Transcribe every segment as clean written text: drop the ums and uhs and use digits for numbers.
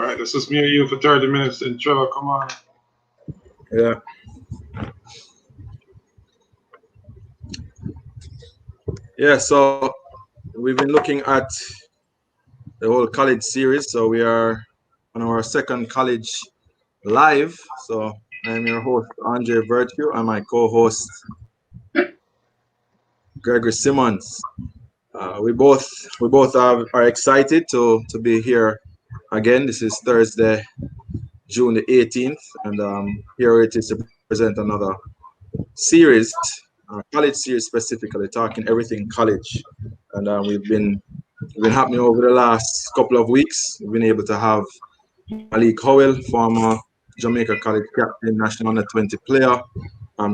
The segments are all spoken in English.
right, this is me and you for 30 minutes. And Trevor, come on. Yeah. Yeah, so we've been looking at the whole college series. So we are on our second college live. So I'm your host, Andre Virtue, and my co-host, Gregory Simmonds. We both are excited to be here again. This is Thursday, June the 18th, and here it is to present another series, college series specifically, talking everything college. And we've been happening over the last couple of weeks. We've been able to have Malik Howell, former Jamaica College captain, national under 20 player,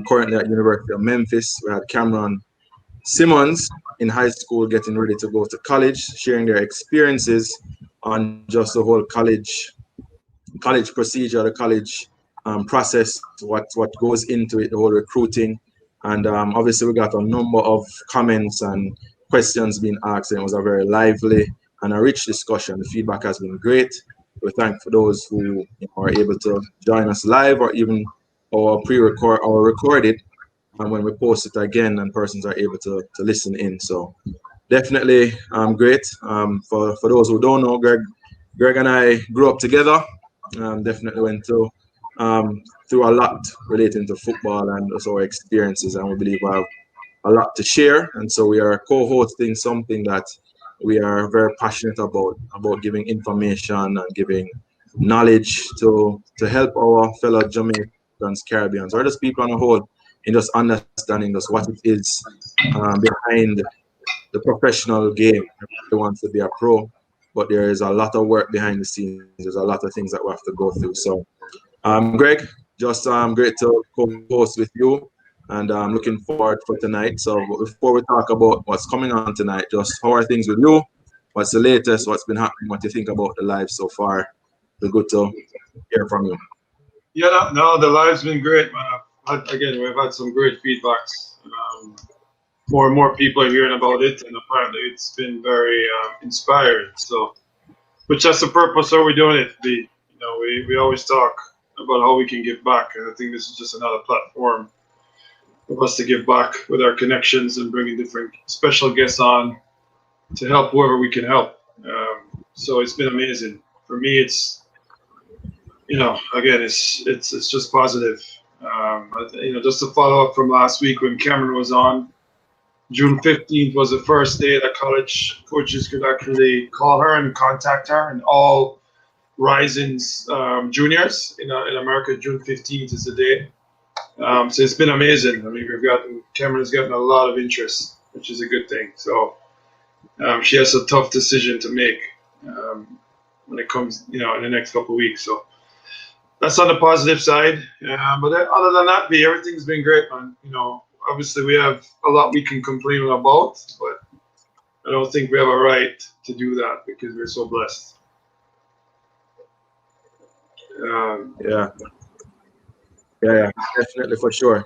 currently at University of Memphis. We had Cameron Simmons in high school getting ready to go to college, sharing their experiences on just the whole college procedure, the college process, what goes into it, the whole recruiting. And obviously we got a number of comments and questions being asked, and it was a very lively and a rich discussion. The feedback has been great. We thank for those who are able to join us live or even or pre-record or record it, and when we post it again and persons are able to listen in. So definitely great. For those who don't know, Greg and I grew up together. Definitely went through a lot relating to football and also our experiences, and we believe we have a lot to share. And so we are co-hosting something that we are very passionate about giving information and giving knowledge to help our fellow Jamaicans, Caribbeans, or just people on the whole in just understanding just what it is behind the professional game. Everybody wants to be a pro, but there is a lot of work behind the scenes. There's a lot of things that we have to go through. So, Greg, just great to co-host with you, and I'm looking forward for tonight. So before we talk about what's coming on tonight, just how are things with you? What's the latest? What's been happening? What do you think about the live so far? We're good to hear from you. Yeah, no, the live's been great, man. Again, we've had some great feedbacks. More and more people are hearing about it, and apparently it's been very inspiring. So, which that's the purpose of we're doing it. We always talk about how we can give back, and I think this is just another platform for us to give back with our connections and bringing different special guests on to help whoever we can help. So it's been amazing for me. It's again, it's just positive. Just to follow up from last week when Cameron was on, June 15th was the first day that college coaches could actually call her and contact her, and all rising juniors in America, June 15th is the day. So it's been amazing. I mean, Cameron's gotten a lot of interest, which is a good thing. So she has a tough decision to make when it comes, in the next couple of weeks. So that's on the positive side. But other than that, everything's been great, man. Obviously we have a lot we can complain about, but I don't think we have a right to do that because we're so blessed. Yeah, definitely, for sure.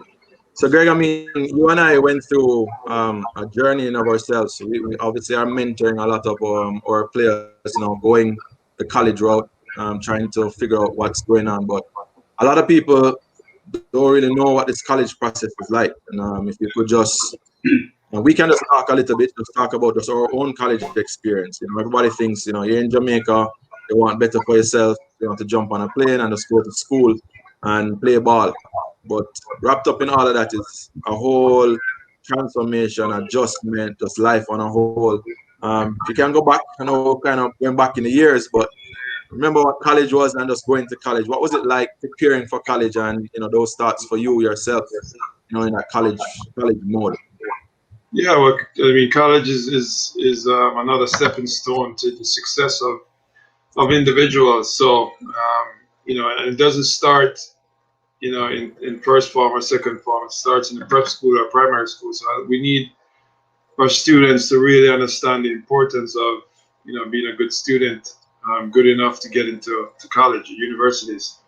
So, Greg, I mean, you and I went through a journey in of ourselves. We obviously are mentoring a lot of our players now, going the college route, trying to figure out what's going on. But a lot of people don't really know what this college process is like. And if you could just, we can just talk a little bit, just talk about just our own college experience. Everybody thinks, you're in Jamaica, you want better for yourself, you want to jump on a plane and just go to school and play ball. But wrapped up in all of that is a whole transformation, adjustment, just life on a whole. If you can go back, I know kind of went back in the years, but remember what college was and just going to college. What was it like preparing for college and those thoughts for you yourself, in that college mode? Yeah, well, I mean, college is another stepping stone to the success of individuals. So and it doesn't start in first form or second form. It starts in the prep school or primary school. So we need our students to really understand the importance of being a good student, good enough to get into college or universities.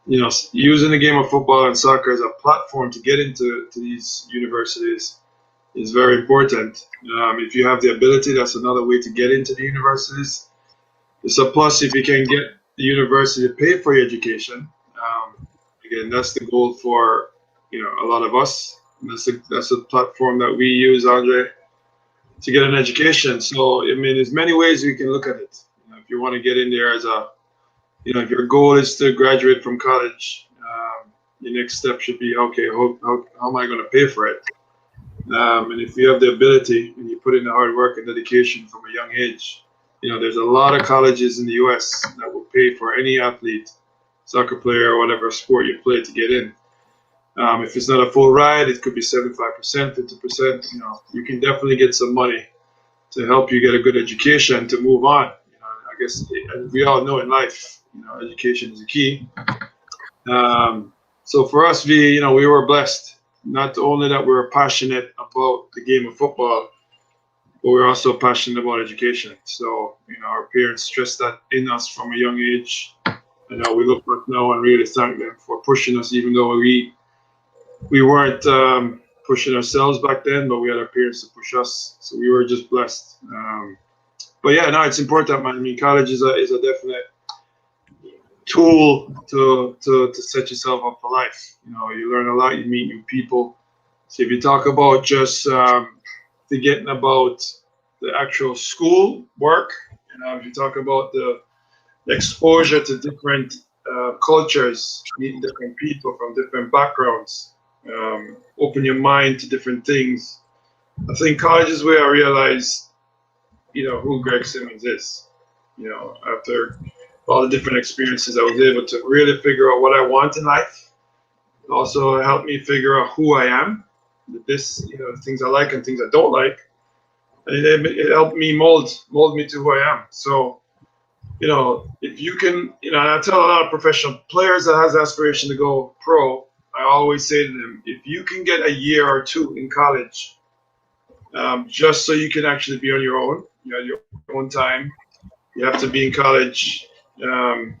Using the game of football and soccer as a platform to get into these universities is very important. If you have the ability, that's another way to get into the universities. It's a plus if you can get the university to pay for your education. Again, that's the goal for a lot of us. And that's the platform that we use, Andre, to get an education. So I mean, there's many ways we can look at it. If you want to get in there as if your goal is to graduate from college, your next step should be, okay, how am I going to pay for it? And if you have the ability and you put in the hard work and dedication from a young age, there's a lot of colleges in the U.S. that will pay for any athlete, soccer player, or whatever sport you play to get in. If it's not a full ride, it could be 75%, 50%. You can definitely get some money to help you get a good education to move on. I guess we all know in life, education is the key. So for us, we were blessed. Not only that we were passionate about the game of football, but we're also passionate about education. So, our parents stressed that in us from a young age. We look back now and really thank them for pushing us, even though we weren't pushing ourselves back then, but we had our parents to push us. So we were just blessed. But yeah, no, it's important, man. I mean, college is a definite tool to set yourself up for life. You learn a lot, you meet new people. So if you talk about just forgetting about the actual school work, if you talk about the exposure to different cultures, meeting different people from different backgrounds, open your mind to different things. I think college is where I realized, who Greg Simmonds is. After all the different experiences, I was able to really figure out what I want in life. It also helped me figure out who I am, things I like and things I don't like. And it helped me mold me to who I am. So, if you can, and I tell a lot of professional players that has aspiration to go pro, I always say to them, if you can get a year or two in college, just so you can actually be on your own, your own time, you have to be in college. You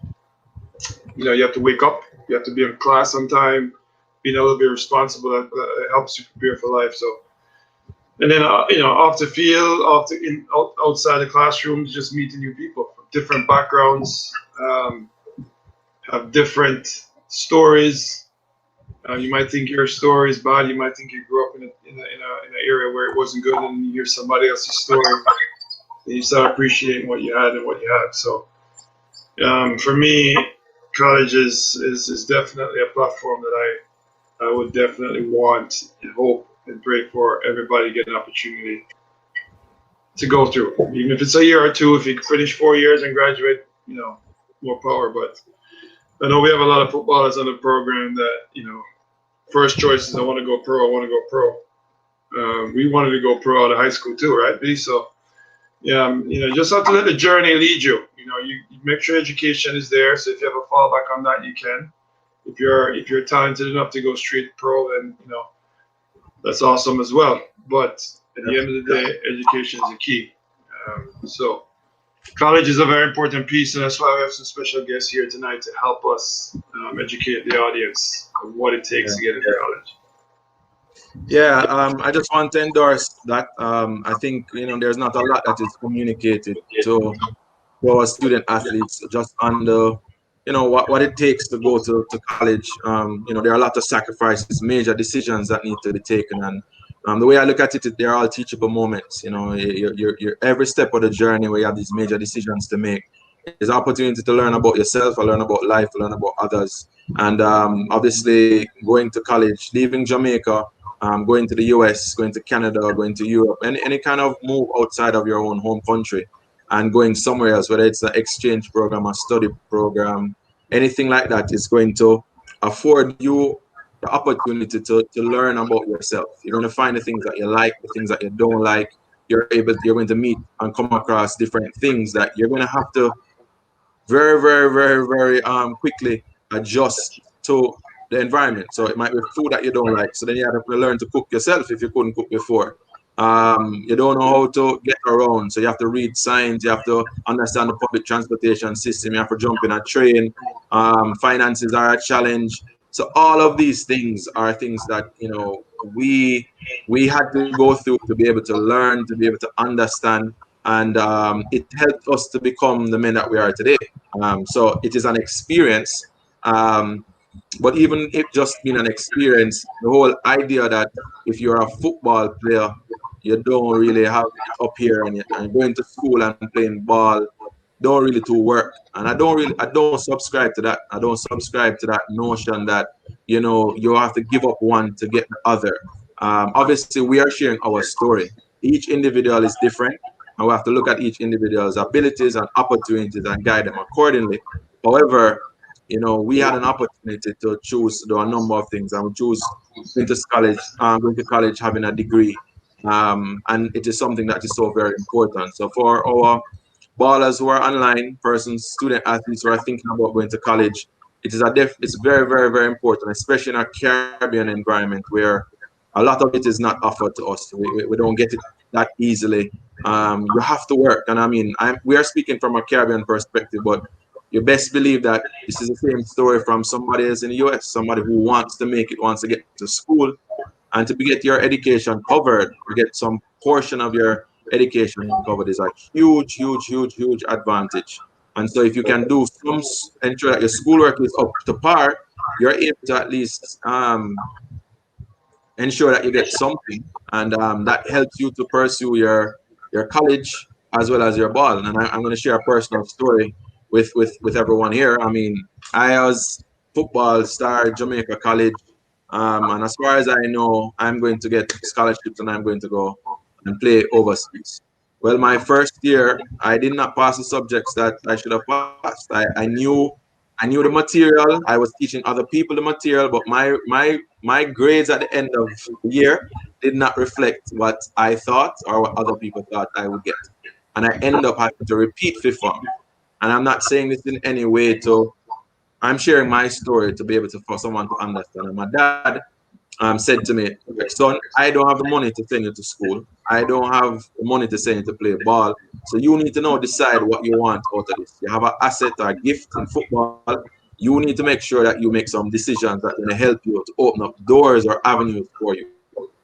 have to wake up. You have to be in class on time. Being a little bit responsible that helps you prepare for life. So, and then off the field, outside the classrooms, just meeting new people from different backgrounds, have different stories. You might think your story is bad. You might think you grew up in an area where it wasn't good, and you hear somebody else's story, and you start appreciating what you had and what you have. So, for me, college is definitely a platform that I would definitely want and hope and pray for everybody to get an opportunity to go through. Even if it's a year or two, if you can finish 4 years and graduate, more power. But I know we have a lot of footballers on the program that, first choice is I want to go pro. We wanted to go pro out of high school too, right, B? So, yeah, just have to let the journey lead you. You make sure education is there. So if you have a fallback on that, you can. If you're talented enough to go straight pro, then that's awesome as well. But at the end of the day, education is the key. So college is a very important piece, and that's why we have some special guests here tonight to help us educate the audience of what it takes to get into college. Yeah, I just want to endorse that. I think there's not a lot that is communicated to our student athletes just on the what it takes to go to college. There are a lot of sacrifices, major decisions that need to be taken, and the way I look at it, they're all teachable moments. You're every step of the journey where you have these major decisions to make is an opportunity to learn about yourself, or learn about life, learn about others, and obviously going to college, leaving Jamaica, going to the US, going to Canada, going to Europe, any kind of move outside of your own home country and going somewhere else, whether it's an exchange program, a study program, anything like that, is going to afford you the opportunity to learn about yourself. You're going to find the things that you like, the things that you don't like. You're going to meet and come across different things that you're going to have to very, very, very, very quickly adjust to the environment. So it might be food that you don't like. So then you have to learn to cook yourself if you couldn't cook before. You don't know how to get around, so you have to read signs, you have to understand the public transportation system, you have to jump in a train. Finances are a challenge. So all of these things are things that we had to go through to be able to learn, to be able to understand. and it helped us to become the men that we are today. So it is an experience. Um, but even if just being an experience, the whole idea that if you're a football player, you don't really have it up here and going to school and playing ball, don't really to work. And I don't subscribe to that. I don't subscribe to that notion that, you have to give up one to get the other. Obviously, we are sharing our story. Each individual is different, and we have to look at each individual's abilities and opportunities and guide them accordingly. However, we had an opportunity to choose to do a number of things, and we choose going to college, having a degree, and it is something that is so very important. So for our ballers who are online, persons, student athletes who are thinking about going to college, it's very, very, very important, especially in a Caribbean environment where a lot of it is not offered to us. We don't get it that easily. You have to work, and I mean, we are speaking from a Caribbean perspective, but you best believe that this is the same story from somebody else in the US, somebody who wants to make it, wants to get to school, and to get your education covered, to get some portion of your education covered is a huge, huge, huge, huge advantage. And so if you can do ensure that your schoolwork is up to par, you're able to at least ensure that you get something, and that helps you to pursue your college as well as your ball. And I'm going to share a personal story with everyone here. I mean, I was football star Jamaica College, and as far as I know, I'm going to get scholarships and I'm going to go and play overseas. Well, my first year, I did not pass the subjects that I should have passed. I knew the material. I was teaching other people the material, but my grades at the end of the year did not reflect what I thought or what other people thought I would get. And I ended up having to repeat fifth form. And I'm not saying this in any way to, I'm sharing my story to be able to, for someone to understand. And my dad said to me, son, I don't have the money to send you to school. I don't have the money to send you to play ball. So you need to now decide what you want out of this. You have an asset or a gift in football. You need to make sure that you make some decisions that are going to help you to open up doors or avenues for you.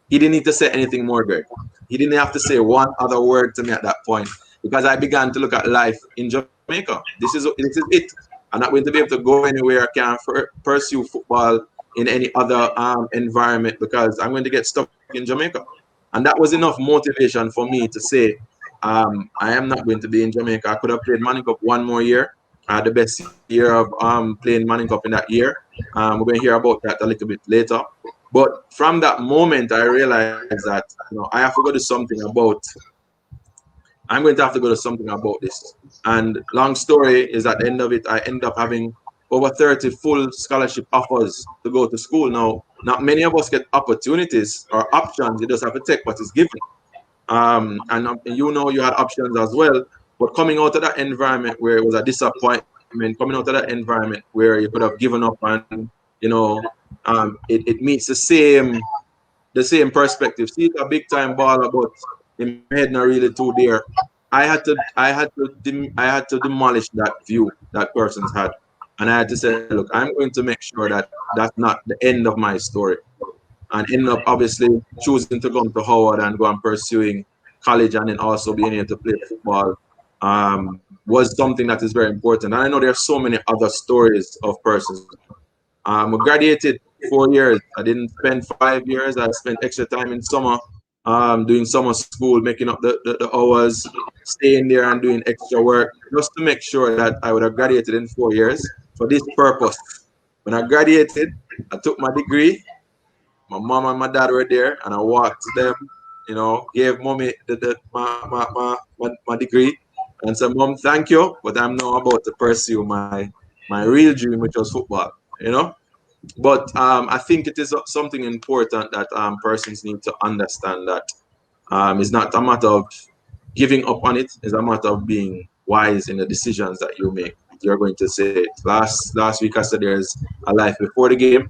He didn't need to say anything more, Greg. He didn't have to say one other word to me at that point, because I began to look at life in Jamaica. This is it. I'm not going to be able to go anywhere. I can't pursue football in any other environment because I'm going to get stuck in Jamaica. And that was enough motivation for me to say, I am not going to be in Jamaica. I could have played Manning Cup one more year. I had the best year of playing Manning Cup in that year. We're going to hear about that a little bit later. But from that moment, I realized that I have to go to something about. I'm going to have to go to something about this. And long story is at the end of it, I end up having over 30 full scholarship offers to go to school. Now, not many of us get opportunities or options. You just have to take what is given. And you had options as well. But coming out of that environment where it was a disappointment, coming out of that environment where you could have given up, and it meets the same perspective. See, it's a big time baller, but in my head not really too there. I had to demolish that view that persons had, and I had to say, look, I'm going to make sure that that's not the end of my story, and end up obviously choosing to come to Howard and go and pursuing college, and then also being able to play football was something that is very important. And I know there are so many other stories of persons. I graduated 4 years. I didn't spend 5 years. I spent extra time in summer, doing summer school, making up the hours, staying there and doing extra work just to make sure that I would have graduated in 4 years for this purpose. When I graduated, I took my degree. My mom and my dad were there, and I walked to them, gave mommy my degree, and said, Mom, thank you, but I'm now about to pursue my real dream, which was football, you know. But I think it is something important that persons need to understand, that it's not a matter of giving up on it. It's a matter of being wise in the decisions that you make. You're going to say it. Last week I said there's a life before the game,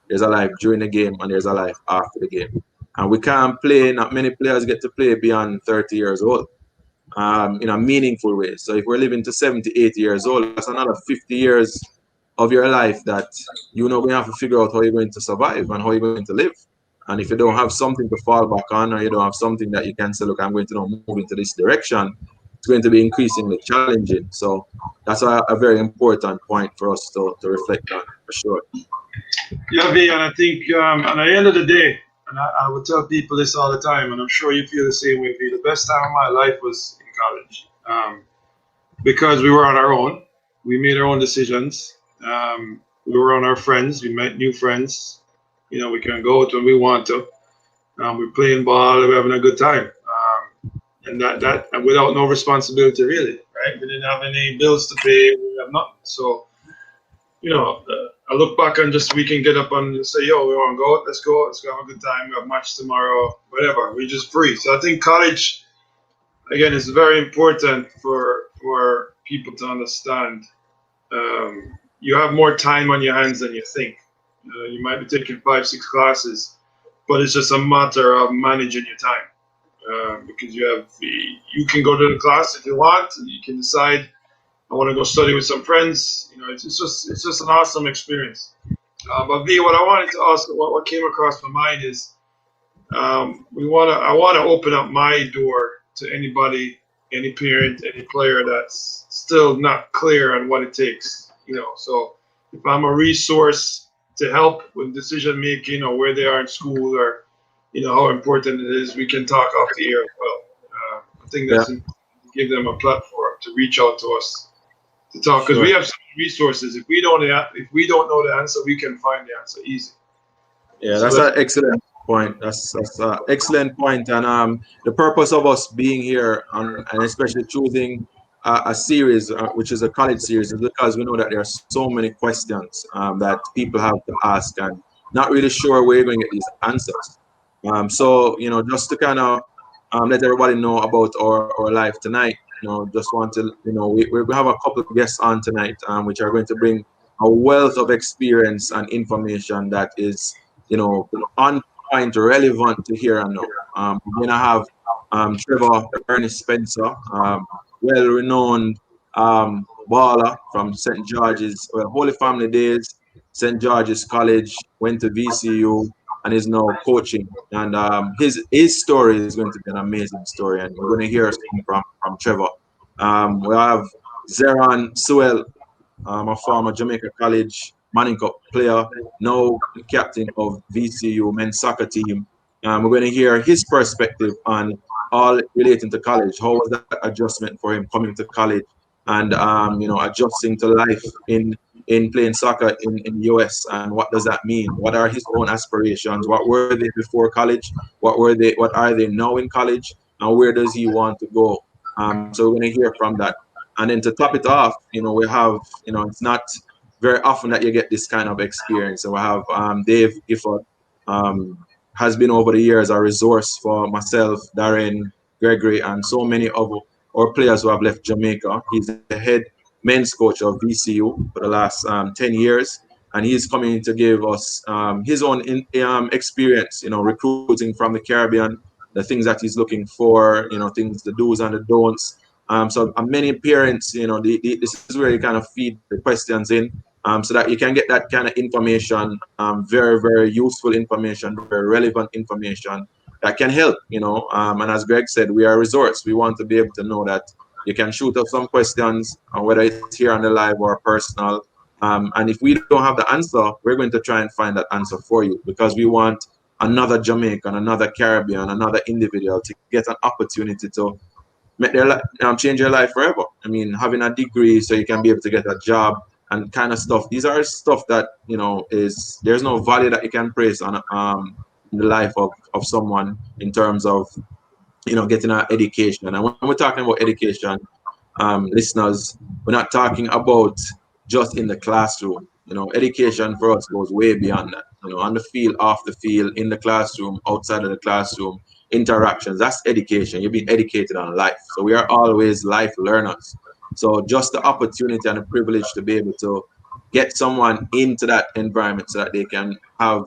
there's a life during the game, and there's a life after the game. And we can't play. Not many players get to play beyond 30 years old in a meaningful way. So if we're living to 70, 80 years old, that's another 50 years of your life that we have to figure out how you're going to survive and how you're going to live. And if you don't have something to fall back on, or you don't have something that you can say, look, I'm going to now move into this direction, it's going to be increasingly challenging. So that's a very important point for us to reflect on, for sure. Yeah, V, and I think at the end of the day, and I would tell people this all the time, and I'm sure you feel the same way, V, the best time of my life was in college. Because we were on our own. We made our own decisions. We were on our friends. We met new friends. You know, we can go out when we want to. We're playing ball. We're having a good time. And that and without no responsibility, really, right? We didn't have any bills to pay. We didn't have nothing. So, you know, I look back and just we can get up and say, yo, we want to go out. Let's go. Let's go have a good time. We have match tomorrow. Whatever. We're just free. So I think college, again, is very important for people to understand. You have more time on your hands than you think. You might be taking 5, 6 classes, but it's just a matter of managing your time. Because you can go to the class if you want. You can decide I want to go study with some friends. You know, it's just an awesome experience. But V, what I wanted to ask, what came across my mind is I want to open up my door to anybody, any parent, any player that's still not clear on what it takes. You know, so if I'm a resource to help with decision making or where they are in school or you know how important it is, we can talk off the air as well. I think that's important to give them a platform to reach out to us to talk because we have some resources. If we don't know the answer, we can find the answer easy. Yeah, so that's an excellent point. That's an excellent point. And the purpose of us being here and especially choosing a series, which is a college series, is because we know that there are so many questions that people have to ask and not really sure where you're going to get these answers. So, you know, just to kind of let everybody know about our life tonight, you know, just want to, you know, we have a couple of guests on tonight, which are going to bring a wealth of experience and information that is, you know, on point, relevant to here and now. We're gonna have Trevor, Ernie Spencer, well-renowned baller from St. George's, Holy Family Days, St. George's College, went to VCU, and is now coaching. And his story is going to be an amazing story, and we're going to hear something from Trevor. We have Zeron Sewell, a former Jamaica College Manning Cup player, now the captain of VCU men's soccer team. We're going to hear his perspective on all relating to college. How was that adjustment for him coming to college and you know, adjusting to life in playing soccer in the US, and what does that mean? What are his own aspirations? What were they before college? What are they now in college? And where does he want to go? So we're going to hear from that. And then to top it off, you know, we have, you know, it's not very often that you get this kind of experience. So we have Dave Giffard, has been over the years a resource for myself, Darren, Gregory, and so many of our players who have left Jamaica. He's the head men's coach of VCU for the last 10 years. And he's coming to give us his own experience, you know, recruiting from the Caribbean, the things that he's looking for, you know, things, the do's and the don'ts. So many parents, you know, this is where you kind of feed the questions in, so that you can get that kind of information, very, very useful information, very relevant information that can help, you know. And as Greg said, we are a resource. We want to be able to know that you can shoot up some questions, whether it's here on the live or personal. And if we don't have the answer, we're going to try and find that answer for you, because we want another Jamaican, another Caribbean, another individual to get an opportunity to make their change their life forever. I mean, having a degree so you can be able to get a job and kind of stuff. These are stuff that, you know, there's no value that you can place on in the life of someone in terms of, you know, getting an education. And when we're talking about education, listeners, we're not talking about just in the classroom. You know, education for us goes way beyond that. You know, on the field, off the field, in the classroom, outside of the classroom, interactions. That's education. You're being educated on life. So we are always life learners. So just the opportunity and the privilege to be able to get someone into that environment so that they can have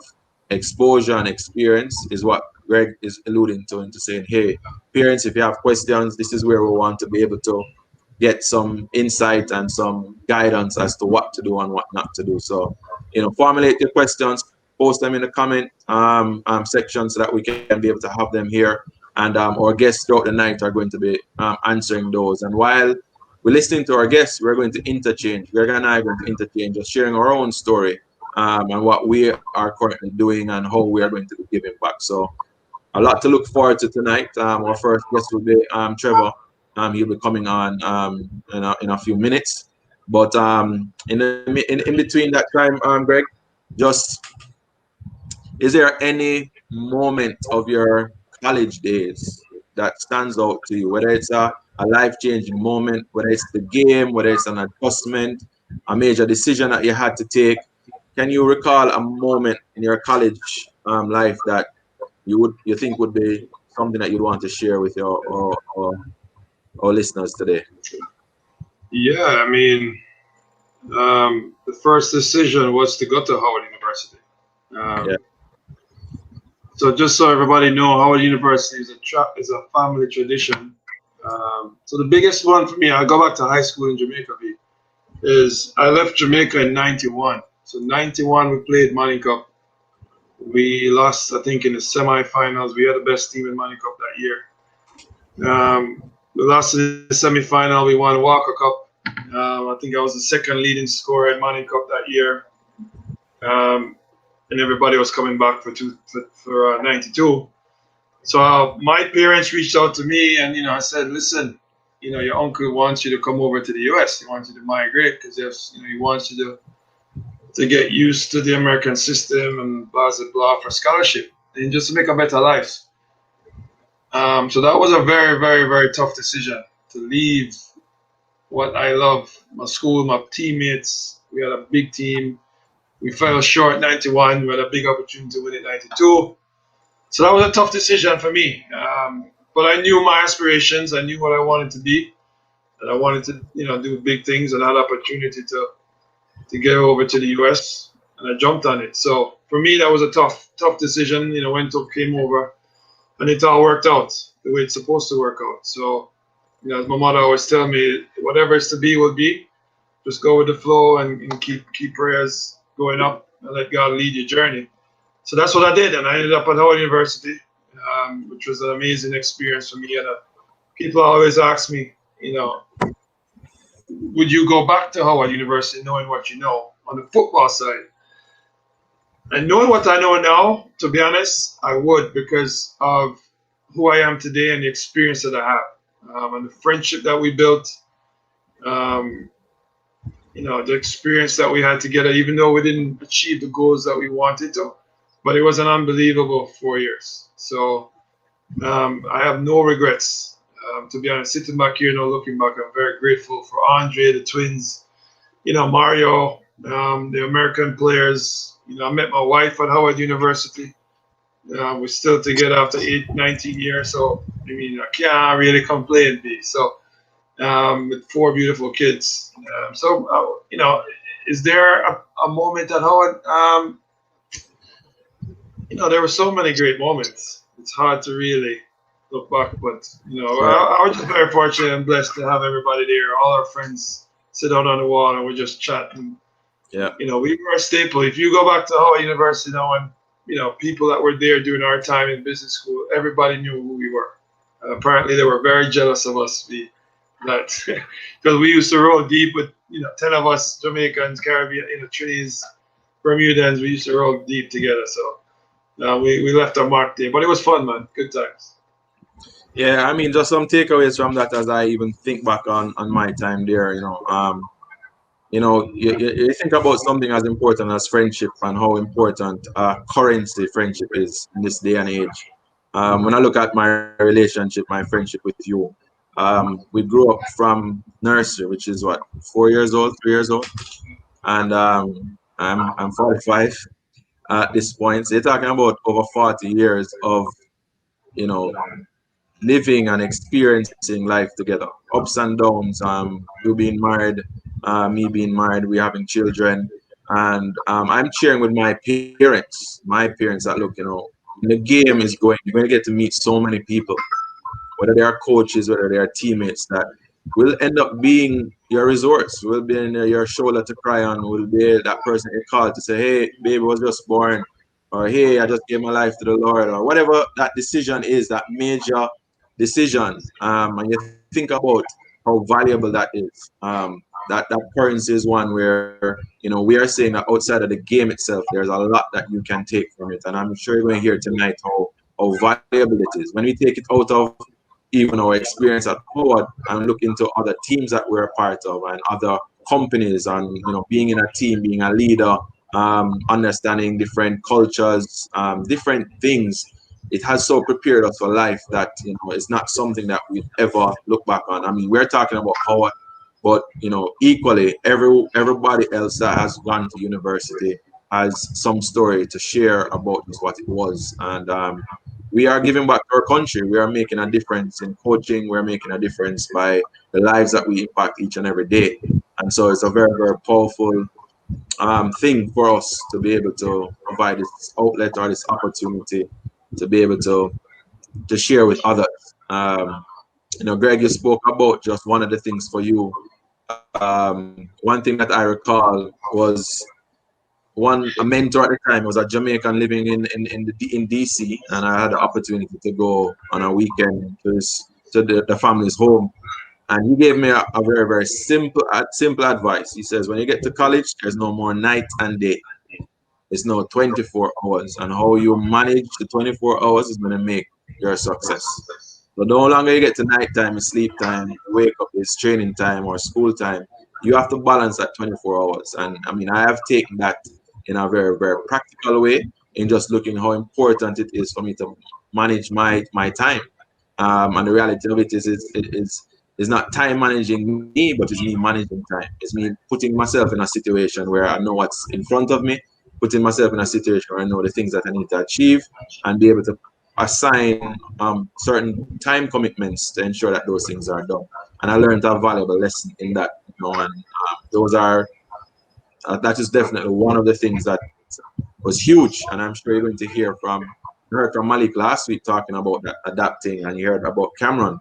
exposure and experience is what Greg is alluding to, into saying, hey, parents, if you have questions, this is where we want to be able to get some insight and some guidance as to what to do and what not to do. So, you know, formulate your questions, post them in the comment section so that we can be able to have them here. And our guests throughout the night are going to be answering those. And while we're listening to our guests, we're going to interchange. Greg and I are going to interchange, just sharing our own story and what we are currently doing and how we are going to be giving back. So a lot to look forward to tonight. Our first guest will be Trevor. He'll be coming on in a few minutes. But in between that time, Greg, just is there any moment of your college days that stands out to you, whether it's a life-changing moment, whether it's the game, whether it's an adjustment, a major decision that you had to take? Can you recall a moment in your college life that you think would be something that you'd want to share with our listeners today? Yeah, I mean, the first decision was to go to Howard University. Yeah. So just so everybody know, Howard University is a family tradition. So the biggest one for me, I go back to high school in Jamaica, is I left Jamaica in '91. So '91 we played Manning Cup. We lost, I think, in the semifinals. We had the best team in Manning Cup that year. We lost in the semifinal. We won Walker Cup. I think I was the second leading scorer in Manning Cup that year. And everybody was coming back for '92. So my parents reached out to me, and I said, listen, your uncle wants you to come over to the U.S. He wants you to migrate because he wants you to get used to the American system and blah blah blah for scholarship and just to make a better life. So that was a very very very tough decision to leave what I love, my school, my teammates. We had a big team. We fell short '91. We had a big opportunity to win it '92. So that was a tough decision for me. But I knew my aspirations. I knew what I wanted to be, and I wanted to, do big things. And I had opportunity to get over to the US, and I jumped on it. So for me, that was a tough decision. Came over, and it all worked out the way it's supposed to work out. So, as my mother always tell me, whatever is to be will be. Just go with the flow and keep prayers going up and let God lead your journey. So that's what I did, and I ended up at Howard University, which was an amazing experience for me. And people always ask me, would you go back to Howard University knowing what you know on the football side? And knowing what I know now, to be honest, I would, because of who I am today and the experience that I have, and the friendship that we built, the experience that we had together, even though we didn't achieve the goals that we wanted to. But it was an unbelievable 4 years. So I have no regrets. To be honest, sitting back here now, looking back, I'm very grateful for Andre, the twins, Mario, the American players. I met my wife at Howard University. We're still together after 19 years. So, I can't really complain. So, with 4 beautiful kids. Is there a moment at Howard? There were so many great moments. It's hard to really look back, but I was just very fortunate and blessed to have everybody there. All our friends sit out on the wall and we're just chatting. Yeah. We were a staple. If you go back to Howard University now, and people that were there during our time in business school, everybody knew who we were. Apparently, they were very jealous of us. Because we used to roll deep with 10 of us Jamaicans, Caribbean, Trinidad, Bermudans. We used to roll deep together. So. We left our mark there, but it was fun, man. Good times. Yeah, just some takeaways from that as I even think back on my time there. You think about something as important as friendship and how important currency friendship is in this day and age. When I look at my relationship, my friendship with you, we grew up from nursery, which is what, 4 years old, 3 years old, and I'm 45 at this point. So you're talking about over 40 years of living and experiencing life together, ups and downs. You being married, me being married, we having children, and I'm cheering with my parents. My parents that look, when the game is going, you're going to get to meet so many people, whether they are coaches, whether they are teammates, that will end up being your resource, will be in your shoulder to cry on, will be that person you call to say, hey, baby was just born. or hey, I just gave my life to the Lord, or whatever that decision is, that major decision, and you think about how valuable that is. That currency is one where we are saying that outside of the game itself, there's a lot that you can take from it, and I'm sure you're going to hear tonight how valuable it is when we take it out of even our experience at Howard and look into other teams that we're a part of and other companies, and being in a team, being a leader, understanding different cultures, different things. It has so prepared us for life that it's not something that we'd ever look back on. I mean, we're talking about Howard, but equally, everybody else that has gone to university has some story to share about just what it was, and we are giving back to our country. We are making a difference in coaching. We're making a difference by the lives that we impact each and every day, and so it's a very, very powerful thing for us to be able to provide this outlet or this opportunity to be able to share with others. Greg, you spoke about just one of the things for you. One thing that I recall was a mentor at the time was a Jamaican living in DC, and I had the opportunity to go on a weekend to the family's home. And he gave me a very, very simple advice. He says, when you get to college, there's no more night and day. It's no 24 hours. And how you manage the 24 hours is going to make your success. So no longer you get to nighttime, is sleep time, wake up, is training time or school time. You have to balance that 24 hours. And I mean, I have taken that in a very, very practical way in just looking how important it is for me to manage my time. And the reality of it is not time managing me, but it's me managing time. It's me putting myself in a situation where I know what's in front of me, putting myself in a situation where I know the things that I need to achieve, and be able to assign certain time commitments to ensure that those things are done. And I learned a valuable lesson in that. And those are that is definitely one of the things that was huge. And I'm sure you're going to you heard from Malik last week talking about that adapting, and you heard about Cameron.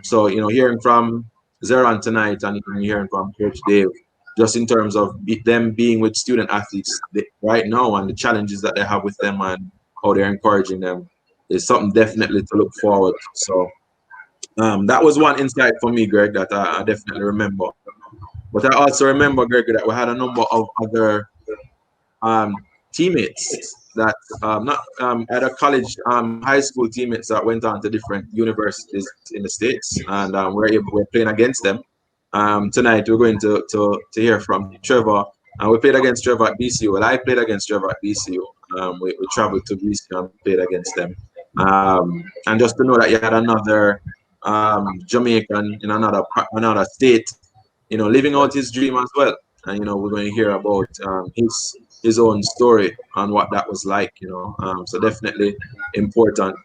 So hearing from Zeron tonight, and even hearing from Coach Dave, just in terms of them being with student athletes right now and the challenges that they have with them and how they're encouraging them, is something definitely to look forward to. So that was one insight for me, Greg, that I definitely remember. But I also remember, Greg, that we had a number of other teammates that not at a college, high school teammates that went on to different universities in the States, and we're playing against them. Tonight we're going to hear from Trevor, and we played against Trevor at VCU. Well, I played against Trevor at VCU. We traveled to VCU and played against them. And just to know that you had another Jamaican in another state, living out his dream as well. And we're going to hear about his own story and what that was like. So definitely important.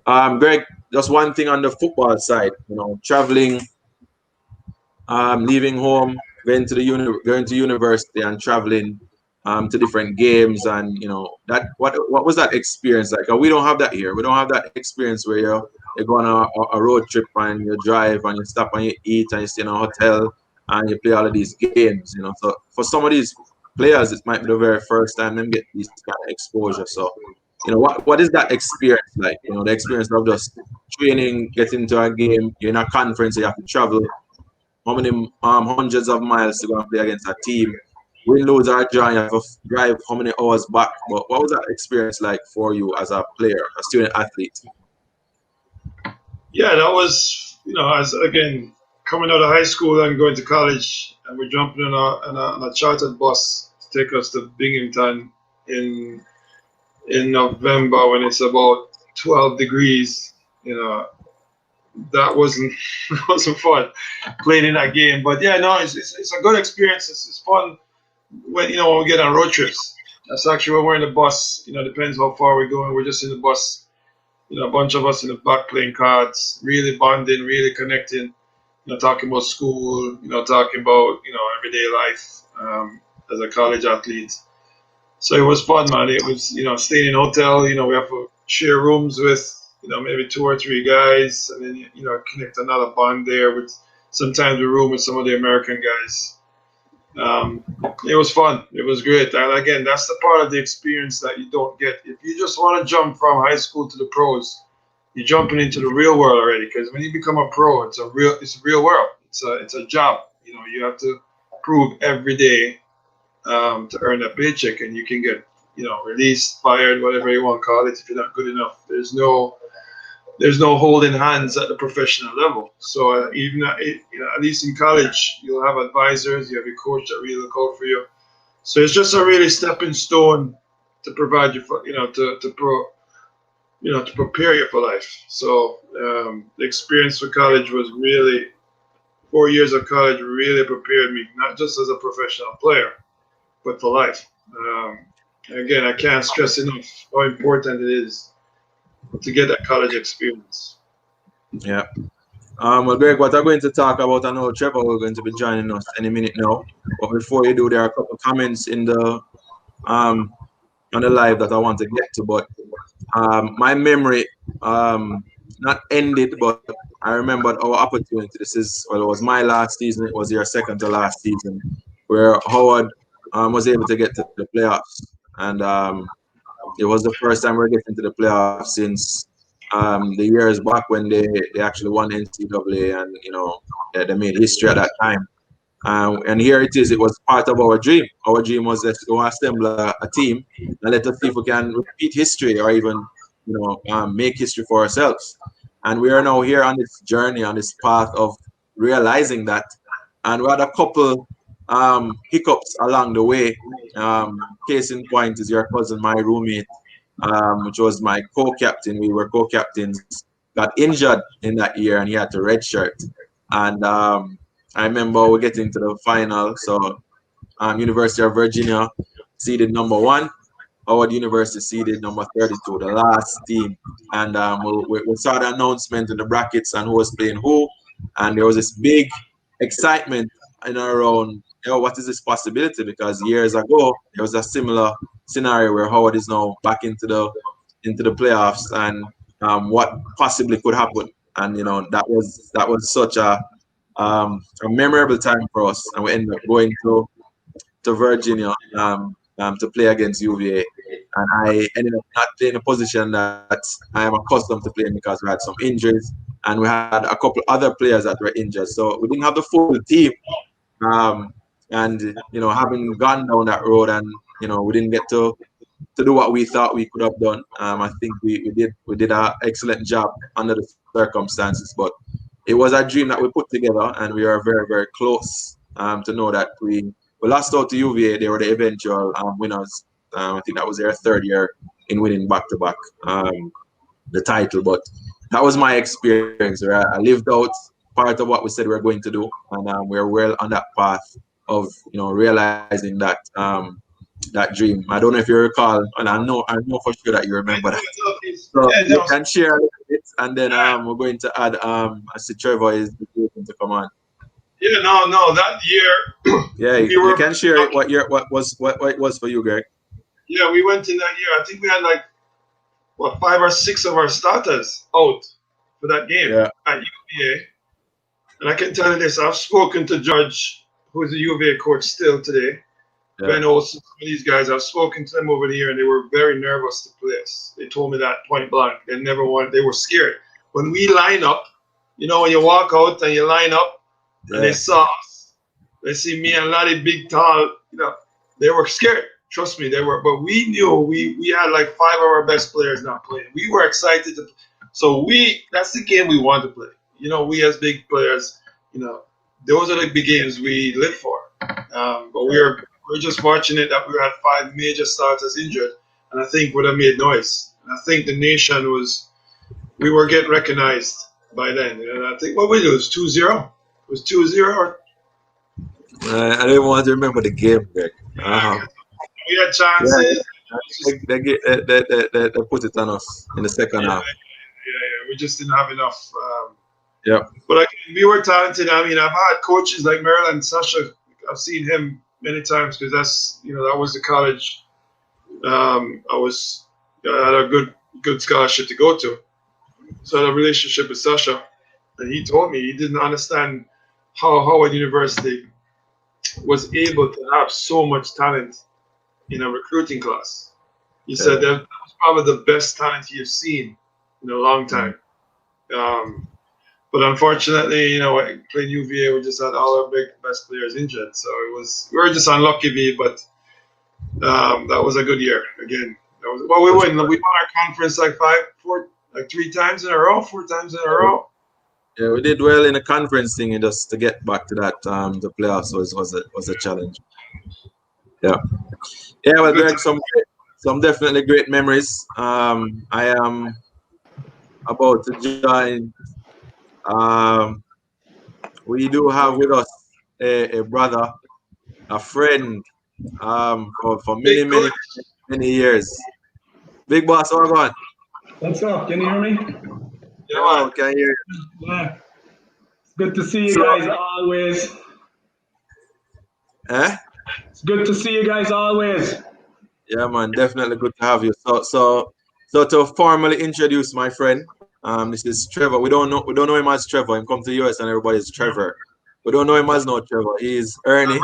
Greg, just one thing on the football side. Traveling, leaving home, going to university, and traveling to different games, and that what was that experience like? We don't have that here. We don't have that experience where you go on a road trip and you drive and you stop and you eat and you stay in a hotel and you play all of these games. So for some of these players, it might be the very first time them get this kind of exposure. So what is that experience like? The experience of just training, getting to a game, you're in a conference, you have to travel how many hundreds of miles to go and play against a team. Win, lose, or draw, you have to drive how many hours back. But what was that experience like for you as a player, a student athlete? Yeah, that was, as again, coming out of high school and going to college, and we're jumping on a chartered bus to take us to Binghamton in November when it's about 12 degrees. That wasn't wasn't fun playing in that game. But yeah, no, it's a good experience. It's fun when we get on road trips. That's actually when we're in the bus. Depends how far we're going. We're just in the bus. A bunch of us in the back playing cards, really bonding, really connecting. Talking about school. Talking about everyday life as a college athlete. So it was fun, man. It was staying in a hotel. We have to share rooms with maybe two or three guys, and then connect another bond there with sometimes we room with some of the American guys. It was fun. It was great. And again, that's the part of the experience that you don't get. If you just want to jump from high school to the pros, you're jumping into the real world already. Because when you become a pro, it's a real world. It's a job. You know, you have to prove every day to earn a paycheck, and you can get, you know, released, fired, whatever you want to call it, if you're not good enough. There's no holding hands at the professional level. So even you know, at least in college, you'll have advisors, you have your coach that really look out for you. So it's just a really stepping stone to provide you for, you know, to prepare you for life. So the experience for college was really 4 years of college really prepared me, not just as a professional player, but for life. Again, I can't stress enough how important it is to get that college experience. Yeah. Well, Greg, what I'm going to talk about, I know Trevor we're going to be joining us any minute now. But before you do, there are a couple of comments in the on the live that I want to get to. But my memory not ended, but I remembered our opportunity. It was my last season. It was your second to last season, where Howard was able to get to the playoffs, and it was the first time we're getting to the playoffs since the years back when they actually won NCAA, and you know they made history at that time. And here it is. It was part of our dream. Our dream was that to assemble a team and let us see if we can repeat history or even, you know, make history for ourselves. And we are now here on this journey, on this path of realizing that. And we had a couple hiccups along the way. Case in point is your cousin, my roommate, which was my co-captain. We were co-captains. Got injured in that year, and he had to redshirt. And I remember we getting to the final. So University of Virginia seeded number 1. Howard University seeded number 32, the last team. And we saw the announcement in the brackets and who was playing who. And there was this big excitement in and around, you know, what is this possibility? Because years ago, there was a similar scenario where Howard is now back into the playoffs, and what possibly could happen. And you know that was such a memorable time for us, and we ended up going to Virginia to play against UVA, and I ended up not playing a position that I am accustomed to playing because we had some injuries, and we had a couple other players that were injured, so we didn't have the full team. Um, and you know, having gone down that road, and you know, we didn't get to do what we thought we could have done. I think we did an excellent job under the circumstances, but it was a dream that we put together, and we are very, very close to know that we lost out to UVA. They were the eventual winners. I think that was their third year in winning back-to-back the title. But that was my experience. Where I lived out part of what we said we were going to do, and we're well on that path of, you know, realizing that that dream. I don't know if you recall, and I know for sure that you remember that. So Yeah, you can share a little bit, and then we're going to add. I see Trevor is waiting to come on. Yeah, no, that year Yeah, we you were can share what it was for you, Greg. yeah, we went in that year. I think we had like what 5 or 6 of our starters out for that game Yeah, at UVA. And I can tell you this: I've spoken to Judge, who is the UVA coach still today. yeah, Ben Olsen, some of these guys, I've spoken to them over the year, and they were very nervous to play us. They told me that point blank. They never wanted. They were scared when we line up. You know, when you walk out and you line up, and they yeah, saw us, they see me and Laddie, big, tall. You know, they were scared. Trust me, they were. But we knew we had like 5 of our best players not playing. We were excited to. So that's the game we want to play. You know, we as big players, you know, those are the big games we live for. But we're just fortunate that we had 5 major starters injured, and I think would have made noise. And I think the nation we were getting recognized by then. And I think what we do was 2-0. It was 2-0. I didn't want to remember the game, Greg. We had Yeah, chances. they put it on us in the second Yeah, half. we just didn't have enough. Yeah, But we were talented. I mean, I've had coaches like Maryland Sasha. I've seen him many times because that was the college. I had a good scholarship to go to. So I had a relationship with Sasha, and he told me he didn't understand how Howard University was able to have so much talent in a recruiting class. He Yeah. said that was probably the best talent you've seen in a long time. But unfortunately, playing UVA, we just had all our best players injured. So we were just unlucky, but that was a good year again. We won our conference like 3 times in a row, 4 times in a row. Yeah, we did well in the conference thing, and just to get back to that, the playoffs was a challenge. Yeah. Yeah, well, Greg, some definitely great memories. I am about to join. We do have with us a brother, a friend, for many, Big many, coach. many years. Big boss, Oquin. What's up? Can you hear me? Yeah, Oh, can you hear Yeah. It's good to see you So- guys always. Eh? It's good to see you guys always. Yeah, man, definitely good to have you. So to formally introduce my friend, this is Trevor. We don't know him as Trevor. He come to the US and everybody's Trevor. We don't know him as no Trevor. He's Ernie.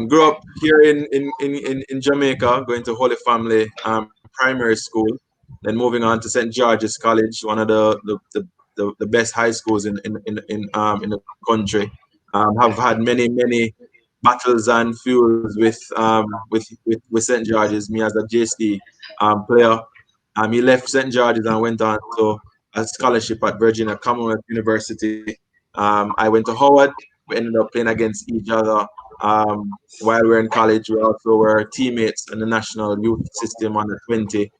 Grew up here in Jamaica, going to Holy Family primary school, then moving on to St. George's College, one of the best high schools in the country. Have had many battles and feuds with St. George's. Me as a JC player, he left St. George's and went on to a scholarship at Virginia Commonwealth University. I went to Howard. We ended up playing against each other while we were in college. We also were teammates in the national youth system under 20.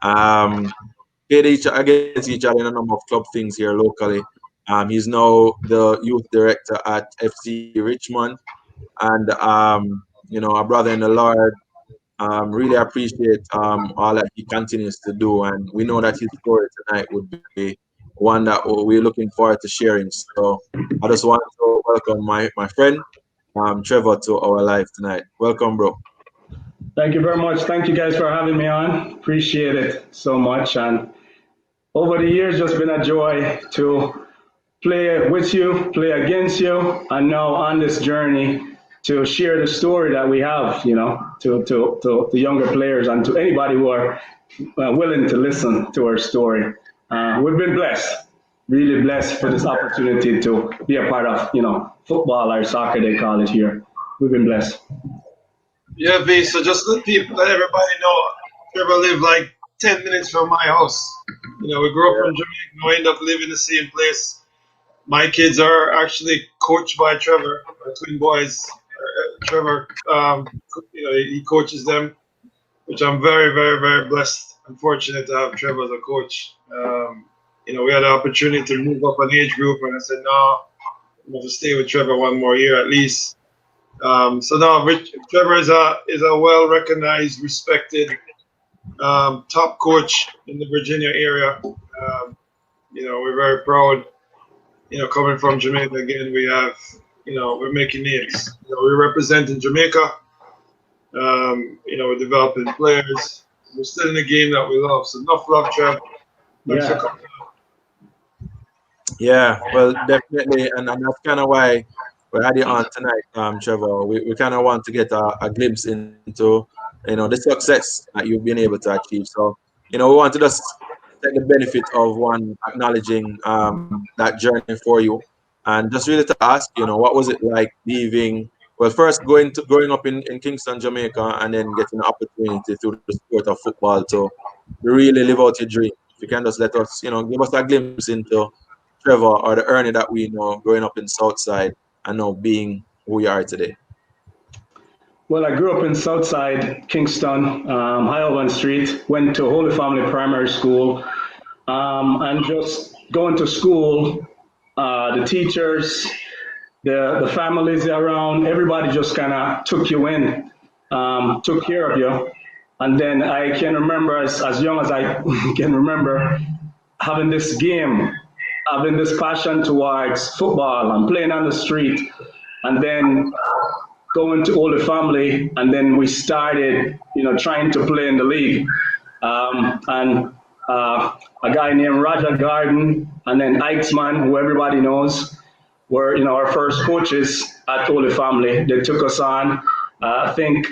Played against each other in a number of club things here locally. He's now the youth director at FC Richmond, and a brother in the Lord. Really appreciate all that he continues to do, and we know that his story tonight would be one that we're looking forward to sharing. So I just want to welcome my friend Trevor to our live tonight. Welcome, bro. Thank you very much. Thank you guys for having me on. Appreciate it so much. And over the years, just been a joy to play with you, play against you, and now on this journey to share the story that we have, to the younger players and to anybody who are willing to listen to our story. We've been blessed, really blessed for this opportunity to be a part of, football or soccer, they call it here. We've been blessed. Yeah, V. So just let everybody know, Trevor lived like 10 minutes from my house. We grew up from Jamaica. We end up living in the same place. My kids are actually coached by Trevor, our twin boys. Trevor, he coaches them, which I'm very, very, very blessed and fortunate to have Trevor as a coach. We had the opportunity to move up an age group, and I said, no, I'm going to stay with Trevor one more year at least. So now Trevor is a well-recognized, respected top coach in the Virginia area. We're very proud. Coming from Jamaica again, we have, we're making names. We're representing Jamaica. We're developing players. We're still in the game that we love. So enough love, Trevor. Thanks for coming. Yeah, well, definitely, and that's kind of why we had you on tonight, Trevor. We kind of want to get a glimpse into, the success that you've been able to achieve. So, we want to just take the benefit of one acknowledging that journey for you, and just really to ask, what was it like leaving? Well, first growing up in Kingston, Jamaica, and then getting the opportunity through the sport of football to really live out your dream. If you can just let us, give us a glimpse into Trevor or the Ernie that we know growing up in Southside and now being who we are today. Well, I grew up in Southside, Kingston, Highland Street, went to Holy Family Primary School, and just going to school, the teachers, the families around, everybody just kind of took you in, took care of you. And then I can remember, as young as I can remember, having this game, having this passion towards football and playing on the street, and then going to Holy Family, and then we started, trying to play in the league. And a guy named Roger Garden, and then Eichmann, who everybody knows, were, our first coaches at Holy Family. They took us on. I think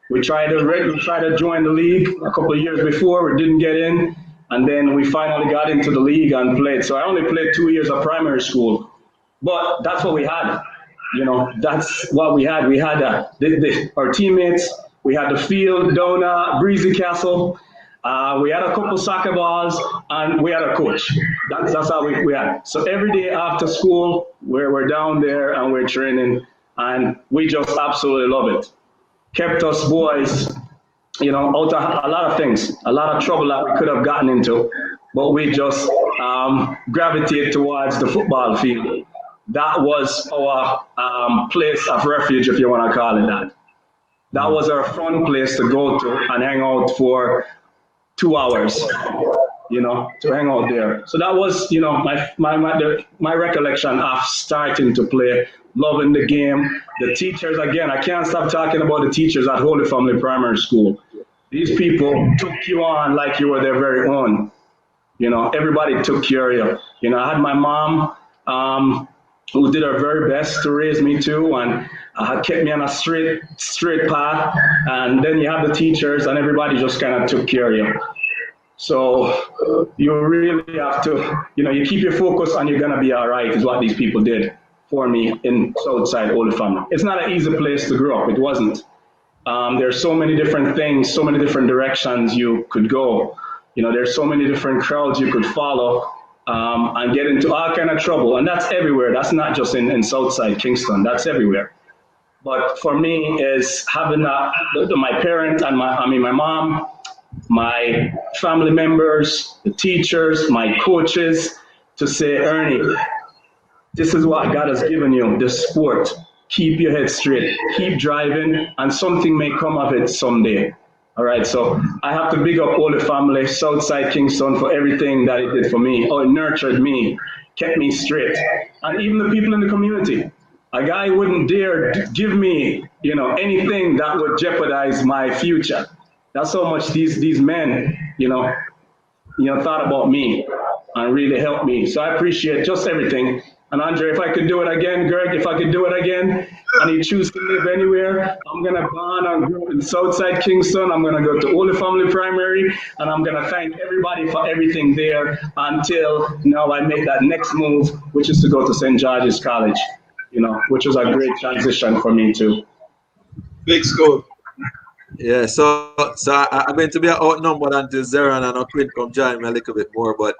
we tried to join the league a couple of years before. We didn't get in, and then we finally got into the league and played. So I only played 2 years of primary school, but that's what we had. That's what we had. We had our teammates. We had the field down Breezy Castle. We had a couple soccer balls, and we had a coach. That's how we had. So every day after school, we're down there and we're training, and we just absolutely love it. Kept us boys, out of a lot of things, a lot of trouble that we could have gotten into, but we just gravitate towards the football field. That was our place of refuge, if you want to call it that. That was our fun place to go to and hang out for 2 hours, to hang out there. So that was, my recollection of starting to play, loving the game. The teachers, again, I can't stop talking about the teachers at Holy Family Primary School. These people took you on like you were their very own. Everybody took care of you. I had my mom, who did her very best to raise me too, and kept me on a straight path. And then you have the teachers, and everybody just kind of took care of you. So you really have to, you keep your focus and you're gonna be all right, is what these people did for me in Southside Holy Family. It's not an easy place to grow up. It wasn't. There's so many different things, so many different directions you could go. There's so many different crowds you could follow. And get into all kind of trouble. And that's everywhere. That's not just in Southside Kingston. That's everywhere. But for me, is having my parents and my mom, my family members, the teachers, my coaches, to say, Ernie, this is what God has given you, this sport. Keep your head straight. Keep driving, and something may come of it someday. All right, so I have to big up Holy Family, Southside Kingston, for everything that it did for me. Oh, it nurtured me, kept me straight. And even the people in the community. A guy wouldn't dare give me, anything that would jeopardize my future. That's how much these men, thought about me and really helped me. So I appreciate just everything. And Andre, if I could do it again, Greg, if I could do it again, and you choose to live anywhere, I'm going to born and grow in Southside Kingston. I'm going to go to Holy Family Primary, and I'm going to thank everybody for everything there until now I make that next move, which is to go to St. George's College, which was a great transition for me too. Big school. Yeah, so I'm going to be outnumbered until Zeron and Oquin come join me a little bit more. But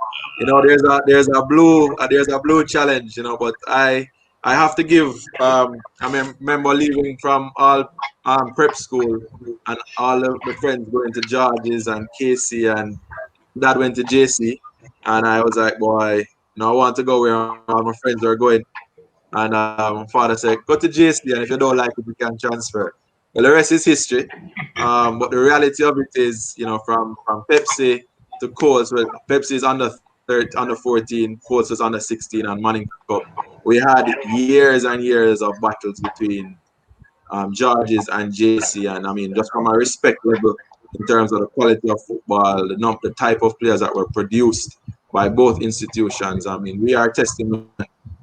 there's a blue challenge, but I have to give. I remember leaving from all prep school and all of the friends going to George's and Casey, and Dad went to JC, and I was like, boy, I want to go where all my friends are going. And father said, go to JC, and if you don't like it, you can transfer. Well, the rest is history. But the reality of it is, from Pepsi to Coles, well, Pepsi is under 14, Coles was under 16, and Manning Cup. We had years and years of battles between George's and JC, and just from a respect level in terms of the quality of football, the type of players that were produced by both institutions. We are testimony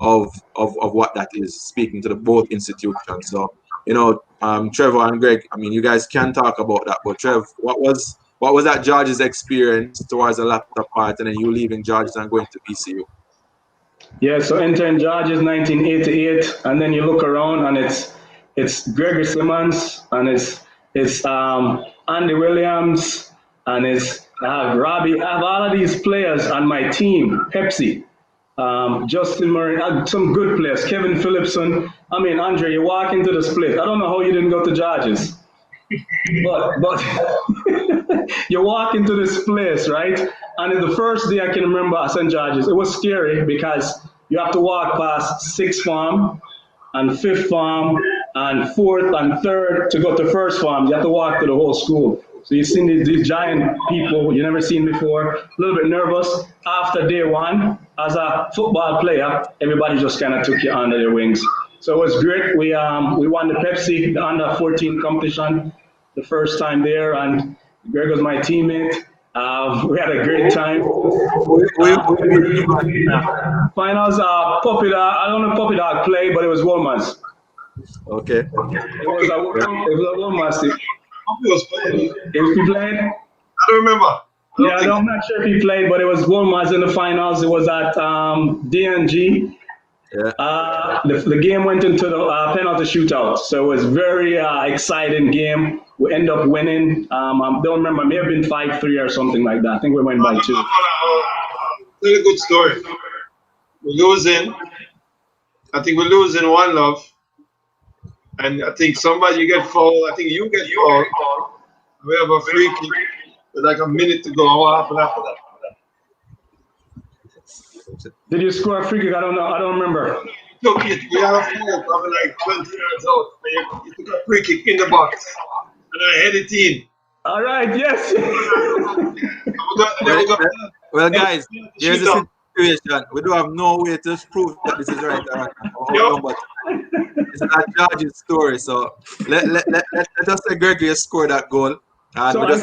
of what that is, speaking to the both institutions. So, Trevor and Greg, you guys can talk about that, but Trev, what was that George's experience towards the latter part, and then you leaving George's and going to VCU? Yeah, so entering George's 1988, and then you look around and it's Greg Simmonds, and it's Andy Williams, and it's Robbie. I have all of these players on my team, Pepsi. Justin Murray, some good players, Kevin Phillipson. Andre, you walk into this place. I don't know how you didn't go to George's, but you walk into this place, right? And the first day I can remember at St. George's, it was scary because you have to walk past 6th form and 5th form and 4th and 3rd to go to 1st form. You have to walk to the whole school. So you've seen these giant people you never seen before, a little bit nervous. After day one, as a football player, everybody just kind of took you under their wings. So it was great. We won the Pepsi, the under 14 competition, the first time there, and Greg was my teammate. We had a great time. Finals, Puppy Dog. I don't know Puppy Dog play, but it was Wolmer's. Okay. It was a Wolmer's team. Puppy was playing. If he played? I don't remember. I'm not sure if he played, but it was Wolmer's in the finals. It was at DNG. Yeah. The game went into the penalty shootout, so it was very exciting game. We ended up winning. I don't remember, it may have been 5-3 or something like that. I think we went by 2. Really good story. We're losing. I think we're losing 1-0. And I think somebody get fouled. I think you get fouled. We have a free kick with like a minute to go. What happened after that? Did you score a free kick? I don't know. I don't remember. Took it. We had a foul probably like 20 yards out. You took a free kick in the box. And I headed in. All right, yes. Well, guys, here's the situation. We do have no way to prove that this is right. But it's not George's story. So let us say Gregory scored that goal. And so I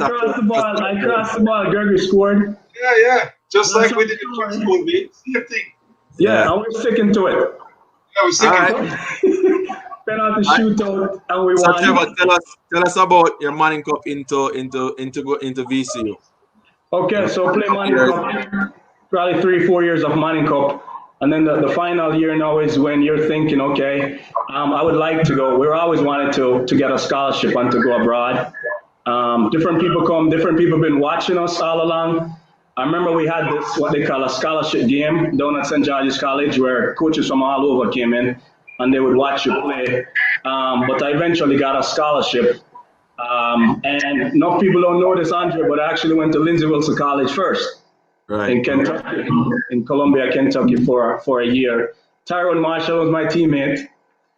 crossed the ball. Gregory scored. Yeah. Just like we did in the first movie. Same thing. Yeah, and we're sticking to it. Yeah, we're sticking to it. Penalty shootout, and we so won. Trevor, tell us about your Manning Cup into VCU. Okay, so play Manning Cup, probably 3-4 years of Manning Cup, and then the final year now is when you're thinking, okay, I would like to go. We always wanted to get a scholarship and to go abroad. Different people come, different people have been watching us all along. I remember we had this, what they call a scholarship game down at St. George's College, where coaches from all over came in and they would watch you play. But I eventually got a scholarship. And enough people don't know this, Andre, but I actually went to Lindsey Wilson College first. Right. In Kentucky, in Columbia, Kentucky for a year. Tyrone Marshall was my teammate.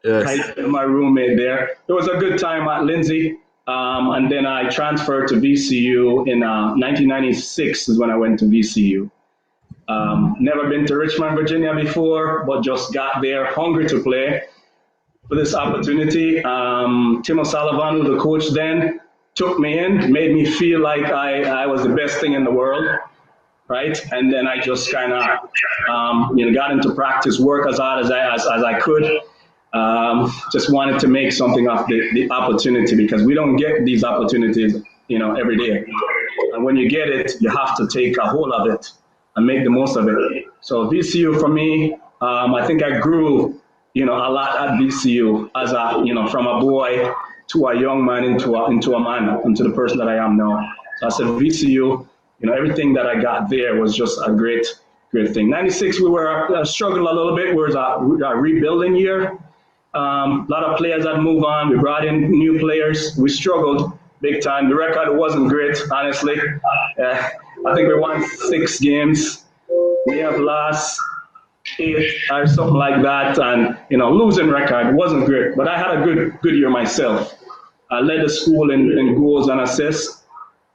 Yes. My roommate there. It was a good time at Lindsey. And then I transferred to VCU in 1996 is when I went to VCU. Never been to Richmond, Virginia before, but just got there hungry to play for this opportunity. Tim O'Sullivan, who the coach then, took me in, made me feel like I was the best thing in the world, right? And then I just kind of got into practice, work as hard as I could. Just wanted to make something of the opportunity, because we don't get these opportunities, every day. And when you get it, you have to take a hold of it and make the most of it. So VCU for me, I think I grew, a lot at VCU as from a boy to a young man into a man, into the person that I am now. So I said VCU, everything that I got there was just a great thing. 96, we were struggling a little bit. It was a rebuilding year. A lot of players had moved on. We brought in new players. We struggled big time. The record wasn't great, honestly. I think we won 6 games. We have lost 8 or something like that. And, losing record wasn't great. But I had a good year myself. I led the school in goals and assists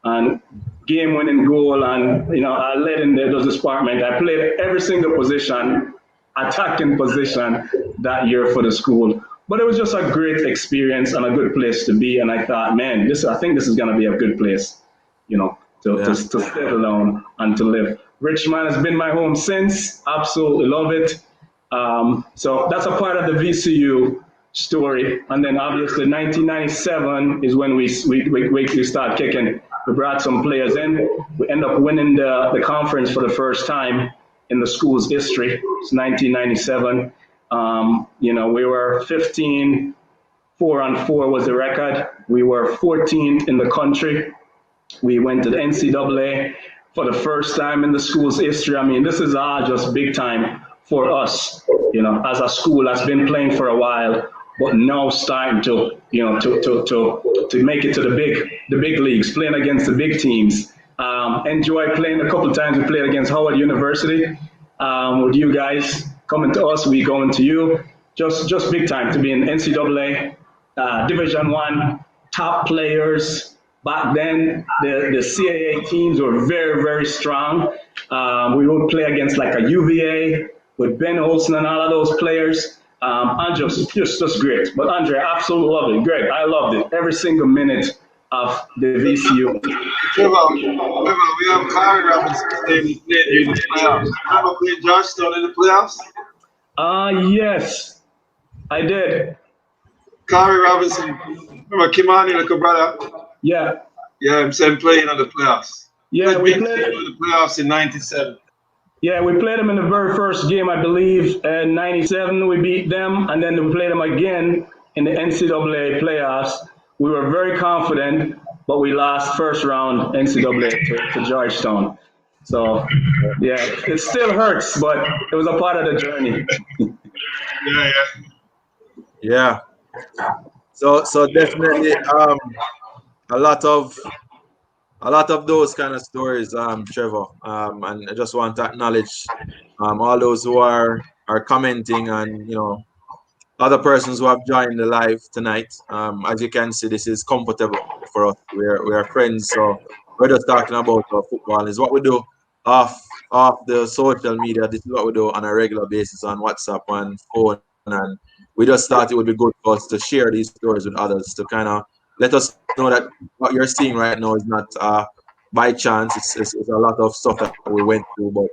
and game-winning goal. And, I led in those department. I played every single position, attacking position that year for the school. But it was just a great experience and a good place to be. And I thought, man, I think this is going to be a good place, to settle down and to live. Richmond has been my home since. Absolutely love it. So that's a part of the VCU story. And then obviously 1997 is when we start kicking. We brought some players in. We end up winning the conference for the first time in the school's history. It's 1997. We were 15, 4-4 was the record. We were 14th in the country. We went to the NCAA for the first time in the school's history. I mean, this is all just big time for us, as a school that's been playing for a while, but now starting to make it to the big leagues, playing against the big teams. Enjoy playing a couple of times. We played against Howard University with you guys. Coming to us, we going to you. Just big time to be in NCAA, Division I, top players. Back then, the CAA teams were very, very strong. We would play against like a UVA with Ben Olsen and all of those players. And just great. But Andre, I absolutely loved it. Greg, I loved it. Every single minute of the VCU. Trevor, we have Kari Robinson saying he played you in the playoffs. Remember playing Georgetown in the playoffs? Yes, I did. Kari Robinson, remember Kimani, little brother? Yeah. Yeah, I'm saying playing in the playoffs. Yeah, we played played. in the playoffs in '97. Yeah, we played them in the very first game, I believe, in '97. We beat them, and then we played them again in the NCAA playoffs. We were very confident, but we lost first round NCAA to Georgetown. So, yeah, it still hurts, but it was a part of the journey. Yeah. So definitely a lot of those kind of stories, Trevor. And I just want to acknowledge all those who are commenting, and other persons who have joined the live tonight. As you can see, this is comfortable for us. We are friends, so we're just talking about football. Is what we do off the social media. This is what we do on a regular basis on WhatsApp and phone, and we just thought it would be good for us to share these stories with others, to kind of let us know that what you're seeing right now is not by chance. It's a lot of stuff that we went through, but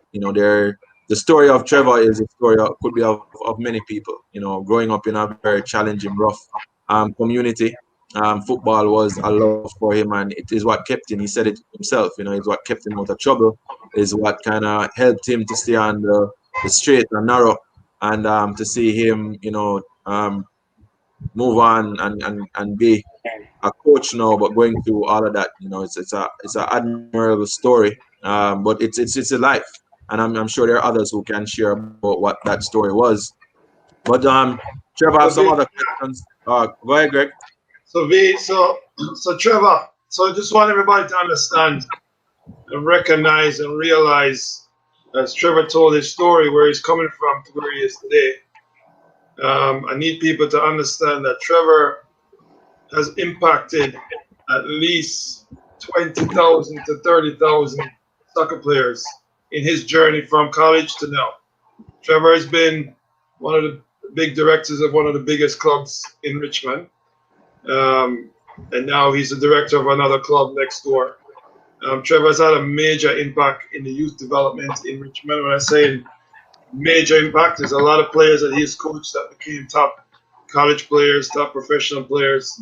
the story of Trevor is a story could be of many people. Growing up in a very challenging, rough community, football was a love for him, and it is what kept him. He said it himself. It's what kept him out of trouble. Is what kind of helped him to stay on the straight and narrow, and to see him, move on and be a coach now, but going through all of that, it's an admirable story. But it's a life, and I'm sure there are others who can share about what that story was. But Trevor, I have some other questions. Go ahead, Greg. So Trevor, so I just want everybody to understand and recognize and realize, as Trevor told his story, where he's coming from to where he is today. I need people to understand that Trevor has impacted at least 20,000 to 30,000 soccer players in his journey from college to now. Trevor has been one of the big directors of one of the biggest clubs in Richmond. And now he's the director of another club next door. Trevor has had a major impact in the youth development in Richmond. When I say major impact, there's a lot of players that he's coached that became top college players, top professional players.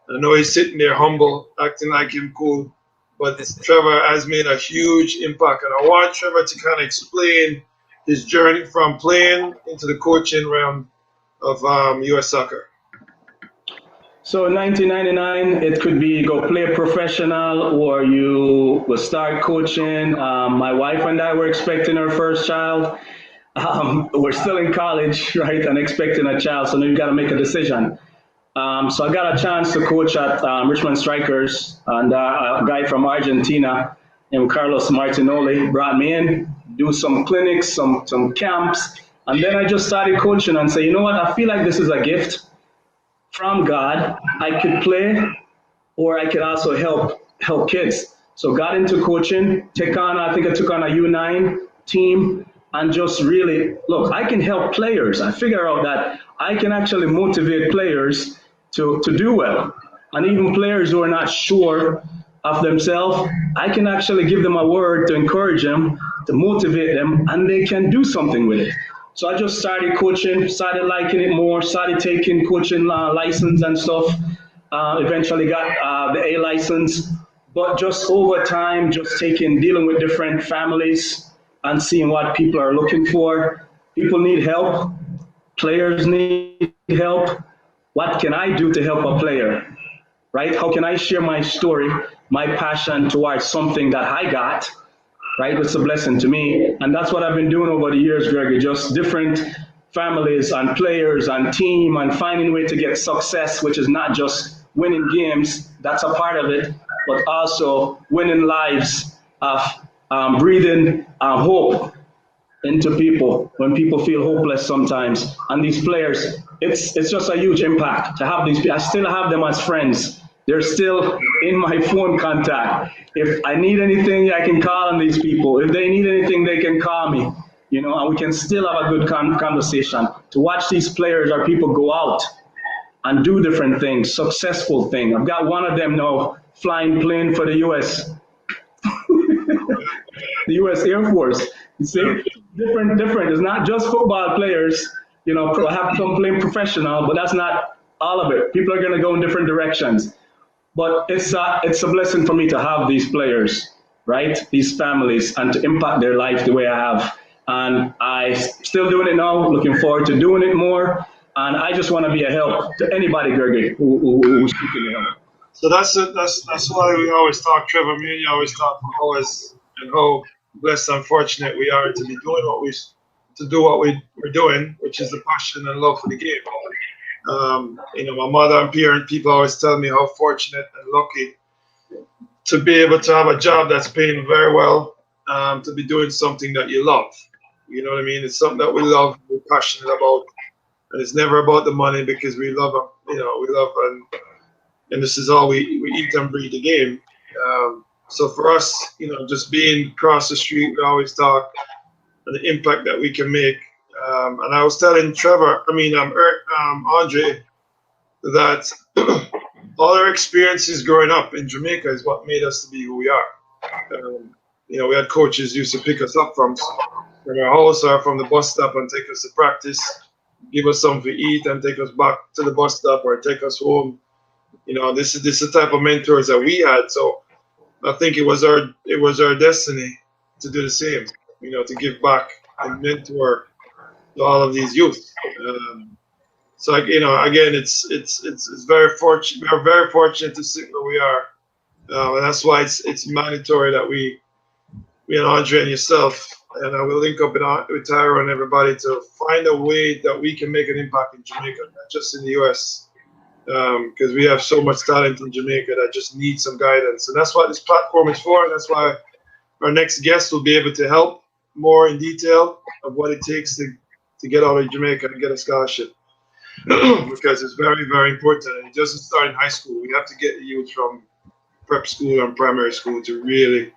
I know he's sitting there humble, acting like him cool, but Trevor has made a huge impact. And I want Trevor to kind of explain his journey from playing into the coaching realm of U.S. soccer. So in 1999, it could be go play professional, or you will start coaching. My wife and I were expecting our first child. We're still in college, right, and expecting a child, so now you've got to make a decision. So I got a chance to coach at Richmond Strikers, and a guy from Argentina named Carlos Martinoli brought me in, do some clinics, some camps, and then I just started coaching and say, you know what, I feel like this is a gift from God. I could play, or I could also help kids. So got into coaching, I think I took on a U9 team, and just really, look, I can help players. I figure out that I can actually motivate players to do well. And even players who are not sure of themselves, I can actually give them a word to encourage them, to motivate them, and they can do something with it. So I just started coaching, started liking it more, started taking coaching license and stuff. Eventually got the A license. But just over time, just dealing with different families and seeing what people are looking for. People need help. Players need help. What can I do to help a player, right? How can I share my story, my passion towards something that I got, right? It's a blessing to me. And that's what I've been doing over the years, Greg, just different families and players and team, and finding a way to get success, which is not just winning games, that's a part of it, but also winning lives of breathing hope into people when people feel hopeless sometimes. And these players, it's just a huge impact to have these people. I still have them as friends. They're still in my phone contact. If I need anything, I can call on these people. If they need anything, they can call me, and we can still have a good conversation. To watch these players or people go out and do different things, successful things. I've got one of them now flying plane for the U.S. the U.S. Air Force. You see, different. It's not just football players, have to play professional, but that's not all of it. People are going to go in different directions. But it's a blessing for me to have these players, right? These families, and to impact their life the way I have. And I still doing it now, looking forward to doing it more. And I just want to be a help to anybody, Gregory, who's seeking help. So that's why we always talk, Trevor. Me and you always talk how blessed and fortunate we are to be doing what we're doing, which is the passion and love for the game. My mother and people always tell me how fortunate and lucky to be able to have a job that's paying very well, to be doing something that you love. You know what I mean? It's something that we love, we're passionate about, and it's never about the money because we love, and this is all we eat and breathe the game. So for us, just being across the street, we always talk and the impact that we can make. And I was telling Andre, that all our experiences growing up in Jamaica is what made us to be who we are. We had coaches used to pick us up from our house or from the bus stop and take us to practice, give us something to eat and take us back to the bus stop or take us home. This is the type of mentors that we had. So I think it was our destiny to do the same, to give back and mentor to all of these youth. So again, it's very fortunate. We are very fortunate to sit where we are, and that's why it's mandatory that we and Andre and yourself, and I will link up with Tyra and everybody to find a way that we can make an impact in Jamaica, not just in the US, because we have so much talent in Jamaica that just needs some guidance, and that's what this platform is for, and that's why our next guest will be able to help more in detail of what it takes to get out of Jamaica and get a scholarship. Because it's very, very important. And it doesn't start in high school. We have to get the youth from prep school and primary school to really,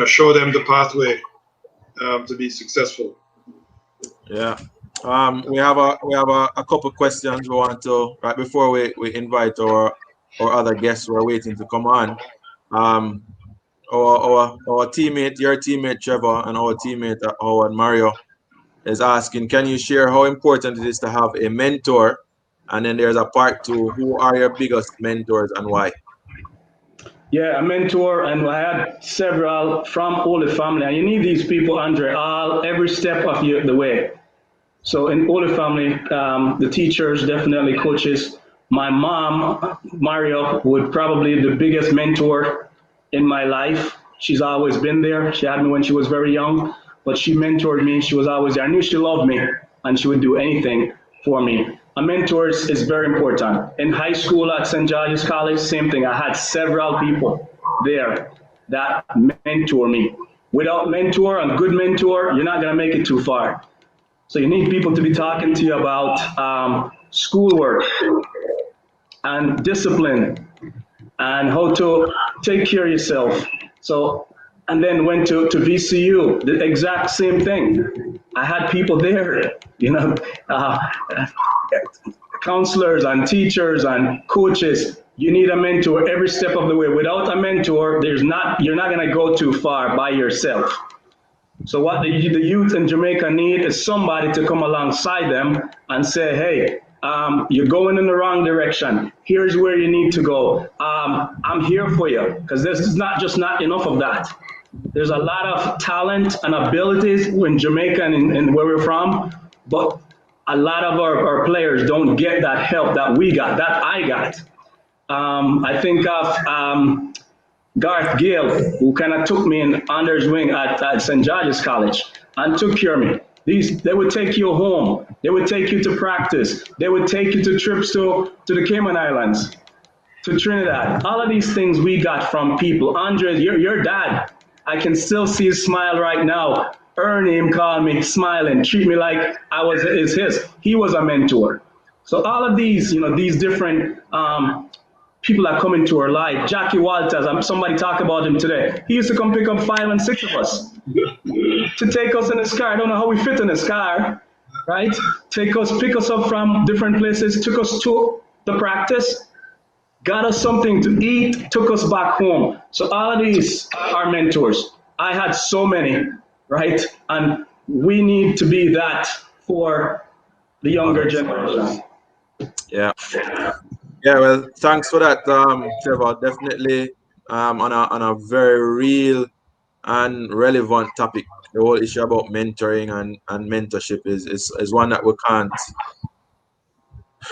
show them the pathway to be successful. Yeah. We have a couple questions we want to, right before we invite our other guests who are waiting to come on. Our teammate, your teammate Trevor, and our teammate Howard Mario is asking, can you share how important it is to have a mentor? And then there's a part 2, who are your biggest mentors and why? Yeah, a mentor, and I had several from Holy Family. And you need these people, Andre, every step of the way. So in Holy Family, the teachers, definitely coaches. My mom, Mario, would probably be the biggest mentor in my life. She's always been there. She had me when she was very young, but she mentored me. She was always there. I knew she loved me, and she would do anything for me. A mentor is very important. In high school at St. George's College, same thing. I had several people there that mentor me. Without mentor, a good mentor, you're not going to make it too far. So you need people to be talking to you about schoolwork and discipline and how to take care of yourself. So, and then went to VCU, the exact same thing. I had people there, counselors and teachers and coaches. You need a mentor every step of the way. Without a mentor, you're not going to go too far by yourself. So what the youth in Jamaica need is somebody to come alongside them and say, hey, you're going in the wrong direction. Here's where you need to go. I'm here for you, because this is not enough of that. There's a lot of talent and abilities in Jamaica and where we're from, but a lot of our players don't get that help that we got, that I got. I think of Garth Gale, who kind of took me under his wing at St. George's College and took care of me. They would take you home. They would take you to practice. They would take you to trips to the Cayman Islands, to Trinidad. All of these things we got from people. Andre, your dad, I can still see his smile right now. Ernie him called me smiling, treat me like I was his. He was a mentor. So all of these, these different people that come into our life. Jackie Walters, somebody talked about him today. He used to come pick up 5 and 6 of us to take us in his car. I don't know how we fit in his car, right? Pick us up from different places, took us to the practice, got us something to eat, took us back home. So all of these are mentors. I had so many, right? And we need to be that for the younger generation. Yeah. Yeah, well, thanks for that, Trevor. Definitely on a very real and relevant topic. The whole issue about mentoring and mentorship is one that we can't.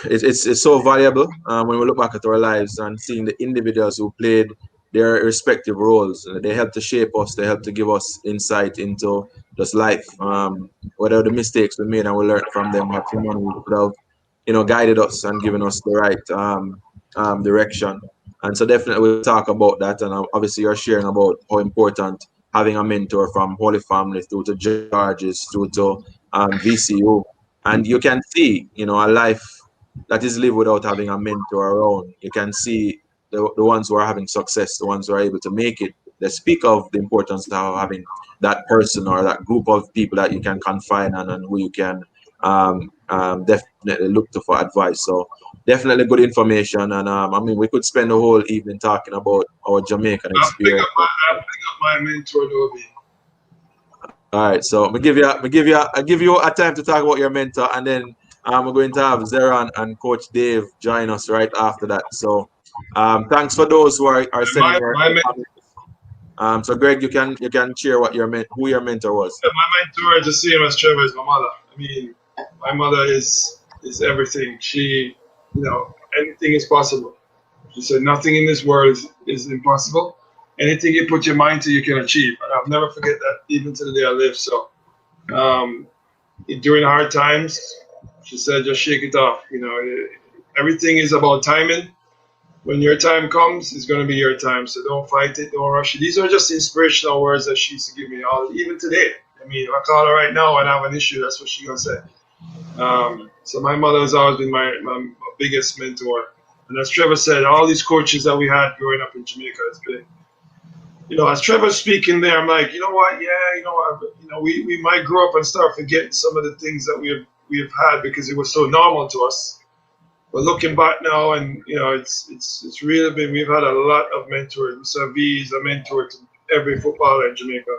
It's so valuable when we look back at our lives and seeing the individuals who played their respective roles. They help to shape us. They help to give us insight into just life. Whatever the mistakes we made and we learned from them, or someone who could have, guided us and given us the right direction. And so definitely we'll talk about that. And obviously you're sharing about how important having a mentor from Holy Family through to George's through to VCU. And you can see, a life that is lived without having a mentor around. You can see the ones who are having success, the ones who are able to make it. They speak of the importance of having that person or that group of people that you can confide on and who you can definitely look to for advice. So definitely good information. And I mean, we could spend the whole evening talking about our Jamaican experience. I'll pick up my mentor, Dobie. All right, so I give you a time to talk about your mentor, and then we're going to have Zeron and Coach Dave join us right after that. So thanks for those who are sending their comments. So Greg, you can share what who your mentor was. My mentor is the same as Trevor is my mother. I mean, my mother is everything. She, anything is possible. She said nothing in this world is impossible. Anything you put your mind to, you can achieve. And I'll never forget that, even to the day I live. So during hard times, she said, just shake it off. Everything is about timing. When your time comes, it's going to be your time. So don't fight it, don't rush it. These are just inspirational words that she used to give me even today. I mean, if I call her right now and I have an issue, that's what she's going to say. So my mother has always been my biggest mentor. And as Trevor said, all these coaches that we had growing up in Jamaica has been, as Trevor's speaking there, I'm like, you know what? Yeah, we might grow up and start forgetting some of the things that we have had because it was so normal to us. But looking back now, and it's really been. We've had a lot of mentors. Mr. V is a mentor to every footballer in Jamaica.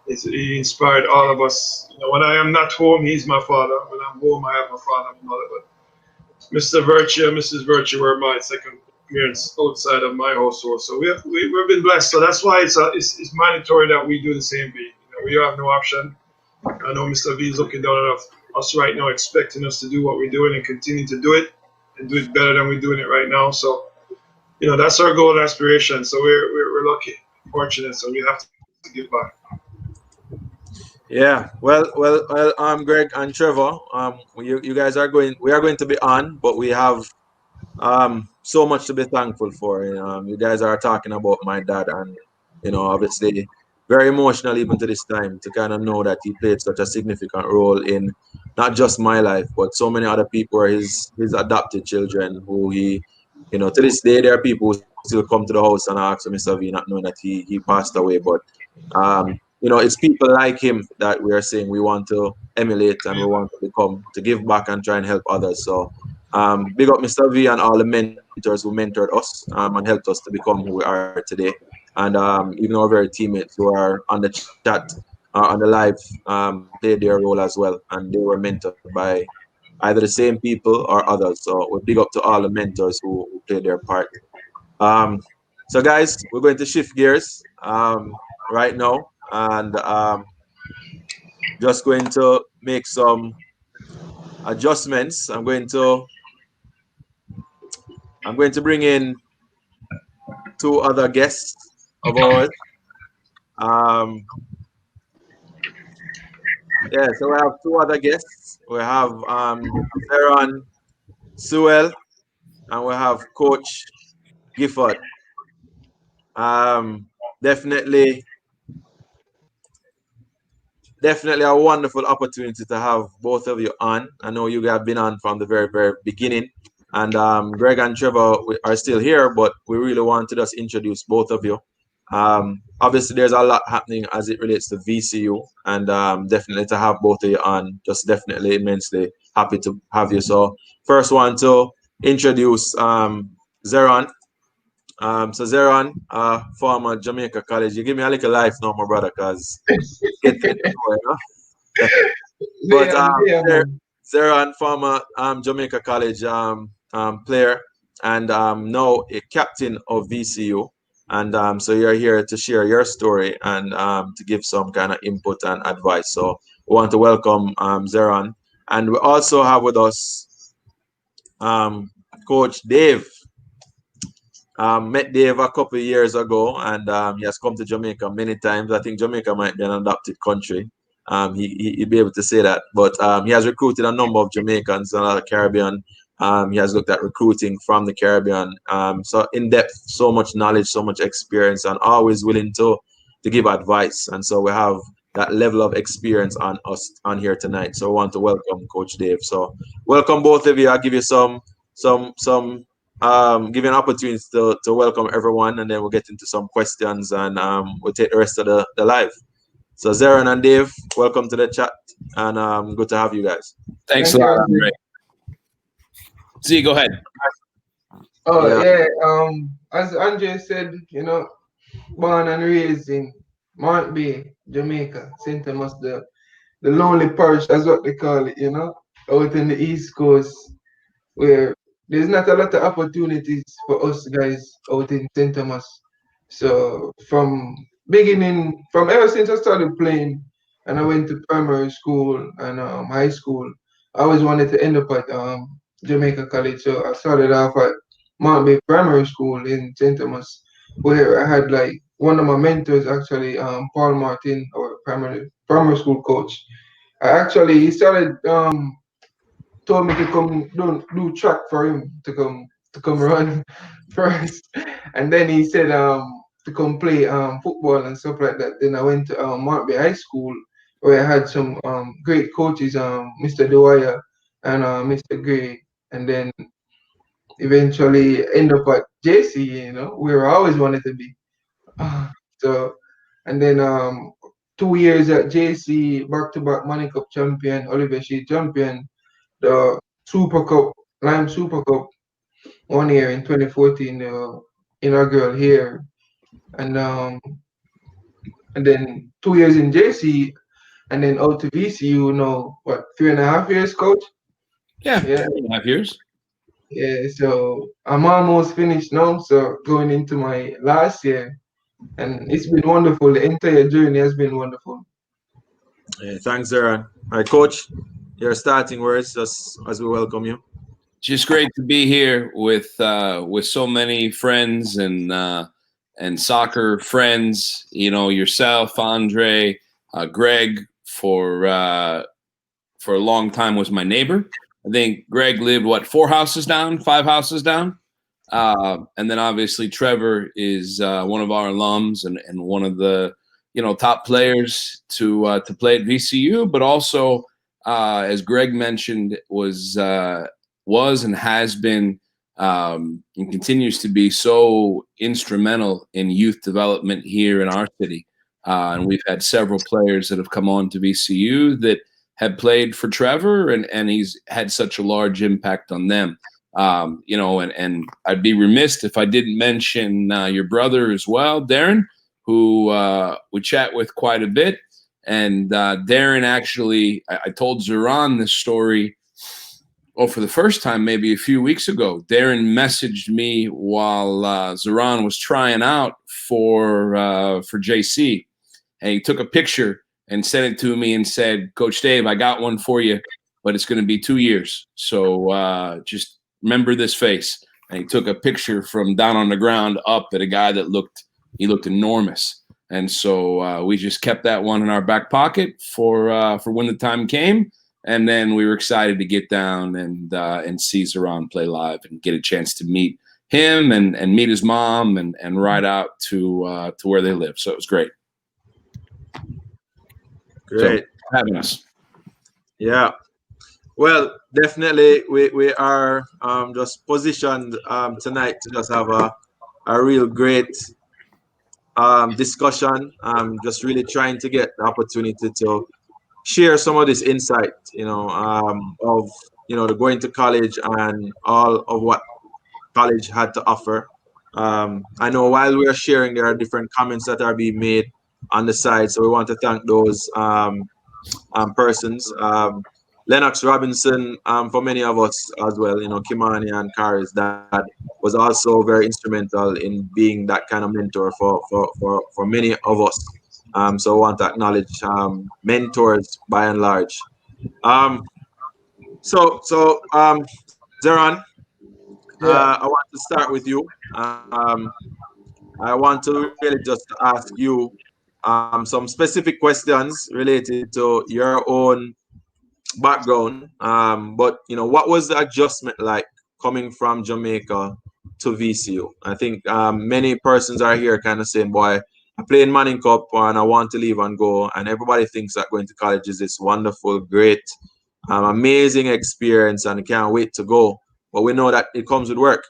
He inspired all of us. When I am not home, he's my father. When I'm home, I have my father and my mother. But Mr. Virtue and Mrs. Virtue were my second parents outside of my household. So we've been blessed. So that's why it's mandatory that we do the same thing. We have no option. I know Mr. V is looking down at us right now, expecting us to do what we're doing and continue to do it and do it better than we're doing it right now. So, that's our goal and aspiration. So we're lucky, fortunate. So we have to give back. Yeah, well, Greg and Trevor, you guys we are going to be on, but we have so much to be thankful for. You guys are talking about my dad, and obviously very emotional even to this time to kind of know that he played such a significant role in not just my life, but so many other people are his adopted children who he, to this day there are people who still come to the house and ask Mr. V, not knowing that he passed away. But it's people like him that we are saying we want to emulate and we want to give back and try and help others. So big up Mr. V and all the mentors who mentored us and helped us to become who we are today. And even our very teammates who are on the chat, on the live, played their role as well. And they were mentored by either the same people or others. So we big up to all the mentors who played their part. So guys, we're going to shift gears right now. And just going to make some adjustments. I'm going to bring in two other guests of ours. Yeah, so we have two other guests. We have Zeron, Sewell, and we have Coach Giffard. Definitely a wonderful opportunity to have both of you on. I know you guys have been on from the very, very beginning. And Greg and Trevor are still here, but we really want to just introduce both of you. Obviously, there's a lot happening as it relates to VCU, and definitely to have both of you on, just definitely immensely happy to have you. So first one to introduce Zeron. So Zeron, former Jamaica College. You give me a little life now, my brother, because get to know, you know? But Zeron, former Jamaica College player, and now a captain of VCU. And so you're here to share your story and to give some kind of input and advice. So we want to welcome Zeron. And we also have with us Coach Dave. Met Dave a couple of years ago, and he has come to Jamaica many times. I think Jamaica might be an adopted country. He'd be able to say that. But he has recruited a number of Jamaicans and other Caribbean. He has looked at recruiting from the Caribbean. So in depth, so much knowledge, so much experience, and always willing to give advice. And so we have that level of experience on us on here tonight. So I want to welcome Coach Dave. So welcome both of you. I'll give you give you an opportunity to welcome everyone, and then we'll get into some questions, and we'll take the rest of the live. So Zeron and Dave, welcome to the chat, and good to have you guys. Thanks a lot, Andre. Z, go ahead. Oh yeah. As Andre said, you know, born and raised in Mount Bay, Jamaica, St. Thomas, the lonely parish, that's what they call it, you know, out in the East Coast, where there's not a lot of opportunities for us guys out in St. Thomas. So from ever since I started playing and I went to primary school and high school, I always wanted to end up at Jamaica College. So I started off at Mount Bay Primary School in St. Thomas, where I had like one of my mentors actually, Paul Martin, our primary school coach. He started told me to come do track for him to come run first, and then he said to come play football and stuff like that. Then I went to Mark Bay High School, where I had some great coaches, Mr. Dwyer and Mr. Gray, and then eventually end up at JC, you know, where I always wanted to be. So, and then 2 years at JC, back-to-back Money Cup champion, Oliver Sheet champion, the Super Cup, Lime Super Cup, 1 year in 2014, inaugural here, and then 2 years in JC, and then out to VCU. Now, what, 3.5 years, coach? Yeah, 3.5 years. Yeah, so I'm almost finished now, so going into my last year, and it's been wonderful. The entire journey has been wonderful. Yeah, thanks, Zeron. All right, Coach, your starting words just as we welcome you. Just great to be here with so many friends and soccer friends. You know, yourself, Andre, Greg, for a long time was my neighbor. I think Greg lived 5 houses down, and then obviously Trevor is one of our alums and one of the top players to play at VCU, but also as Greg mentioned was and has been and continues to be so instrumental in youth development here in our city. And we've had several players that have come on to VCU that have played for Trevor, and he's had such a large impact on them. And I'd be remiss if I didn't mention your brother as well, Darren, who we chat with quite a bit. And Darren, actually, I told Zeron this story for the first time maybe a few weeks ago. Darren messaged me while Zeron was trying out for JC, and he took a picture and sent it to me and said, "Coach Dave, I got one for you, but it's going to be 2 years. So just remember this face." And he took a picture from down on the ground up at a guy that looked enormous. And so we just kept that one in our back pocket for when the time came. And then we were excited to get down and see Zeron play live and get a chance to meet him and meet his mom and ride out to where they live. So it was great. Great. So, having us. Yeah. Well, definitely we are just positioned tonight to just have a real great discussion. Just really trying to get the opportunity to share some of this insight, of the going to college and all of what college had to offer. I know while we are sharing, there are different comments that are being made on the side, so we want to thank those persons. Lennox Robinson, for many of us as well, Kimani and Kari's dad was also very instrumental in being that kind of mentor for many of us. So I want to acknowledge mentors by and large. Zeron, Yeah. I want to start with you. I want to really just ask you some specific questions related to your own background. But what was the adjustment like coming from Jamaica to VCU? I think many persons are here kind of saying, "Boy, I play in Manning Cup and I want to leave and go." And everybody thinks that going to college is this wonderful, great, amazing experience, and can't wait to go. But we know that it comes with work.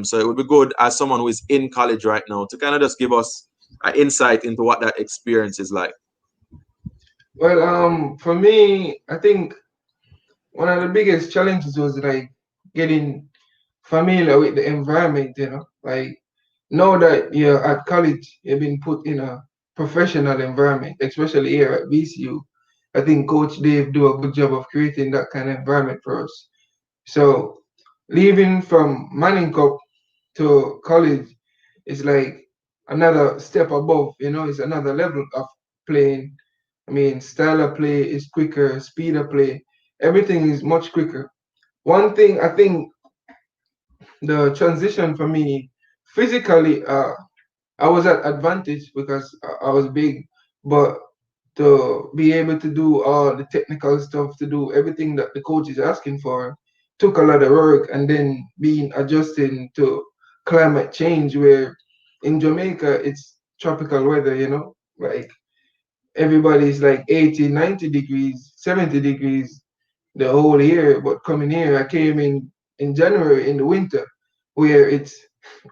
So it would be good as someone who is in college right now to kind of just give us an insight into what that experience is like. Well, for me, I think one of the biggest challenges was like getting familiar with the environment, like know that you're at college, you've been put in a professional environment, especially here at VCU. I think Coach Dave do a good job of creating that kind of environment for us. So leaving from Manning Cup to college is like another step above, it's another level of playing. I mean, style of play is quicker, speed of play, everything is much quicker. One thing I think the transition for me physically, I was at advantage because I was big, but to be able to do all the technical stuff, to do everything that the coach is asking for, took a lot of work. And then being adjusting to climate change, where in Jamaica it's tropical weather, like everybody's like 80, 90 degrees, 70 degrees the whole year. But coming here, I came in January in the winter, where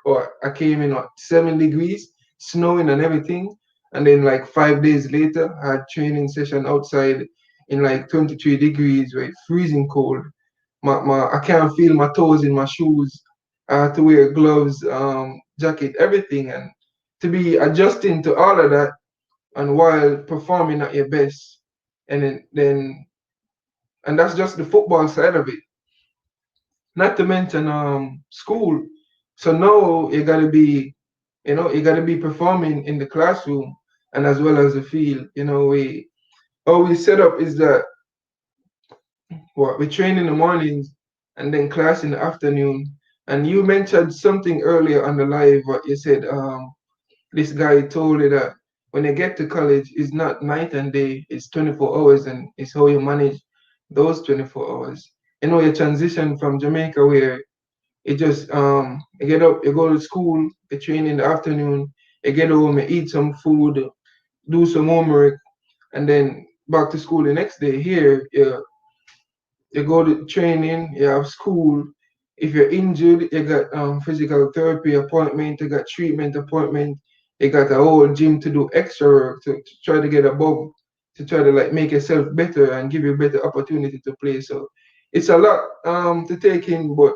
or I came in at 7 degrees, snowing and everything. And then like 5 days later, I had training session outside in like 23 degrees, where it's freezing cold. I can't feel my toes in my shoes. I had to wear gloves, jacket, everything. And to be adjusting to all of that and while performing at your best. And and that's just the football side of it. Not to mention school. So now you gotta be performing in the classroom and as well as the field. We always set up is that we train in the mornings and then class in the afternoon. And you mentioned something earlier on the live, what you said, this guy told you that when you get to college, it's not night and day, it's 24 hours, and it's how you manage those 24 hours. You transition from Jamaica, where you just you get up, you go to school, you train in the afternoon, you get home, you eat some food, do some homework, and then back to school the next day. Here, you go to training, you have school. If you're injured, you got physical therapy appointment, you got treatment appointment, you got a whole gym to do extra work to try to get above, to try to like make yourself better and give you a better opportunity to play. So it's a lot to take in, but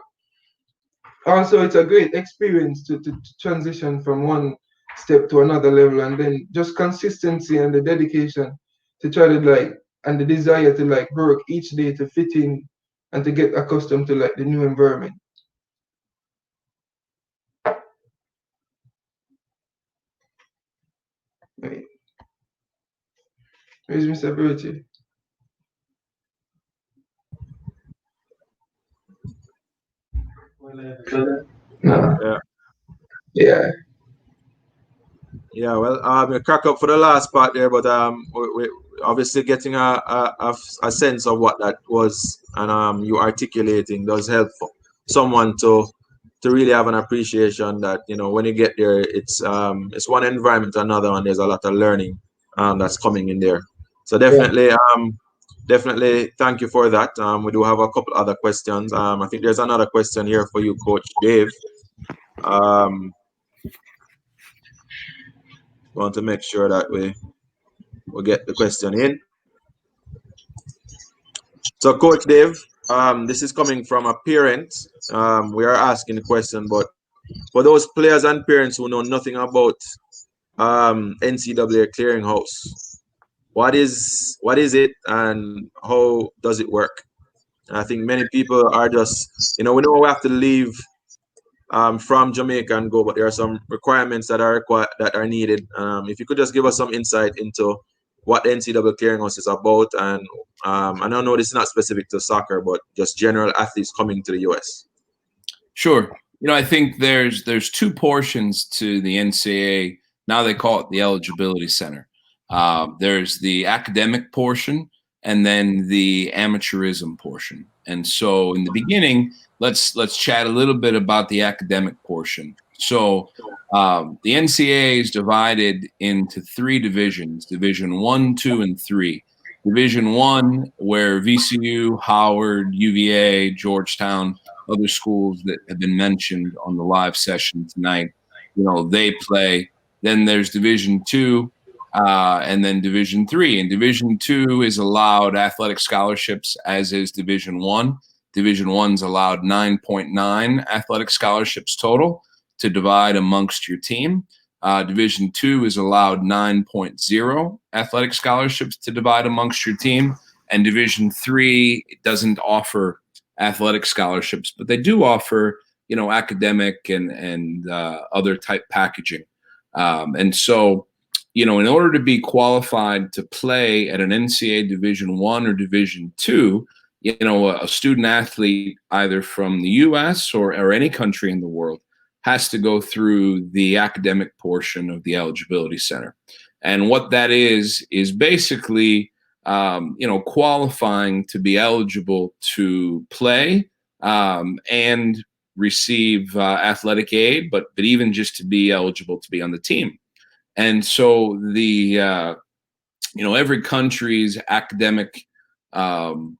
also it's a great experience to transition from one step to another level, and then just consistency and the dedication to try to like, and the desire to like work each day to fit in and to get accustomed to like the new environment. Right. Where's Mr. Bertie? No. Yeah. Yeah. Yeah, well, we crack up for the last part there, but we obviously getting a sense of what that was, and you articulating does help for someone to really have an appreciation that when you get there, it's one environment to another, and there's a lot of learning that's coming in there. So definitely thank you for that. We do have a couple other questions. I think there's another question here for you, Coach Dave. Want to make sure that we get the question in. So, Coach Dave, This is coming from a parent. We are asking the question, but for those players and parents who know nothing about NCAA Clearinghouse, what is it and how does it work? I think many people are just, we know we have to leave from Jamaica and go, but there are some requirements that are needed. If you could just give us some insight into what the NCAA Clearinghouse is about, and I don't know this is not specific to soccer, but just general athletes coming to the US. Sure. I think there's two portions to the NCAA. Now they call it the Eligibility Center. There's the academic portion and then the amateurism portion. And so in the beginning, let's chat a little bit about the academic portion. So the NCAA is divided into three divisions: Division 1, 2, and 3. Division 1, where VCU, Howard, UVA, Georgetown, other schools that have been mentioned on the live session tonight, they play. Then there's Division 2, and then Division 3. And Division 2 is allowed athletic scholarships, as is Division 1. Division 1's allowed 9.9 athletic scholarships total to divide amongst your team. Division 2 is allowed 9.0 athletic scholarships to divide amongst your team. And Division 3 doesn't offer athletic scholarships, but they do offer, academic and other type packaging. And so, in order to be qualified to play at an NCAA Division 1 or Division 2, a student athlete either from the US or any country in the world has to go through the academic portion of the Eligibility Center. And what that is basically, qualifying to be eligible to play and receive athletic aid, but even just to be eligible to be on the team. And so every country's academic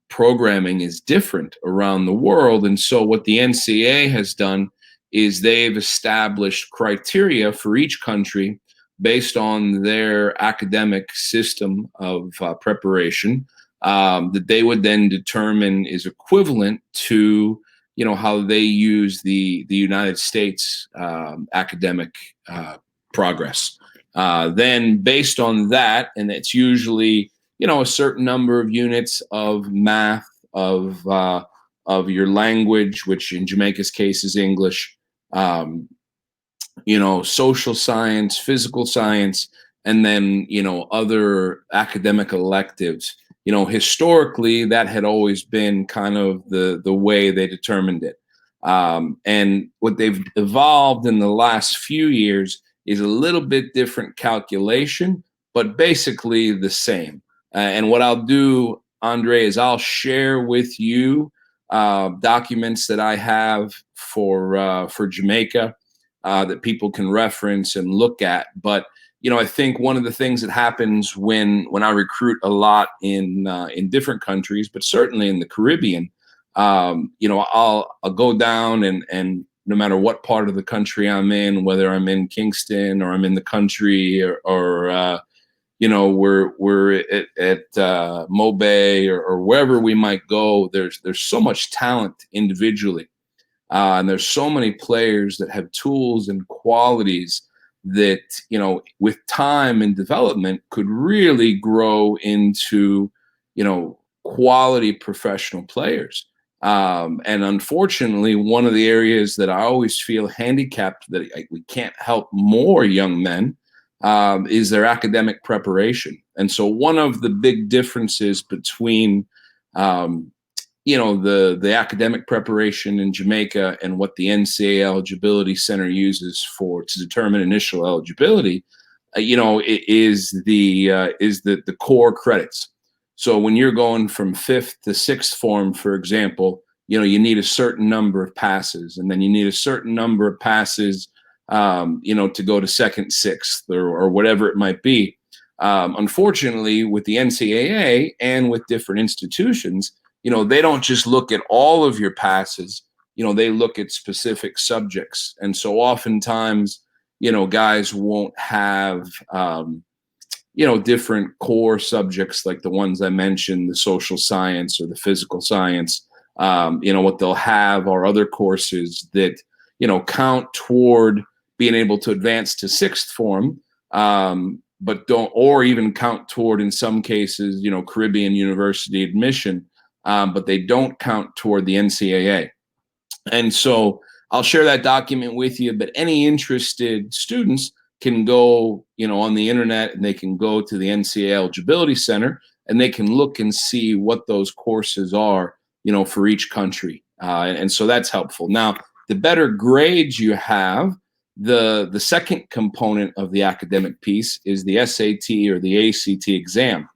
programming is different around the world. And so what the NCAA has done is they've established criteria for each country based on their academic system of preparation that they would then determine is equivalent to, how they use the United States academic progress. Then based on that, and it's usually, a certain number of units of math, of your language, which in Jamaica's case is English, social science, physical science, and then, other academic electives. Historically, that had always been kind of the way they determined it. And what they've evolved in the last few years is a little bit different calculation, but basically the same. And what I'll do, Andre, is I'll share with you documents that I have for Jamaica that people can reference and look at. But I think one of the things that happens when I recruit a lot in different countries, but certainly in the Caribbean, I'll go down and no matter what part of the country I'm in, whether I'm in Kingston or I'm in the country or we're at Mobay or wherever we might go, there's so much talent individually. And there's so many players that have tools and qualities that, with time and development could really grow into, quality professional players. And unfortunately, one of the areas that I always feel handicapped that we can't help more young men is their academic preparation. And so one of the big differences between the academic preparation in Jamaica and what the NCAA Eligibility Center uses to determine initial eligibility, is the core credits. So when you're going from 5th to 6th form, for example, you need a certain number of passes, and then you need a certain number of passes, to go to 2nd, 6th, or whatever it might be. Unfortunately, with the NCAA and with different institutions, they don't just look at all of your passes, they look at specific subjects. And so oftentimes, guys won't have, different core subjects like the ones I mentioned, the social science or the physical science. What they'll have are other courses that, count toward being able to advance to sixth form, but don't, or even count toward, in some cases, Caribbean university admission, but they don't count toward the NCAA. And so I'll share that document with you, but any interested students can go, on the internet, and they can go to the NCAA Eligibility Center, and they can look and see what those courses are, for each country. And so that's helpful. Now, the better grades you have, the second component of the academic piece is the SAT or the ACT exam.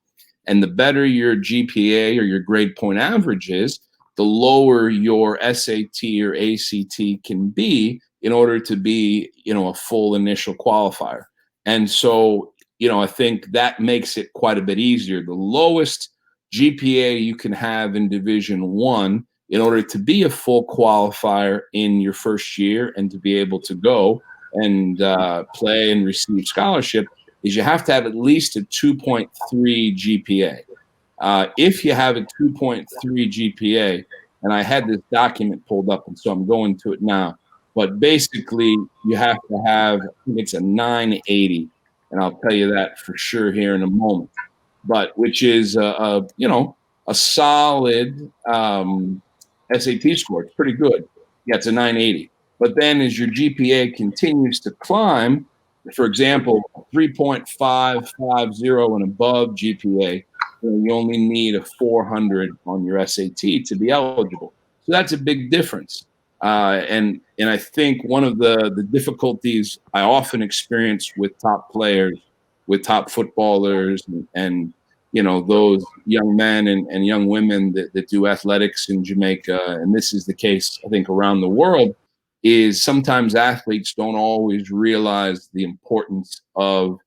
And the better your GPA or your grade point average is, the lower your SAT or ACT can be in order to be, a full initial qualifier. And so, I think that makes it quite a bit easier. The lowest GPA you can have in Division I in order to be a full qualifier in your first year and to be able to go and play and receive scholarship is you have to have at least a 2.3 GPA. If you have a 2.3 GPA, and I had this document pulled up, and so I'm going to it now, but basically you have to have, I think it's a 980, and I'll tell you that for sure here in a moment, but which is a solid SAT score. It's pretty good. Yeah, it's a 980. But then as your GPA continues to climb, for example, 3.550 and above GPA, you only need a 400 on your SAT to be eligible. So that's a big difference. And I think one of the difficulties I often experience with top players, with top footballers, and those young men and young women that do athletics in Jamaica, and this is the case, I think, around the world, is sometimes athletes don't always realize the importance of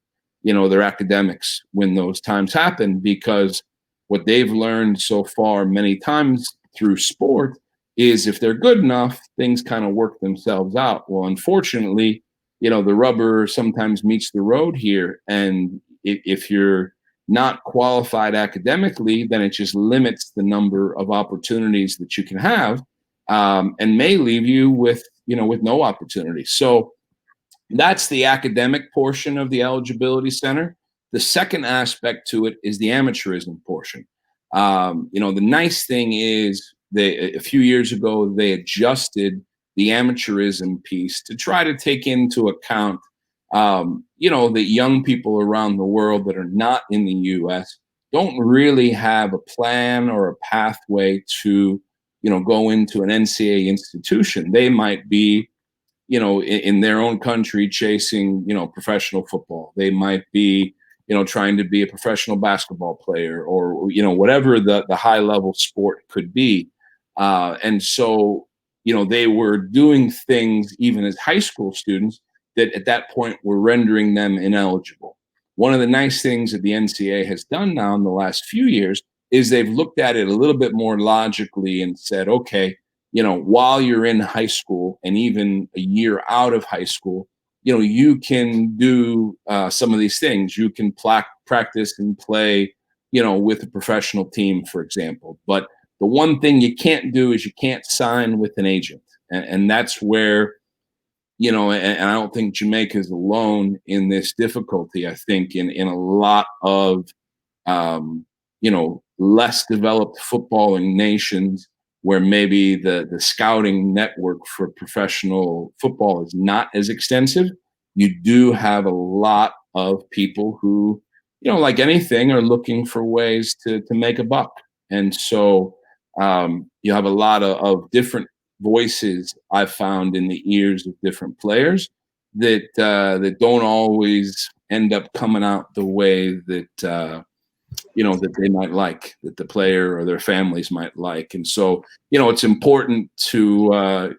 their academics when those times happen, because what they've learned so far many times through sport is if they're good enough, things kind of work themselves out. Well, unfortunately, the rubber sometimes meets the road here. And if you're not qualified academically, then it just limits the number of opportunities that you can have, and may leave you with no opportunity. So that's the academic portion of the Eligibility Center. The second aspect to it is the amateurism portion. The nice thing is a few years ago, they adjusted the amateurism piece to try to take into account, that young people around the world that are not in the U.S. don't really have a plan or a pathway to, go into an NCAA institution. They might be, in their own country chasing, professional football. They might be, trying to be a professional basketball player, or, whatever the high level sport could be. And so, they were doing things even as high school students that at that point were rendering them ineligible. One of the nice things that the NCAA has done now in the last few years is they've looked at it a little bit more logically and said, okay, while you're in high school and even a year out of high school, you can do some of these things. You can practice and play, with a professional team, for example. But the one thing you can't do is you can't sign with an agent. And that's where, and I don't think Jamaica is alone in this difficulty. I think in a lot of, less developed footballing nations, where maybe the scouting network for professional football is not as extensive, you do have a lot of people who, like anything, are looking for ways to make a buck. And so you have a lot of different voices I've found in the ears of different players that don't always end up coming out the way that that they might like, that the player or their families might like. And so, it's important to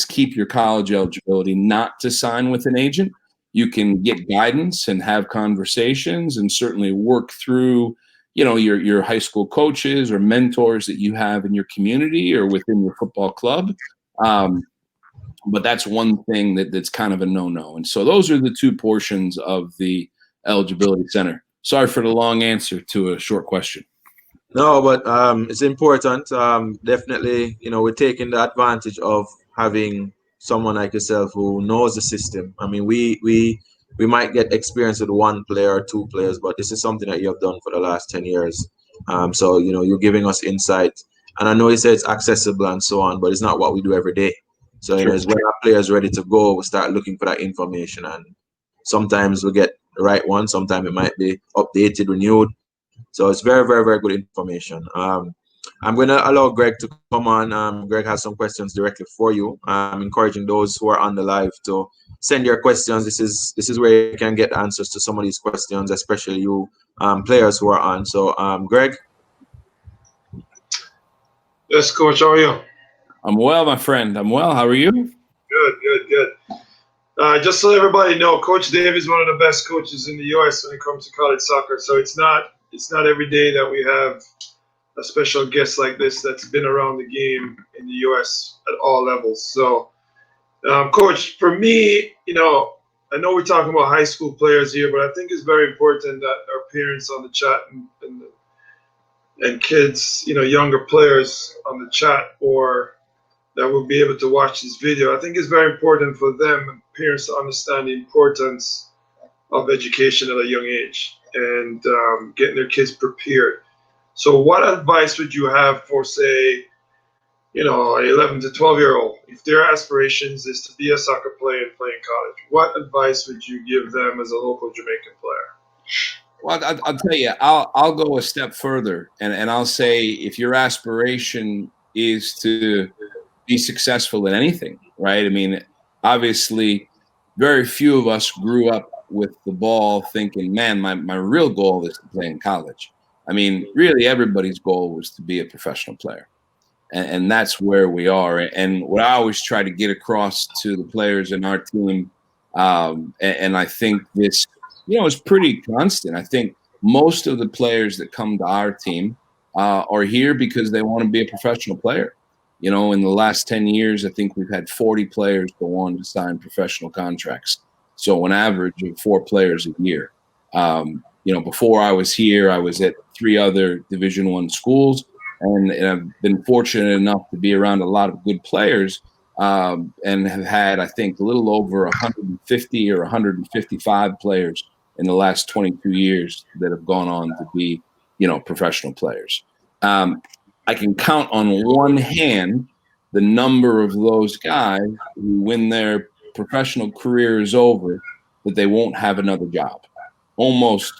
keep your college eligibility, not to sign with an agent. You can get guidance and have conversations and certainly work through, your high school coaches or mentors that you have in your community or within your football club. But that's one thing that's kind of a no-no. And so those are the two portions of the Eligibility Center. Sorry for the long answer to a short question. No, but it's important. Definitely, we're taking the advantage of having someone like yourself who knows the system. I mean, we might get experience with one player or two players, but this is something that you have done for the last 10 years. So you're giving us insight, and I know you say it's accessible and so on, but it's not what we do every day. So Sure. it's when our players ready to go, we start looking for that information, and sometimes we get the right one. Sometimes it might be updated, renewed. So it's very, very, very good information. I'm going to allow Greg to come on. Greg has some questions directly for you. I'm encouraging those who are on the live to send your questions. This is where you can get answers to some of these questions, especially you players who are on. So, Greg. Yes, Coach. How are you? I'm well, my friend. I'm well. How are you? Good. Just so everybody know, Coach Dave is one of the best coaches in the U.S. when it comes to college soccer. So it's not every day that we have a special guest like this that's been around the game in the U.S. at all levels. So, Coach, for me, I know we're talking about high school players here, but I think it's very important that our parents on the chat and kids, younger players on the chat or that will be able to watch this video. I think it's very important for them and parents to understand the importance of education at a young age and getting their kids prepared. So what advice would you have for, say, an 11 to 12-year-old, if their aspirations is to be a soccer player and play in college? What advice would you give them as a local Jamaican player? Well, I'll tell you, I'll go a step further, and I'll say if your aspiration is to be successful in anything, right? I mean, obviously, very few of us grew up with the ball thinking, man, my real goal is to play in college. I mean, really, everybody's goal was to be a professional player. And that's where we are. And what I always try to get across to the players in our team, and I think this, is pretty constant. I think most of the players that come to our team are here because they want to be a professional player. In the last 10 years, I think we've had 40 players go on to sign professional contracts. So an average of 4 players a year. Before I was here, I was at 3 other Division I schools. And I've been fortunate enough to be around a lot of good players and have had, I think, a little over 150 or 155 players in the last 22 years that have gone on to be, professional players. I can count on one hand the number of those guys who, when their professional career is over, that they won't have another job. Almost,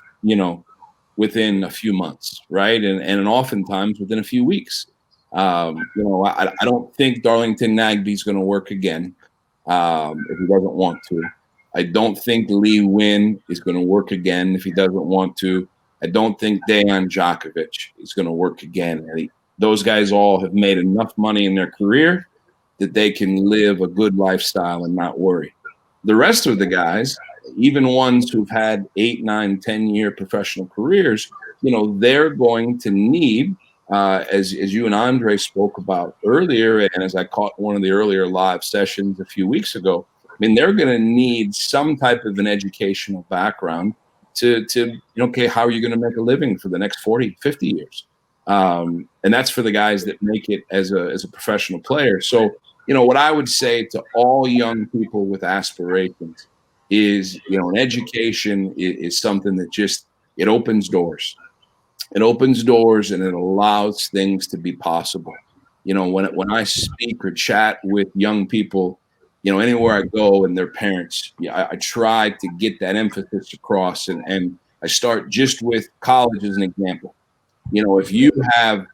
within a few months, right? And oftentimes within a few weeks. I don't think Darlington Nagby's going to work again if he doesn't want to. I don't think Lee Wynn is going to work again if he doesn't want to. I don't think Dejan Djokovic is going to work again. Those guys all have made enough money in their career that they can live a good lifestyle and not worry. The rest of the guys, even ones who've had 8, 9, 10-year professional careers, they're going to need, as you and Andre spoke about earlier, and as I caught one of the earlier live sessions a few weeks ago, I mean, they're going to need some type of an educational background to okay, how are you going to make a living for the next 40, 50 years? And that's for the guys that make it as a professional player. So, what I would say to all young people with aspirations is, an education is something that just, it opens doors. It opens doors and it allows things to be possible. When I speak or chat with young people, anywhere I go and their parents, I try to get that emphasis across. And I start just with college as an example. If you have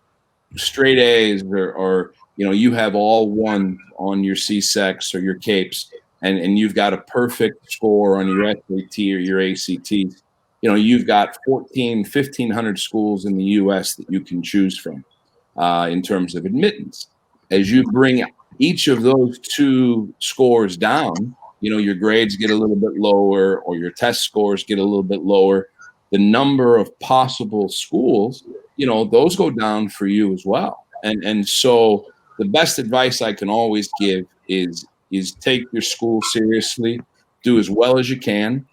straight A's or you have all one on your CSECs or your CAPES, and you've got a perfect score on your SAT or your ACTs, you've got 1,500 schools in the U.S. that you can choose from in terms of admittance. As you bring each of those 2 scores down, your grades get a little bit lower or your test scores get a little bit lower. The number of possible schools, those go down for you as well. And so the best advice I can always give is take your school seriously, do as well as you can.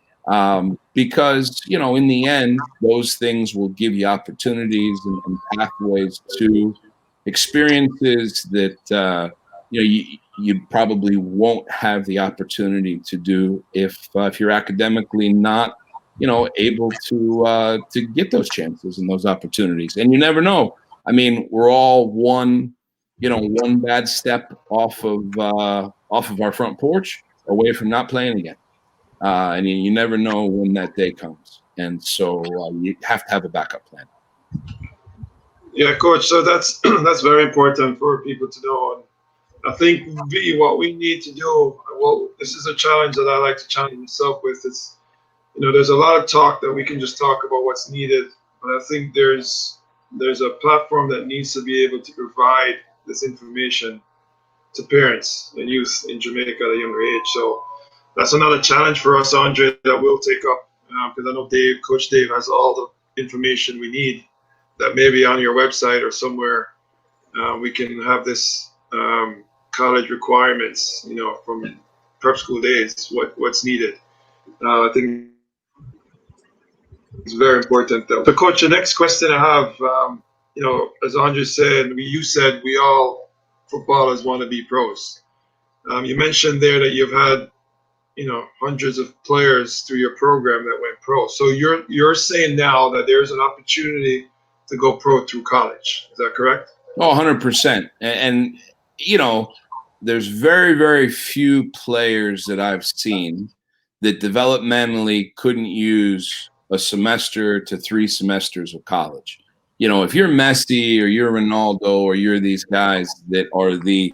Because, in the end, those things will give you opportunities and pathways to experiences that, you probably won't have the opportunity to do if you're academically not, able to get those chances and those opportunities. And you never know. I mean, we're all one bad step off of our front porch away from not playing again. And you never know when that day comes. And so you have to have a backup plan. Yeah, Coach. So that's that's very important for people to know. And I think what we need to do, well, this is a challenge that I like to challenge myself with. Is there's a lot of talk that we can just talk about what's needed, but I think there's a platform that needs to be able to provide this information to parents and youth in Jamaica at a younger age. So that's another challenge for us, Andre, that we'll take up, because I know Coach Dave has all the information we need that maybe on your website or somewhere we can have this college requirements, from prep school days, what's needed. I think it's very important. So, Coach, the next question I have, as Andre said, you said we all footballers want to be pros. You mentioned there that you've had, hundreds of players through your program that went pro. So you're saying now that there's an opportunity to go pro through college. Is that correct? Oh, 100%. And there's very, very few players that I've seen that developmentally couldn't use a semester to 3 semesters of college. If you're Messi or you're Ronaldo or you're these guys that are the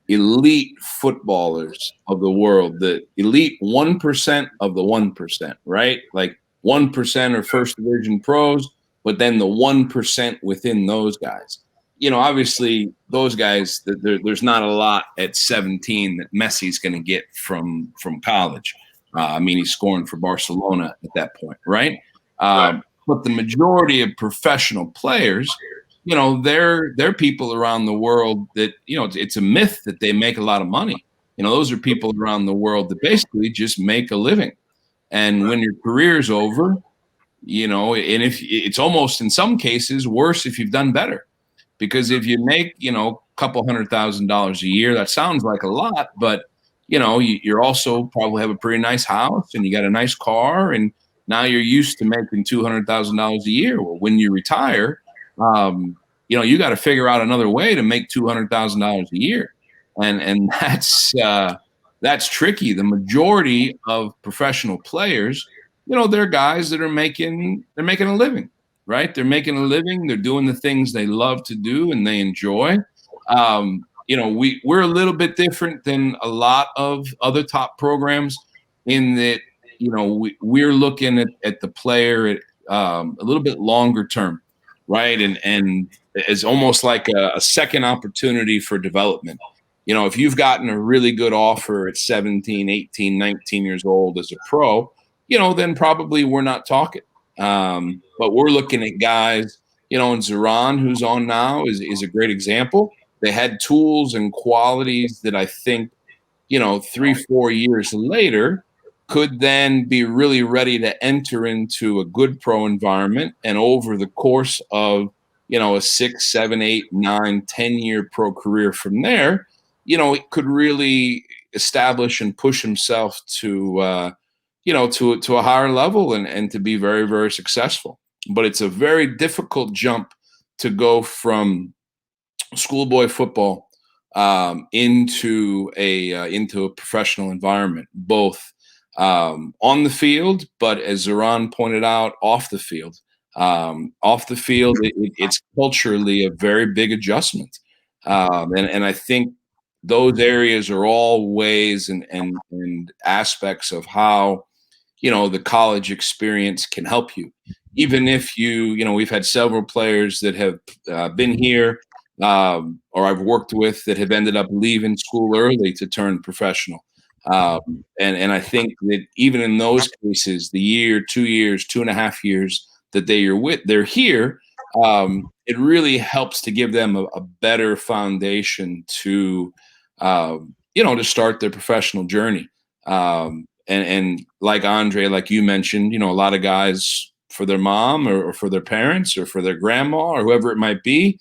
elite footballers of the world, the elite 1% of the 1%, right? Like 1% are first division pros, but then the 1% within those guys. Obviously those guys, there's not a lot at 17 that Messi's going to get from college. He's scoring for Barcelona at that point, right? But the majority of professional players, they're people around the world that, it's a myth that they make a lot of money. Those are people around the world that basically just make a living. And when your career's over, and if it's almost in some cases worse if you've done better, because if you make, a couple $100,000 a year, that sounds like a lot, but you're also probably have a pretty nice house and you got a nice car, and now you're used to making $200,000 a year. Well, when you retire, you got to figure out another way to make $200,000 a year, and that's tricky. The majority of professional players, they're guys that are making a living, right? They're making a living. They're doing the things they love to do and they enjoy. We're a little bit different than a lot of other top programs in that, we're looking at the player a little bit longer term, right? And it's almost like a second opportunity for development. If you've gotten a really good offer at 17, 18, 19 years old as a pro, then probably we're not talking. But we're looking at guys, and Zeron, who's on now, is a great example. They had tools and qualities that I think, 3-4 years later could then be really ready to enter into a good pro environment. And over the course of, a 6, 7, 8, 9, 10-year pro career from there, it could really establish and push himself to, to a higher level and to be very, very successful. But it's a very difficult jump to go from schoolboy football into a professional environment, both on the field, but as Zeron pointed out, off the field. Off the field, it's culturally a very big adjustment, and I think those areas are all ways and aspects of how the college experience can help you. Even if we've had several players that have been here, or I've worked with, that have ended up leaving school early to turn professional. And I think that even in those cases, the year, 2 years, 2.5 years that they're here, it really helps to give them a better foundation to, to start their professional journey. and like Andre, like you mentioned, a lot of guys for their mom or for their parents or for their grandma or whoever it might be,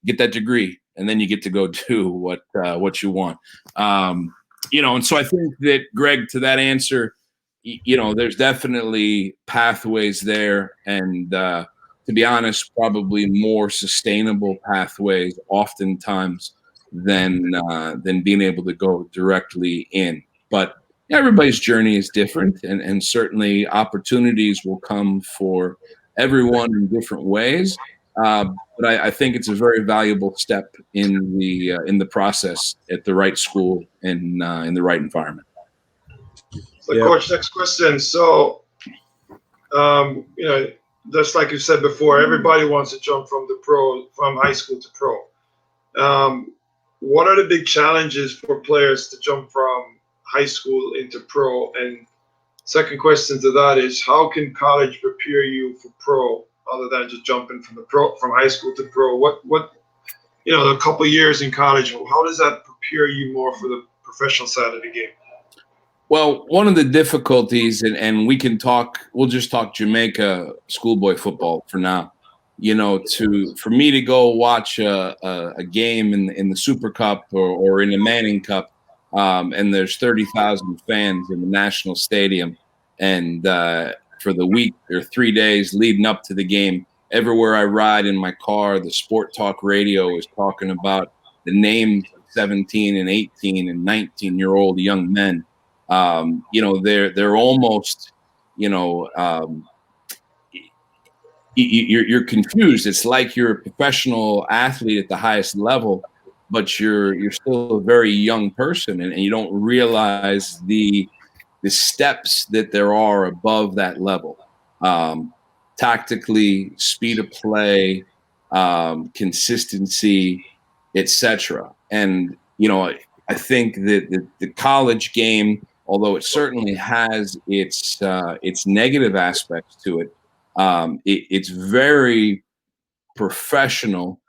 get that degree, and then you get to go do what you want. And so I think that, Greg, to that answer, there's definitely pathways there, and to be honest, probably more sustainable pathways oftentimes than being able to go directly in. But everybody's journey is different, and certainly opportunities will come for everyone in different ways. But I think it's a very valuable step in the process at the right school and in the right environment. So, Coach, next question. So, just like you said before, everybody wants to jump from high school to pro. What are the big challenges for players to jump from high school into pro? And second question to that is, how can college prepare you for pro other than just jumping from high school to pro? What a couple of years in college, how does that prepare you more for the professional side of the game? Well, one of the difficulties, and we'll just talk Jamaica schoolboy football for now. For me to go watch a game in the Super Cup or in the Manning Cup, and there's 30,000 fans in the National Stadium, and for the week or 3 days leading up to the game, everywhere I ride in my car, the sport talk radio is talking about the names of 17 and 18 and 19-year-old young men. They're almost, you're confused. It's like you're a professional athlete at the highest level, but you're still a very young person, and you don't realize the steps that there are above that level. Tactically, speed of play, consistency, etc. And I think that the college game, although it certainly has its negative aspects to it, it's very professional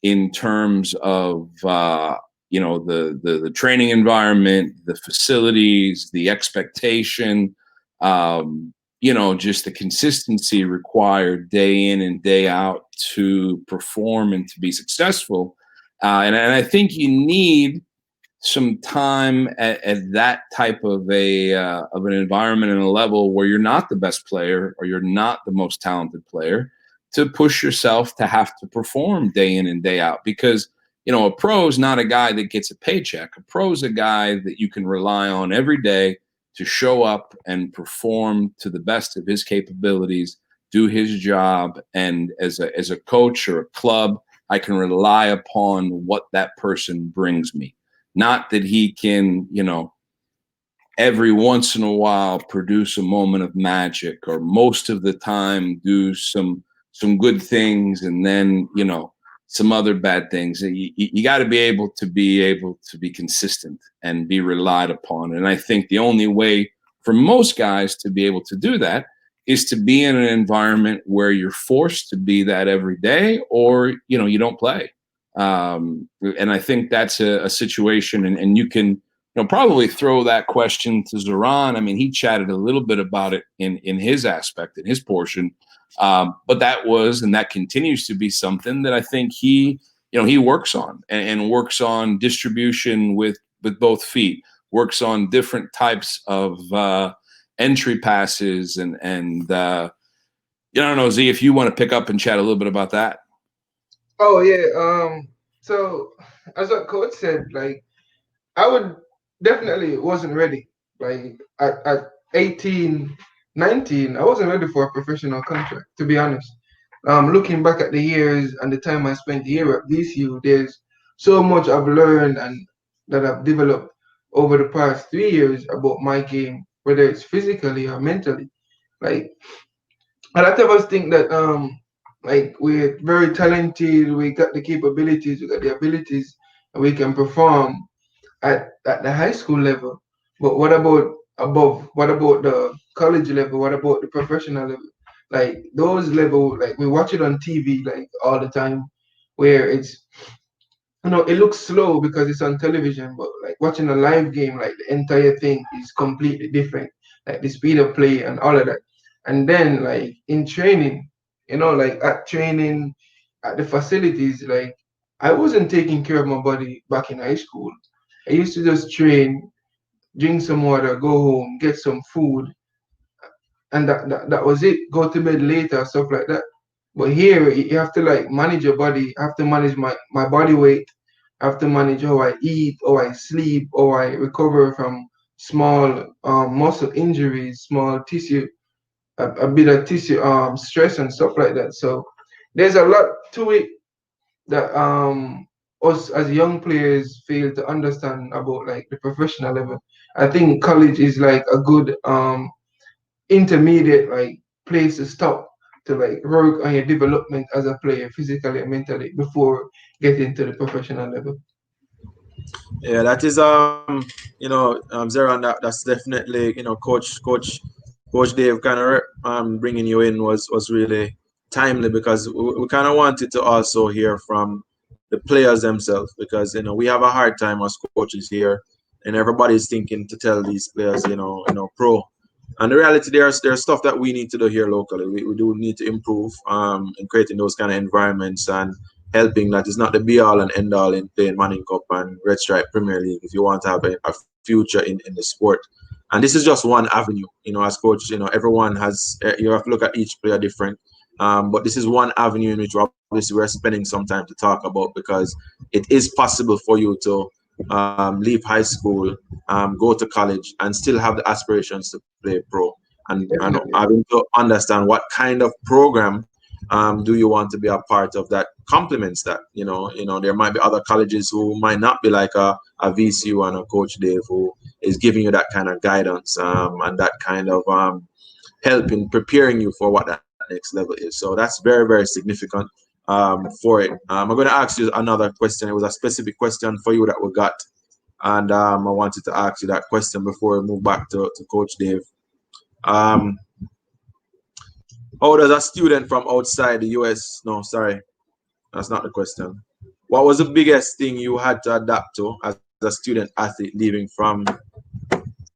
in terms of the training environment, the facilities, the expectation, just the consistency required day in and day out to perform and to be successful. And I think you need some time at that type of an environment and a level where you're not the best player or you're not the most talented player to push yourself to have to perform day in and day out. Because, a pro is not a guy that gets a paycheck. A pro is a guy that you can rely on every day to show up and perform to the best of his capabilities, do his job. And as a coach or a club, I can rely upon what that person brings me. Not that he can, every once in a while produce a moment of magic, or most of the time do some good things and then, some other bad things. You got to be able to be consistent and be relied upon. And I think the only way for most guys to be able to do that is to be in an environment where you're forced to be that every day, or, you don't play. And I think that's a situation, and you can probably throw that question to Zeron. I mean, he chatted a little bit about it in his aspect, in his portion. But that was, and that continues to be something that I think he works on and works on distribution with both feet, works on different types of entry passes. And I don't know, Z, if you want to pick up and chat a little bit about that. Oh, yeah. So as what Coach said, I wasn't ready. At 18, 19, I wasn't ready for a professional contract, to be honest. Looking back at the years and the time I spent here at VCU, there's so much I've learned and that I've developed over the past 3 years about my game, whether it's physically or mentally. A lot of us think that we're very talented, we got the capabilities, we got the abilities, and we can perform at the high school level. But what about above? What about the college level? What about the professional level? Those level, we watch it on TV all the time, where it's it looks slow because it's on television, but like watching a live game, like the entire thing is completely different. Like the speed of play and all of that. And then like in training, like at training at the facilities, like I wasn't taking care of my body back in high school. I used to just train, drink some water, go home, get some food, and that was it. Go to bed later, stuff like that. But here you have to like manage your body. I have to manage my body weight. I have to manage how I eat, how I sleep, how I recover from small muscle injuries, small tissue, a bit of tissue stress and stuff like that. So there's a lot to it that us as young players fail to understand about like the professional level. I think college is like a good intermediate like place to stop to like work on your development as a player physically and mentally before getting to the professional level. Yeah, that is Zeron, that's definitely Coach Dave kind of bringing you in was really timely because we kind of wanted to also hear from the players themselves because we have a hard time as coaches here and everybody's thinking to tell these players pro, and the reality there's stuff that we need to do here locally. We do need to improve in creating those kind of environments and helping. That is not the be all and end all in playing Manning Cup and Red Stripe Premier League if you want to have a future in the sport. And this is just one avenue, as coach, everyone has, you have to look at each player different. But this is one avenue in which obviously we're spending some time to talk about because it is possible for you to leave high school, go to college and still have the aspirations to play pro. And having to understand what kind of program do you want to be a part of that complements that. There might be other colleges who might not be like a VCU and a Coach Dave who is giving you that kind of guidance and that kind of help in preparing you for what that next level is. So that's very, very significant for it. I'm going to ask you another question. It was a specific question for you that we got, and I wanted to ask you that question before we move back to Coach Dave. How does a student from outside the US, no, sorry, that's not the question. What was the biggest thing you had to adapt to as a student athlete leaving from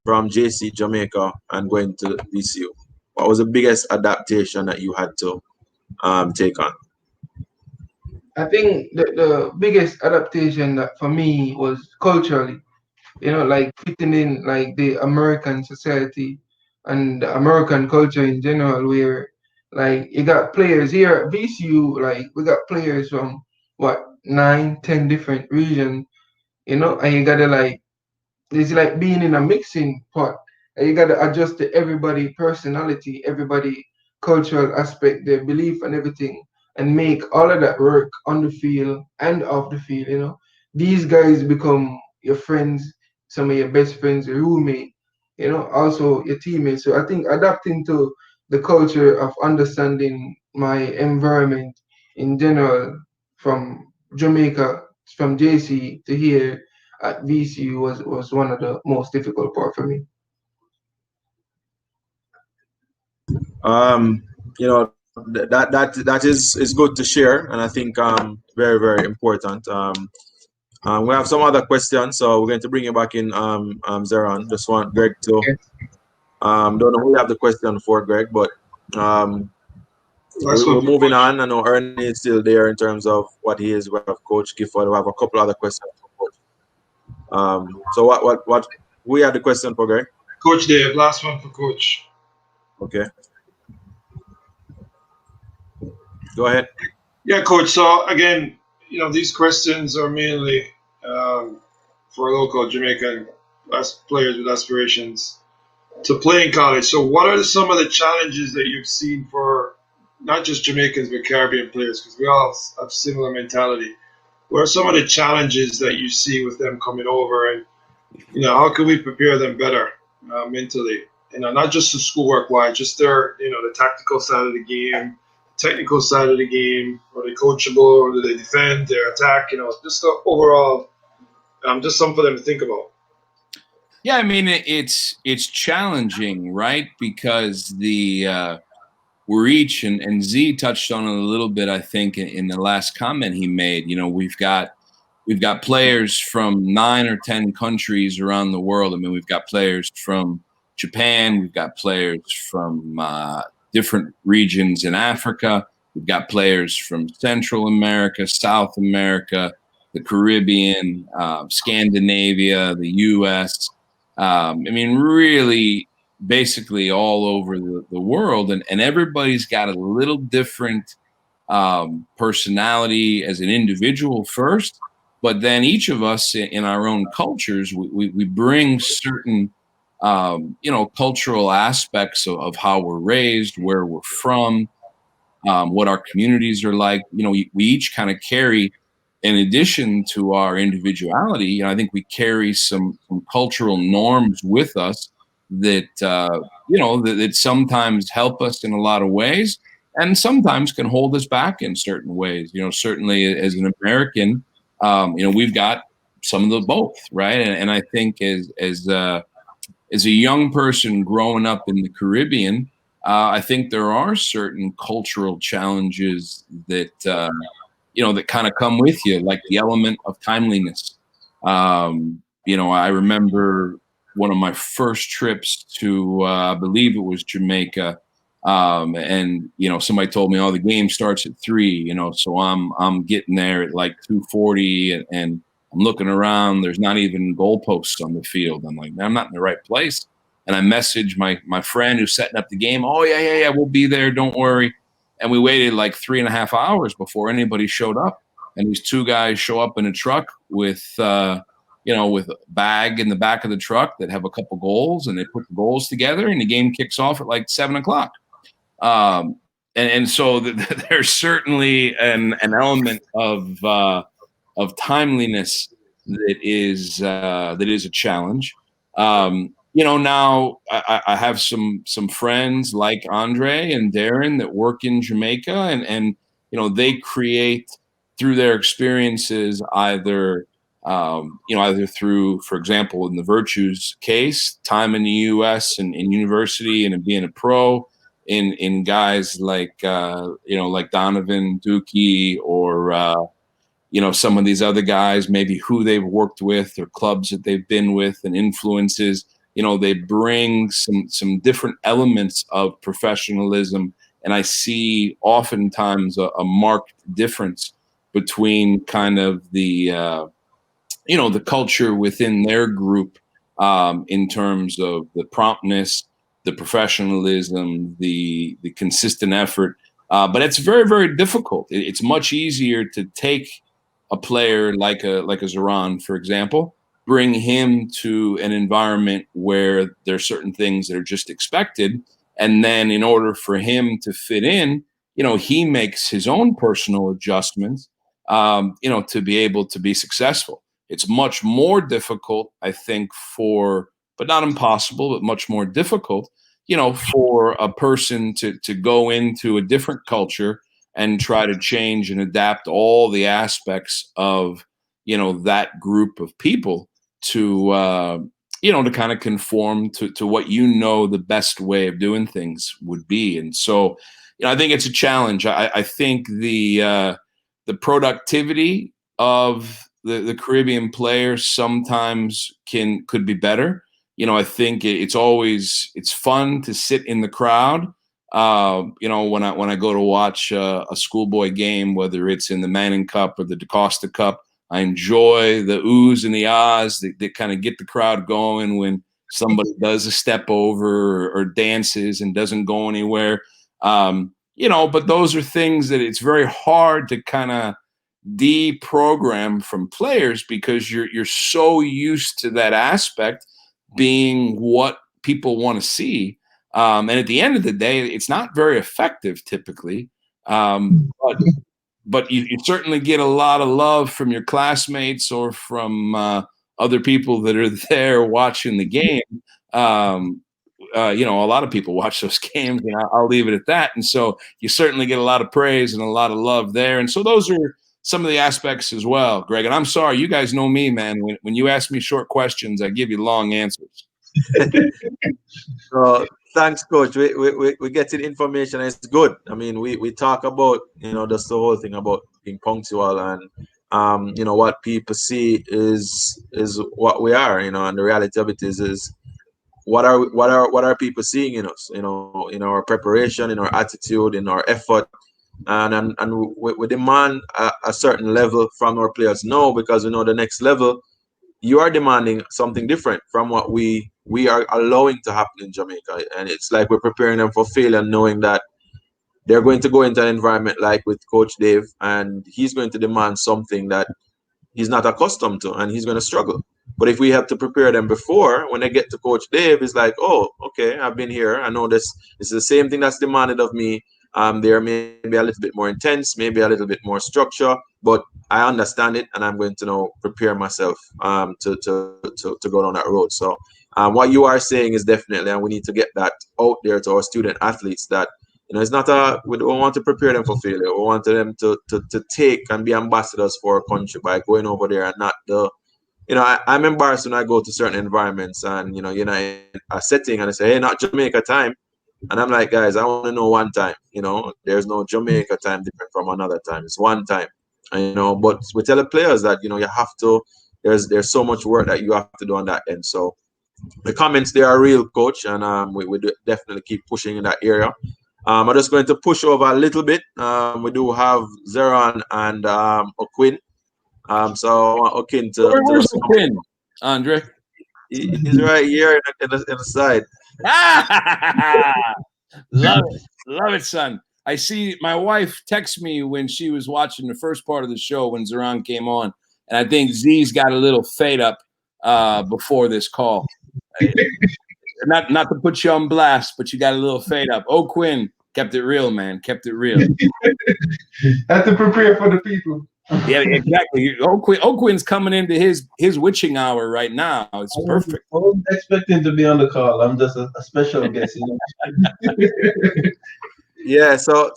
JC, Jamaica, and going to VCU? What was the biggest adaptation that you had to take on? I think the biggest adaptation that for me was culturally, like fitting in like the American society and the American culture in general, where like you got players here at VCU, like we got players from what 9, 10 different regions, and you gotta like it's like being in a mixing pot. And you gotta adjust to everybody personality, everybody cultural aspect, their belief and everything, and make all of that work on the field and off the field. These guys become your friends, some of your best friends, your roommate, also your teammates. So I think adapting to the culture of understanding my environment in general from Jamaica, from JC to here at VCU was one of the most difficult part for me. That is good to share, and I think very, very important. We have some other questions, so we're going to bring you back in, Zeron. Just want Greg to don't know who you have the question for, Greg, but we're moving on. I know Ernie is still there in terms of what he is. We have Coach Giffard. We have a couple other questions for Coach. So what we have the question for, Greg? Coach Dave, last one for Coach. Okay. Go ahead. Yeah, Coach. So again, these questions are mainly for local Jamaican players with aspirations to play in college. So what are some of the challenges that you've seen for not just Jamaicans but Caribbean players? Because we all have similar mentality. What are some of the challenges that you see with them coming over, and how can we prepare them better mentally? Not just the schoolwork wise, just their the tactical side of the game, technical side of the game. Are they coachable, or do they defend, their attack? Just the overall, just something for them to think about. Yeah, I mean it's challenging, right? Because we're each, and Z touched on it a little bit, I think, in the last comment he made. We've got we've got players from 9 or 10 countries around the world. I mean, we've got players from Japan. We've got players from different regions in Africa. We've got players from Central America, South America, the Caribbean, Scandinavia, the U.S. I mean, really, basically all over the world. And everybody's got a little different personality as an individual first. But then each of us in our own cultures, we bring certain, cultural aspects of how we're raised, where we're from, what our communities are like. We each kind of carry, in addition to our individuality, I think we carry some cultural norms with us that, that sometimes help us in a lot of ways and sometimes can hold us back in certain ways. Certainly as an American, we've got some of the both, right? And I think as a young person growing up in the Caribbean, I think there are certain cultural challenges that that kind of come with you, like the element of timeliness. I remember one of my first trips to, I believe it was Jamaica. And somebody told me, the game starts at 3, so I'm getting there at like 2:40 and I'm looking around. There's not even goalposts on the field. I'm like, man, I'm not in the right place. And I messaged my friend who's setting up the game. Oh yeah, we'll be there. Don't worry. And we waited like 3.5 hours before anybody showed up. And these 2 guys show up in a truck with, with a bag in the back of the truck that have a couple goals, and they put the goals together, and the game kicks off at like 7:00. And so there's certainly an element of timeliness that is a challenge. Now I have some friends like Andre and Darren that work in Jamaica, and they create through their experiences either through, for example, in the Virtues case, time in the U.S. and in university and being a pro, in guys like like Donovan Dookie or some of these other guys, maybe who they've worked with or clubs that they've been with and influences. They bring some different elements of professionalism, and I see oftentimes a marked difference between kind of the the culture within their group in terms of the promptness, the professionalism, the consistent effort. But it's very, very difficult. It's much easier to take a player like a Zeron, for example, bring him to an environment where there's certain things that are just expected. And then in order for him to fit in, he makes his own personal adjustments, to be able to be successful. It's much more difficult, I think, but not impossible, but much more difficult, for a person to go into a different culture and try to change and adapt all the aspects of, that group of people to to kind of conform to what the best way of doing things would be. And so I think it's a challenge. I think the productivity of the Caribbean players sometimes could be better. I think it's fun to sit in the crowd. When I go to watch a schoolboy game, whether it's in the Manning Cup or the DaCosta Cup, I enjoy the oohs and the ahs that kind of get the crowd going when somebody does a step over or dances and doesn't go anywhere. But those are things that it's very hard to kind of deprogram from players because you're so used to that aspect being what people want to see. And at the end of the day, it's not very effective typically. But you certainly get a lot of love from your classmates or from other people that are there watching the game. A lot of people watch those games, and I'll leave it at that. And so you certainly get a lot of praise and a lot of love there. And so those are some of the aspects as well, Greg. And I'm sorry, you guys know me, man. When you ask me short questions, I give you long answers. Thanks, Coach. We're getting information. And it's good. I mean, we talk about, just the whole thing about being punctual and what people see is what we are, and the reality of it is what are people seeing in us, in our preparation, in our attitude, in our effort, and we demand a certain level from our players now, because we know the next level you are demanding something different from what we are allowing to happen in Jamaica, and it's like we're preparing them for failure, knowing that they're going to go into an environment like with Coach Dave, and he's going to demand something that he's not accustomed to, and he's going to struggle. But if we have to prepare them before, when they get to Coach Dave, it's like, oh, okay, I've been here. I know this. It's the same thing that's demanded of me. They're maybe a little bit more intense, maybe a little bit more structure, but I understand it, and I'm going to prepare myself to go down that road. So what you are saying is definitely, and we need to get that out there to our student athletes, that it's not we don't want to prepare them for failure. We want them to take and be ambassadors for our country by going over there, and not I'm embarrassed when I go to certain environments and you're in a setting and I say, hey, not Jamaica time. And I'm like, guys, I want to know one time. There's no Jamaica time different from another time. It's one time. And, but we tell the players that, you have to, there's so much work that you have to do on that end. So the comments, they are real, coach, and we definitely keep pushing in that area. I'm just going to push over a little bit. We do have Zeron and Oquin. So I want Oquin to Where's Oquin, Andre? He's right here in the side. Love it, son. I see my wife text me when she was watching the first part of the show when Zeron came on, and I think Z's got a little fade up before this call. Not to put you on blast, but you got a little fade up. Oquin kept it real, man. Kept it real. Have to prepare for the people. Yeah, exactly. Oquin's coming into his witching hour right now. It's perfect. I wasn't expecting to be on the call. I'm just a special guest. Yeah, so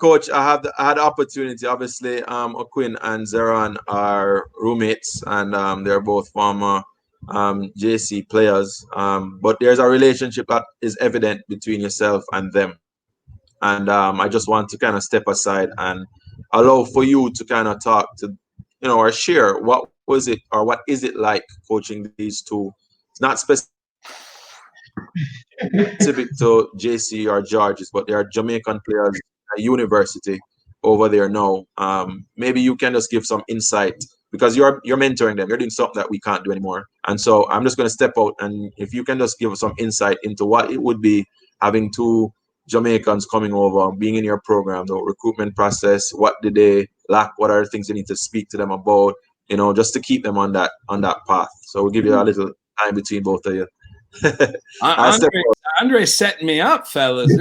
coach, I had the opportunity. Obviously, Oquin and Zeron are roommates, and they're both former JC players. But there's a relationship that is evident between yourself and them. And I just want to kind of step aside and allow for you to kind of talk to, or share what was it or what is it like coaching these two. It's not specific to JC or Georges, but they are Jamaican players at university over there now. Maybe you can just give some insight, because you're mentoring them. You're doing something that we can't do anymore. And so I'm just going to step out, and if you can just give us some insight into what it would be having two Jamaicans coming over, being in your program, the recruitment process, what did they lack? What are the things you need to speak to them about? Just to keep them on that path. So we'll give you a little time between both of you. Andre's setting me up, fellas.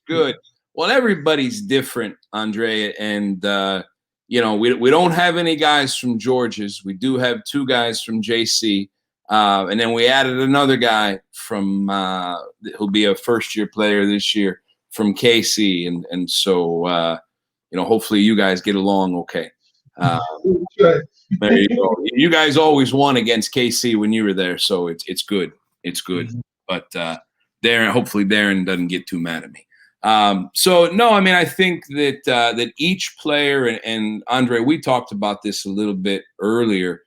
Good. Well, everybody's different, Andre, and we don't have any guys from Georges. We do have two guys from JC. And then we added another guy from who'll be a first-year player this year from KC, and so hopefully you guys get along okay. There you go. You guys always won against KC when you were there, so it's good. It's good. But hopefully Darren doesn't get too mad at me. So no, I mean, I think that each player, and Andre, we talked about this a little bit earlier.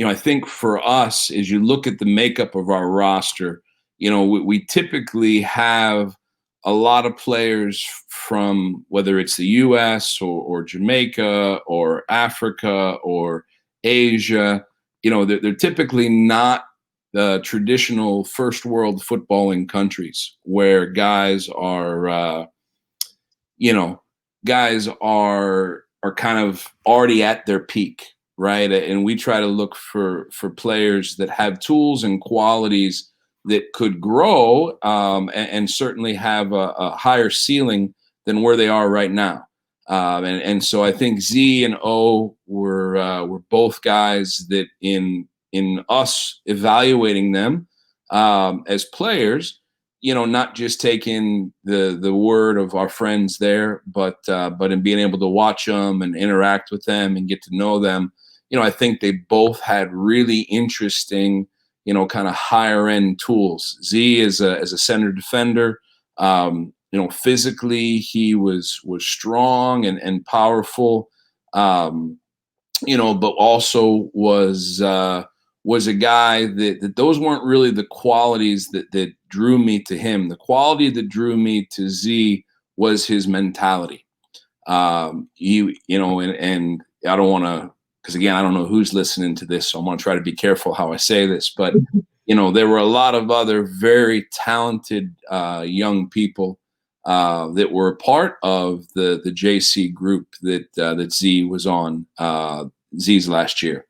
I think for us, as you look at the makeup of our roster, we typically have a lot of players from whether it's the U.S. or Jamaica or Africa or Asia. They're typically not the traditional first world footballing countries where guys are kind of already at their peak. Right. And we try to look for players that have tools and qualities that could grow and certainly have a higher ceiling than where they are right now. And so I think Z and O were both guys that in us evaluating them as players, not just taking the word of our friends there, but in being able to watch them and interact with them and get to know them. I think they both had really interesting, kind of higher end tools. Z is a center defender, physically he was strong and powerful, but also was a guy that those weren't really the qualities that drew me to him. The quality that drew me to Z was his mentality. And I don't want to, because again, I don't know who's listening to this, so I'm going to try to be careful how I say this, but there were a lot of other very talented young people that were a part of the JC group that Z was on, Z's last year,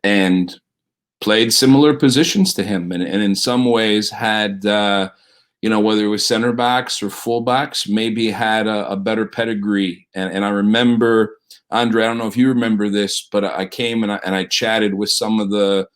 and played similar positions to him, and in some ways had whether it was center backs or fullbacks, maybe had a better pedigree. And I remember, Andre, I don't know if you remember this, but I came and I chatted with some of the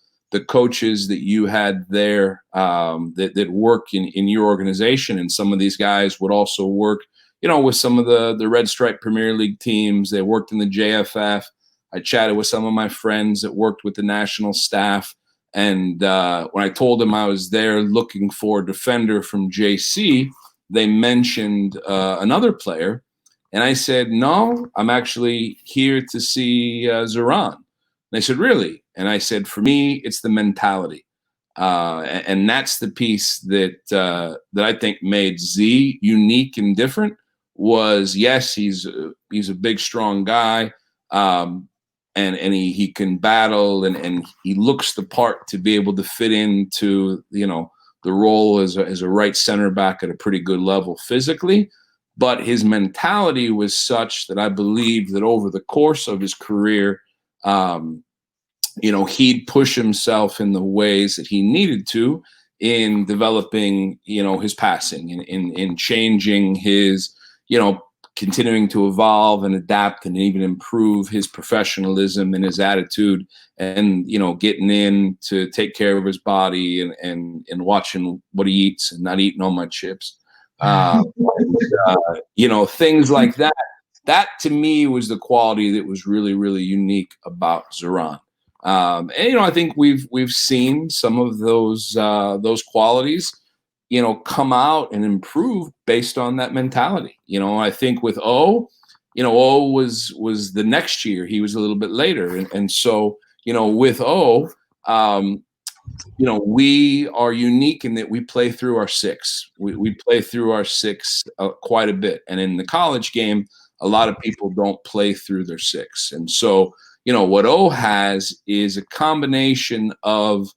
coaches that you had there that work in your organization. And some of these guys would also work, with some of the Red Stripe Premier League teams. They worked in the JFF. I chatted with some of my friends that worked with the national staff. And when I told them I was there looking for a defender from JC, they mentioned another player. And I said, no, I'm actually here to see Zeron. And they said, really? And I said, for me, it's the mentality. And that's the piece that I think made Z unique and different. Was, yes, he's a big, strong guy. And he can battle and he looks the part to be able to fit into, the role as a right center back at a pretty good level physically. But his mentality was such that I believe that over the course of his career, he'd push himself in the ways that he needed to in developing, his passing and in changing his, continuing to evolve and adapt and even improve his professionalism and his attitude and, getting in to take care of his body and watching what he eats and not eating all my chips. Things like that. That to me was the quality that was really, really unique about Zeron. I think we've seen some of those qualities, come out and improve based on that mentality. I think with O was the next year. He was a little bit later. And so, with O, we are unique in that we play through our six. We play through our six quite a bit. And in the college game, a lot of people don't play through their six. And so, what O has is a combination of,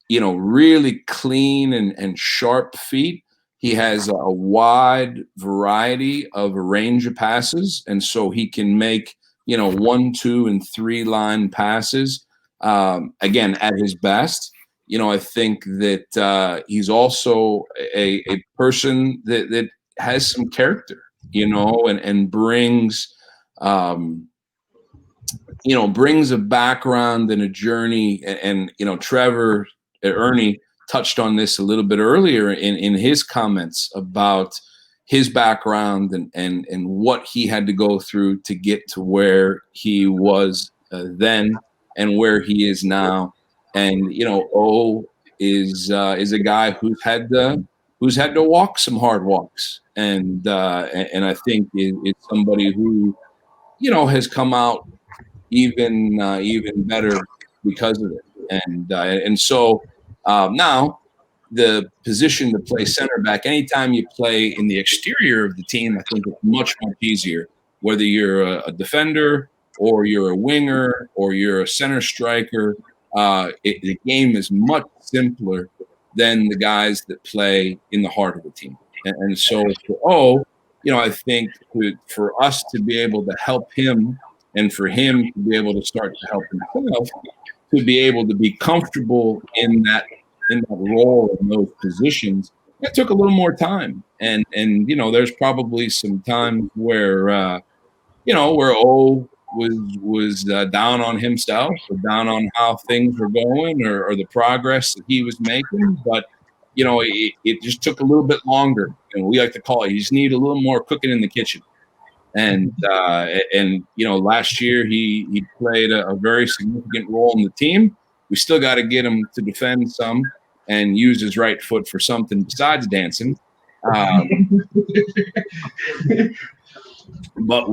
really clean and sharp feet. He has a wide variety of a range of passes. And so he can make, 1, 2, and 3 line passes, again, at his best. I think that he's also a person that has some character, and brings, brings a background and a journey. And Trevor, Ernie touched on this a little bit earlier in his comments about his background and what he had to go through to get to where he was then and where he is now. And O is a guy who's had to walk some hard walks, and I think is somebody who has come out even better because of it. And so now the position to play center back, anytime you play in the exterior of the team, I think it's much easier, whether you're a defender or you're a winger or you're a center striker. The game is much simpler than the guys that play in the heart of the team. And so for I think for us to be able to help him and for him to be able to start to help himself, to be able to be comfortable in that role, in those positions, that took a little more time. And there's probably some times where where O was down on himself, or down on how things were going, or the progress that he was making. But it just took a little bit longer. And we like to call it, you just need a little more cooking in the kitchen. And last year he played a very significant role in the team. We still got to get him to defend some and use his right foot for something besides dancing. But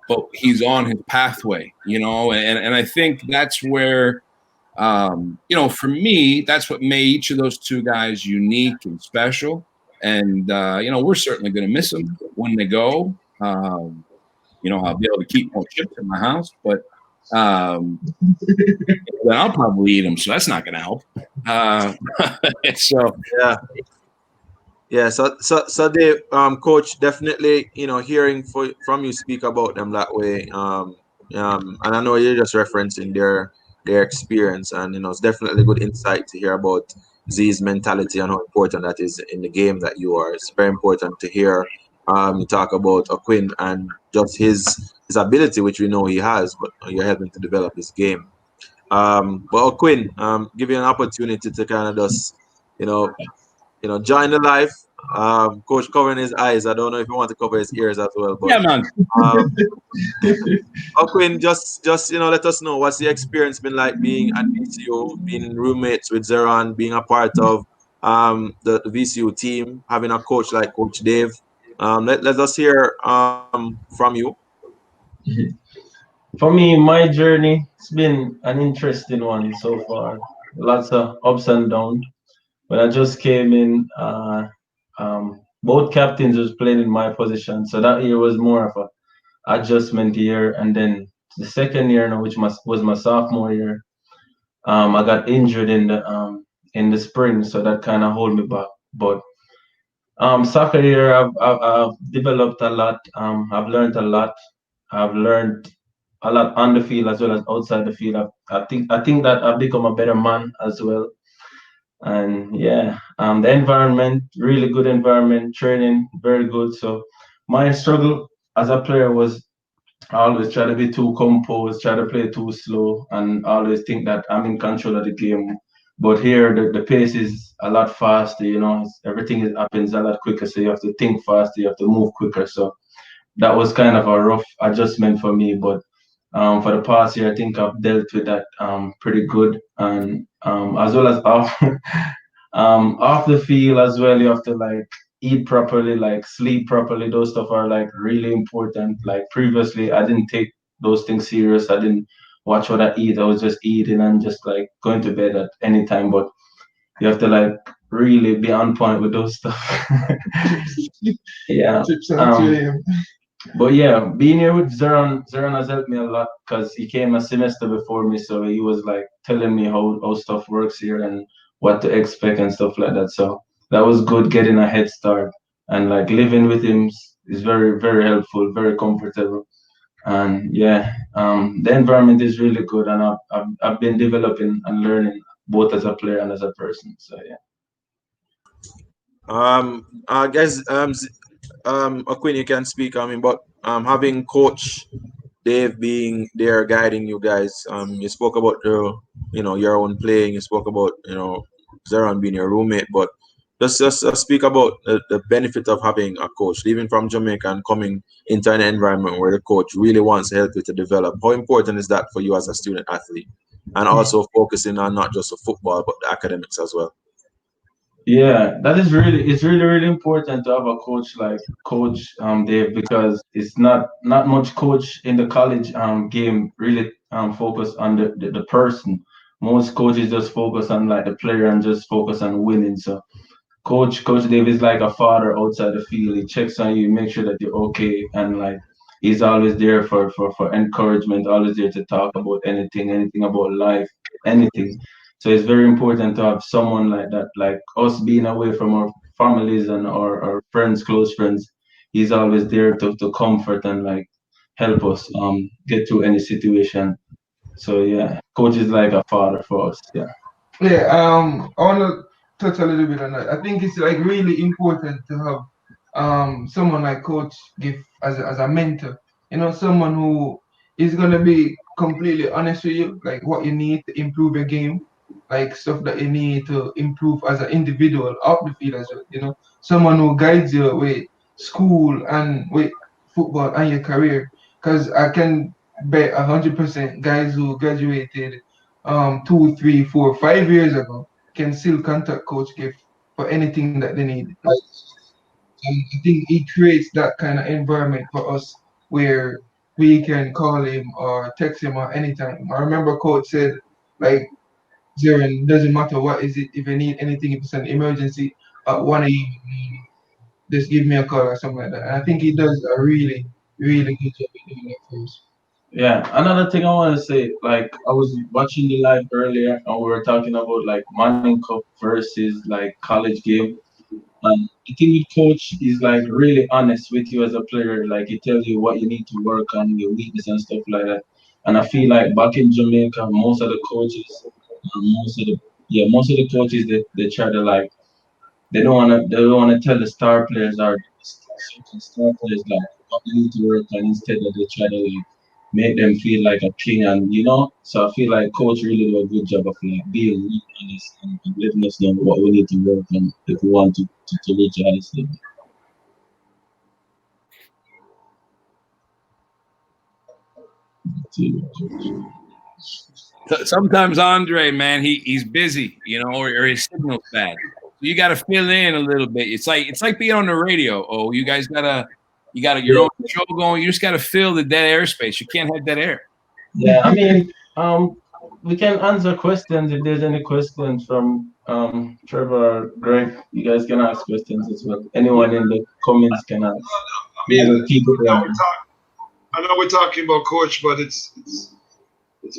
but he's on his pathway, and I think that's where, for me, that's what made each of those two guys unique and special. And, we're certainly going to miss them when they go. I'll be able to keep more chips in my house, but then I'll probably eat them, so that's not going to help. So yeah. So Dave, Coach, definitely, hearing from you speak about them that way. And I know you're just referencing their experience, and it's definitely good insight to hear about Z's mentality and how important that is in the game that you are. It's very important to hear you talk about Oquin and just his ability, which we know he has, but you're helping to develop his game. But Oquin, give you an opportunity to kind of just, join the life. Coach covering his eyes. I don't know if you want to cover his ears as well, but yeah, man. Oquin, just let us know what's the experience been like being at VCU, being roommates with Zeron, being a part of the VCU team, having a coach like Coach Dave. Let us hear from you. For me, my journey, it's been an interesting one so far. Lots of ups and downs. When I just came in, both captains was playing in my position, so that year was more of a adjustment year. And then the second year now, which was my sophomore year, I got injured in the spring, so that kind of hold me back. But soccer year, I've developed a lot. I've learned a lot. I've learned a lot on the field as well as outside the field. I think that I've become a better man as well. And yeah, the environment, really good environment, training, very good. So my struggle as a player was I always try to be too composed, try to play too slow, and always think that I'm in control of the game. But here, the pace is a lot faster. Everything happens a lot quicker. So you have to think faster, you have to move quicker. So that was kind of a rough adjustment for me. But for the past year, I think I've dealt with that pretty good. And as well as off the field as well, you have to like eat properly, like sleep properly. Those stuff are like really important. Like previously, I didn't take those things serious. I didn't watch what I eat. I was just eating and just like going to bed at any time. But you have to like really be on point with those stuff. Yeah. But yeah, being here with Zeron has helped me a lot because he came a semester before me, so he was like telling me how stuff works here and what to expect and stuff like that. So that was good, getting a head start, and like living with him is very, very helpful, very comfortable. And yeah, the environment is really good, and I've been developing and learning both as a player and as a person. So yeah. I guess Oquin, you can speak. But having Coach Dave being there guiding you guys, you spoke about your own playing. You spoke about Zeron being your roommate, but just speak about the benefit of having a coach, leaving from Jamaica and coming into an environment where the coach really wants to help you to develop. How important is that for you as a student athlete, and also focusing on not just the football but the academics as well? Yeah, it's really important to have a coach like Coach Dave, because it's not much coach in the college game really focus on the person. Most coaches just focus on like the player and just focus on winning. So Coach Dave is like a father outside the field. He checks on you, make sure that you're okay, and like he's always there for encouragement, always there to talk about anything about life, anything. So it's very important to have someone like that, like us being away from our families and our friends, close friends. He's always there to comfort and like help us get through any situation. So yeah, coach is like a father for us. Yeah. Yeah, I want to touch a little bit on that. I think it's like really important to have someone like Coach Giff as a mentor. Someone who is gonna be completely honest with you, like what you need to improve your game, like stuff that you need to improve as an individual off the field as well. Someone who guides you with school and with football and your career. Because I can bet 100% guys who graduated 2, 3, 4, 5 years ago can still contact Coach Giff for anything that they need. I think he creates that kind of environment for us where we can call him or text him at any time. I remember coach said, like, Zeron, doesn't matter what is it, if you need anything, if it's an emergency at 1 a.m., just give me a call or something like that. And I think he does a really, really good job of doing that for us. Yeah, another thing I want to say, like I was watching the live earlier and we were talking about like Manning Cup versus like college game. The thing with coach is like really honest with you as a player. Like he tells you what you need to work on, your weakness and stuff like that. And I feel like back in Jamaica, most of the coaches, most of the coaches they try to like they don't wanna tell the star players or certain star players like what they need to work on. Instead of they try to like make them feel like a king, and so I feel like coach really do a good job of like being really honest and letting us know what we need to work on if we want to reach the highest level. Sometimes Andre, man, he's busy, or his signal's bad. So you got to fill in a little bit. It's like being on the radio. Oh, you guys you got your own show going. You just got to fill the dead airspace. You can't have dead air. Yeah, I mean, we can answer questions if there's any questions from Trevor or Greg. You guys can ask questions as well. Anyone in the comments can ask. We will keep it I going. know we're talking about coach, but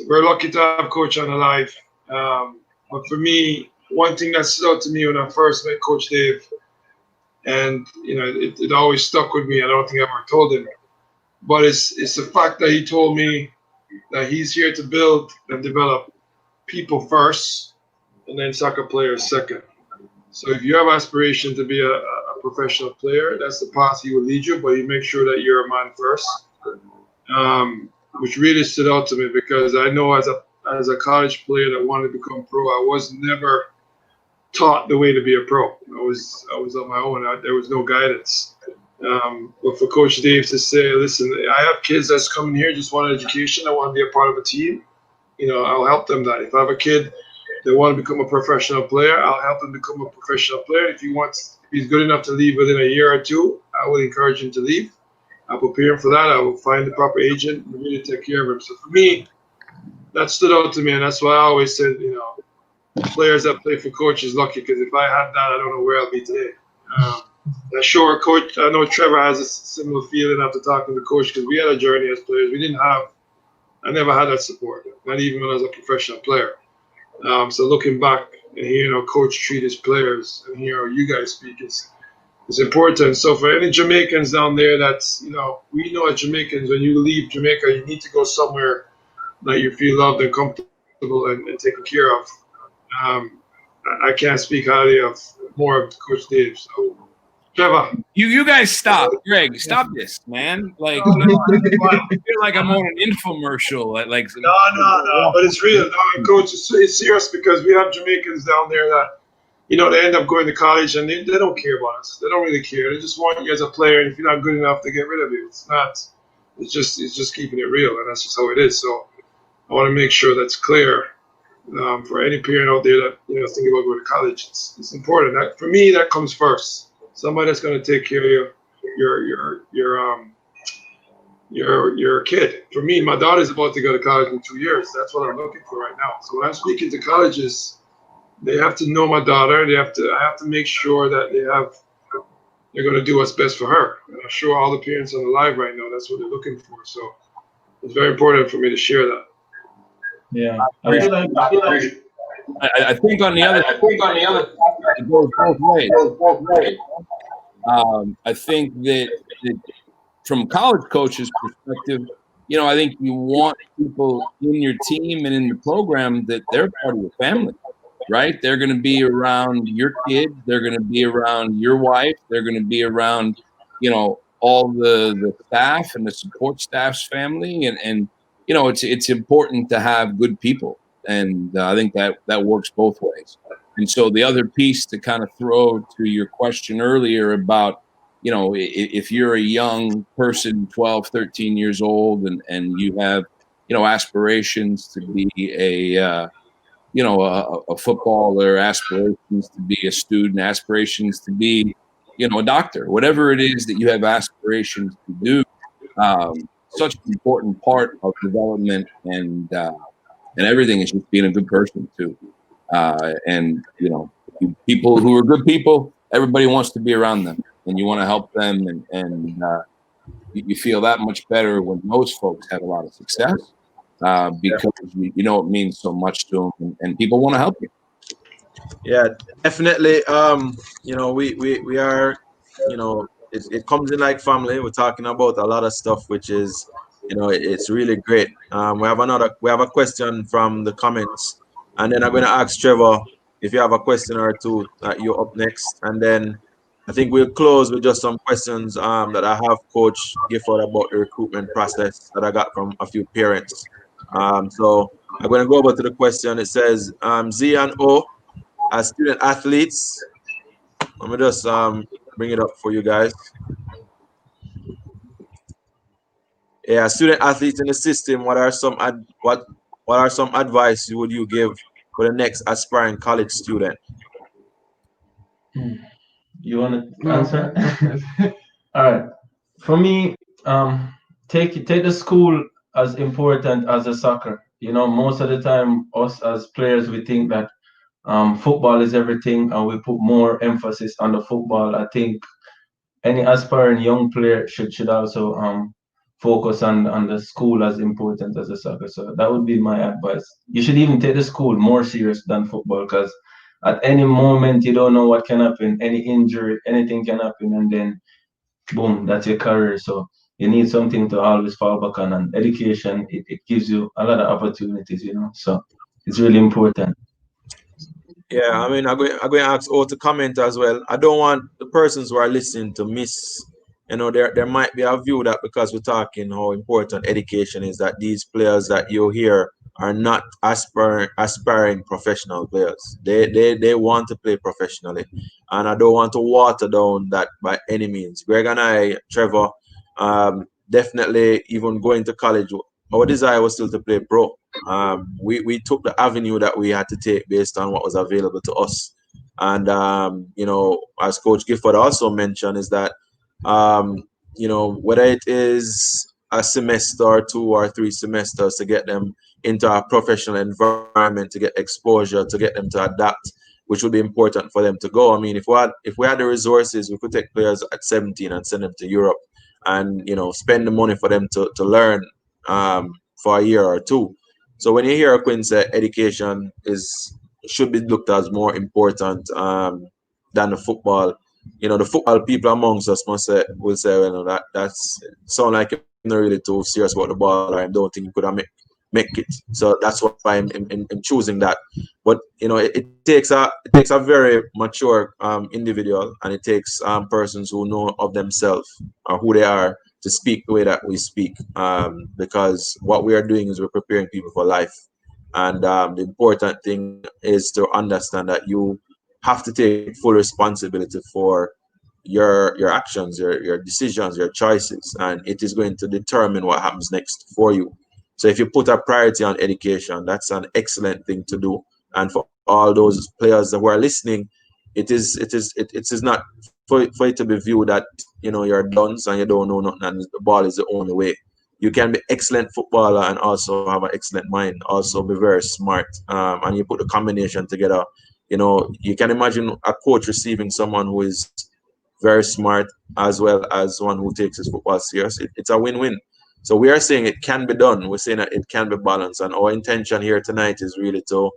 we're lucky to have coach on the live. But for me, one thing that stood out to me when I first met Coach Dave, and it always stuck with me. I don't think I ever told him, but it's the fact that he told me that he's here to build and develop people first, and then soccer players second. So if you have aspiration to be a professional player, that's the path he will lead you, but you make sure that you're a man first. Which really stood out to me because I know as a college player that wanted to become pro, I was never taught the way to be a pro. I was on my own. There was no guidance. But for Coach Dave to say, listen, I have kids that's coming here just want education. I want to be a part of a team. I'll help them that. If I have a kid that want to become a professional player, I'll help him become a professional player. If he's good enough to leave within a year or two, I will encourage him to leave. I'll prepare him for that. I will find the proper agent and really take care of him. So for me, that stood out to me, and that's why I always said, players that play for coach is lucky because if I had that, I don't know where I'll be today. Sure, coach. I know Trevor has a similar feeling after talking to coach because we had a journey as players. I never had that support, not even when I was a professional player. So looking back and hearing how coach treat his players and hear how you guys speak is important. So for any Jamaicans down there we know as Jamaicans, when you leave Jamaica, you need to go somewhere that you feel loved and comfortable and taken care of. I can't speak highly of more of Coach Dave. So, Trevor. You guys stop. Greg, stop this, man. Like, I feel like I'm on an infomercial. No, but it's real. No, Coach, it's serious because we have Jamaicans down there that they end up going to college and they don't care about us. They don't really care. They just want you as a player, and if you're not good enough, they get rid of you. It's just keeping it real, and that's just how it is. So I want to make sure that's clear for any parent out there that thinking about going to college. It's important. That for me, that comes first. Somebody that's going to take care of your kid. For me, my daughter's about to go to college in 2 years. That's what I'm looking for right now. So when I'm speaking to colleges, they have to know my daughter. I have to make sure that they're going to do what's best for her. And I'm sure all the parents on the live right now, that's what they're looking for. So it's very important for me to share that. Yeah, I think on the other, it goes both ways. I think that from college coaches' perspective, I think you want people in your team and in the program that they're part of your family. Right? They're going to be around your kids. They're going to be around your wife. They're going to be around, all the staff and the support staff's family. And it's important to have good people. And I think that works both ways. And so the other piece to kind of throw to your question earlier about, if you're a young person, 12, 13 years old, and you have, aspirations to be a footballer, aspirations to be a student, aspirations to be, you know, a doctor, whatever it is that you have aspirations to do. Such an important part of development and everything is just being a good person too. And you know, people who are good people, everybody wants to be around them, and you want to help them, and you feel that much better when those folks have a lot of success because you know it means so much to them, and people want to help you. Yeah, definitely. You know, we are, you know, it comes in like family. We're talking about a lot of stuff, which is, you know, it's really great. We have a question from the comments, and then I'm going to ask Trevor if you have a question or two. You're up next, and then I think we'll close with just some questions that I have Coach Giffard about the recruitment process that I got from a few parents. So I'm going to go over to the question. It says, Z and O, as student athletes, let me just bring it up for you guys. Yeah, student athletes in the system, what are some advice would you give for the next aspiring college student? You want to answer? All right. For me, take the school as important as the soccer. You know, most of the time, us as players, we think that football is everything, and we put more emphasis on the football. I think any aspiring young player should also focus on the school as important as the soccer. So that would be my advice. You should even take the school more serious than football, because at any moment you don't know what can happen. Any injury, anything can happen, and then boom, that's your career. So you need something to always fall back on. And education, it gives you a lot of opportunities, you know. So it's really important. Yeah, I mean, I'm going to ask all to comment as well. I don't want the persons who are listening to miss, you know, there might be a view that because we're talking how important education is, that these players that you hear are not aspiring professional players. They want to play professionally. And I don't want to water down that by any means. Greg and I, Trevor, definitely even going to college, our desire was still to play pro. We took the avenue that we had to take based on what was available to us. And, you know, as Coach Gifford also mentioned, is that, you know, whether it is a semester or 2 or 3 semesters to get them into a professional environment, to get exposure, to get them to adapt, which would be important for them to go. I mean, if we had the resources, we could take players at 17 and send them to Europe and, you know, spend the money for them to learn for a year or 2. So when you hear Oquin say education should be looked at as more important than the football, you know, the football people amongst us will say, well, you know, that's sound like you're not really too serious about the ball, or I don't think you could have make it. So that's why I'm choosing that. But you know, it takes a very mature individual, and it takes persons who know of themselves or who they are to speak the way that we speak, because what we are doing is we're preparing people for life. And the important thing is to understand that you have to take full responsibility for your actions, your decisions, your choices, and it is going to determine what happens next for you. So if you put a priority on education, that's an excellent thing to do. And for all those players who are listening, it is not for it to be viewed that, you know, you're dunce and you don't know nothing and the ball is the only way. You can be excellent footballer and also have an excellent mind, also be very smart, and you put the combination together. You know, you can imagine a coach receiving someone who is very smart as well as one who takes his football serious. It's a win-win. So we are saying it can be done. We're saying that it can be balanced, and our intention here tonight is really to,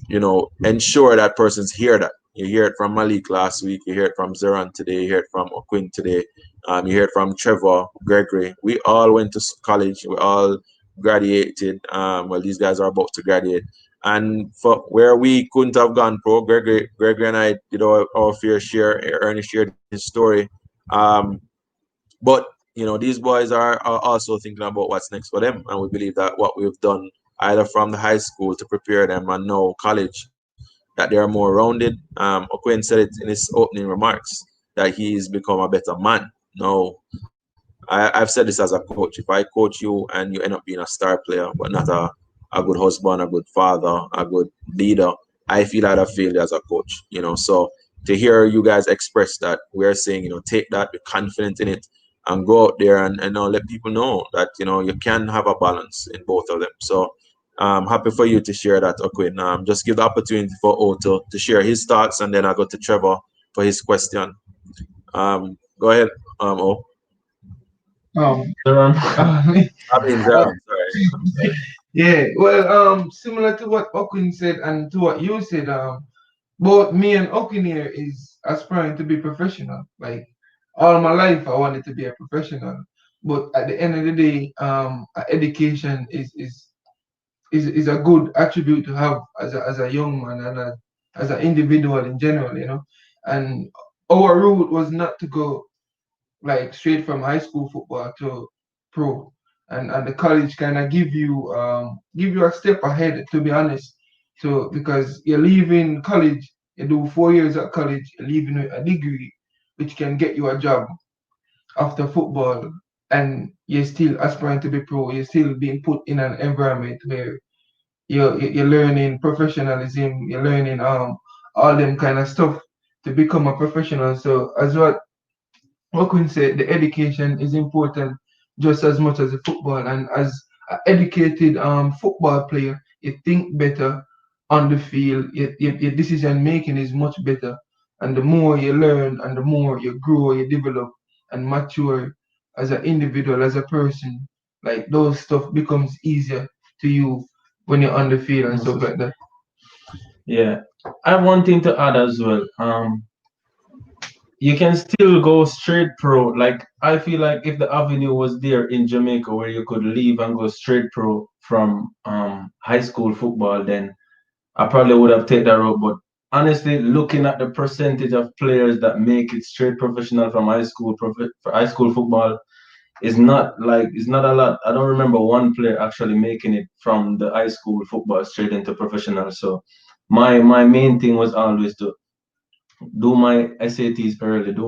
you know, ensure that persons hear that. You hear it from Malik last week. You hear it from Zeron today. You hear it from Oquin today. You hear it from Trevor, Gregory. We all went to college. We all graduated. Well, these guys are about to graduate. And for where we couldn't have gone pro, Gregory and I did our fair share. Ernie shared his story. But you know, these boys are also thinking about what's next for them, and we believe that what we've done, either from the high school to prepare them and now college, that they are more rounded. Oquin said it in his opening remarks that he's become a better man. Now, I've said this as a coach. If I coach you and you end up being a star player, but not a good husband, a good father, a good leader, I feel like I failed as a coach. You know, so to hear you guys express that, we're saying, take that, be confident in it, and go out there and let people know that, you can have a balance in both of them. So I'm happy for you to share that, Oquin. Just give the opportunity for O to share his thoughts, and then I'll go to Trevor for his question. Go ahead, O. Zeron. Zeron, sorry. Yeah, well, similar to what Oquin said and to what you said, both me and Oquin here is aspiring to be professional. Like all my life, I wanted to be a professional, but at the end of the day, education is a good attribute to have as a young man and as an individual in general. And our route was not to go like straight from high school football to pro, and the college kind of give you a step ahead, to be honest. So because you're leaving college, you do 4 years at college, you're leaving with a degree, which can get you a job after football, and you're still aspiring to be pro. You're still being put in an environment where you're learning professionalism, you're learning all them kind of stuff to become a professional. So as what Oquin said, the education is important just as much as the football. And as an educated football player, you think better on the field. Your decision making is much better. And the more you learn and the more you grow, you develop and mature as an individual, as a person, like those stuff becomes easier to you when you're on the field and stuff like that. Yeah, I have one thing to add as well. You can still go straight pro. Like I feel like if the avenue was there in Jamaica where you could leave and go straight pro from high school football, then I probably would have taken that route. But honestly, looking at the percentage of players that make it straight professional from high school football is not a lot. I don't remember one player actually making it from the high school football straight into professional. So my main thing was always to do my SATs early, do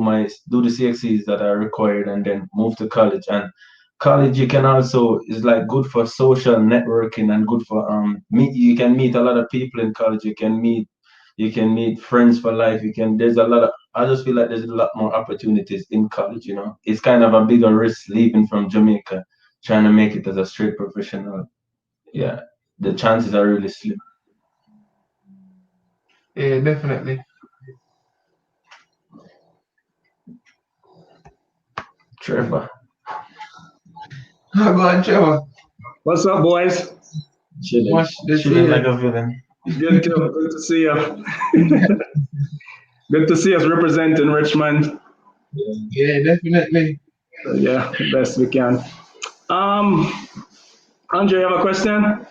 the CXCs that are required, and then move to college. And college, you can also is like good for social networking and good for you can meet a lot of people in college. You can meet friends for life. I just feel like there's a lot more opportunities in college. It's kind of a bigger risk leaving from Jamaica, trying to make it as a straight professional. Yeah, the chances are really slim. Yeah, definitely. Trevor. Go on, Trevor. What's up, boys? Chilling like a villain. Good to see you. Good to see us representing Richmond. Yeah, definitely. Yeah, best we can. Andre, you have a question?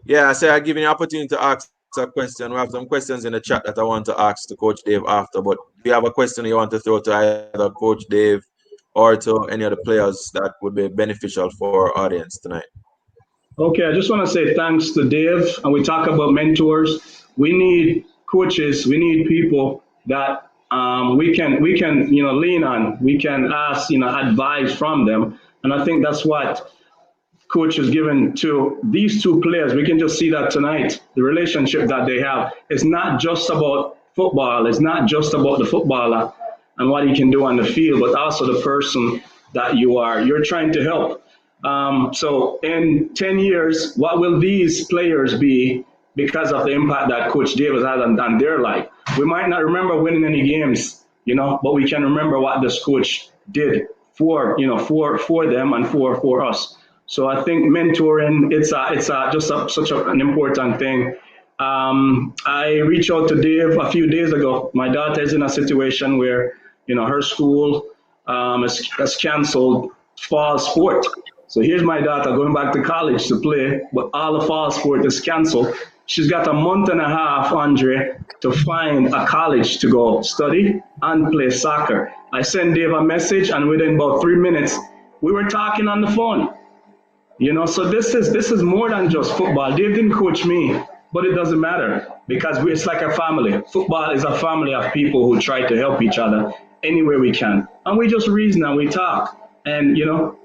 Yeah, so I give you an opportunity to ask a question. We have some questions in the chat that I want to ask to Coach Dave after, but if you have a question you want to throw to either Coach Dave or to any other players, that would be beneficial for our audience tonight. Okay, I just want to say thanks to Dave. And we talk about mentors. We need coaches. We need people that we can lean on. We can ask advice from them. And I think that's what coach is given to these two players. We can just see that tonight. The relationship that they have. It's not just about football. It's not just about the footballer and what he can do on the field, but also the person that you're trying to help. So in 10 years, what will these players be because of the impact that Coach Davis had on their life? We might not remember winning any games, but we can remember what this coach did for them and for us. So I think mentoring, it's such an important thing. I reached out to Dave a few days ago. My daughter is in a situation where, her school has canceled fall sport. So here's my daughter going back to college to play, but all the fall sport is canceled. She's got a month and a half, Andre, to find a college to go study and play soccer. I sent Dave a message, and within about 3 minutes, we were talking on the phone. So this is more than just football. Dave didn't coach me, but it doesn't matter because it's like a family. Football is a family of people who try to help each other anywhere we can. And we just reason and we talk. And,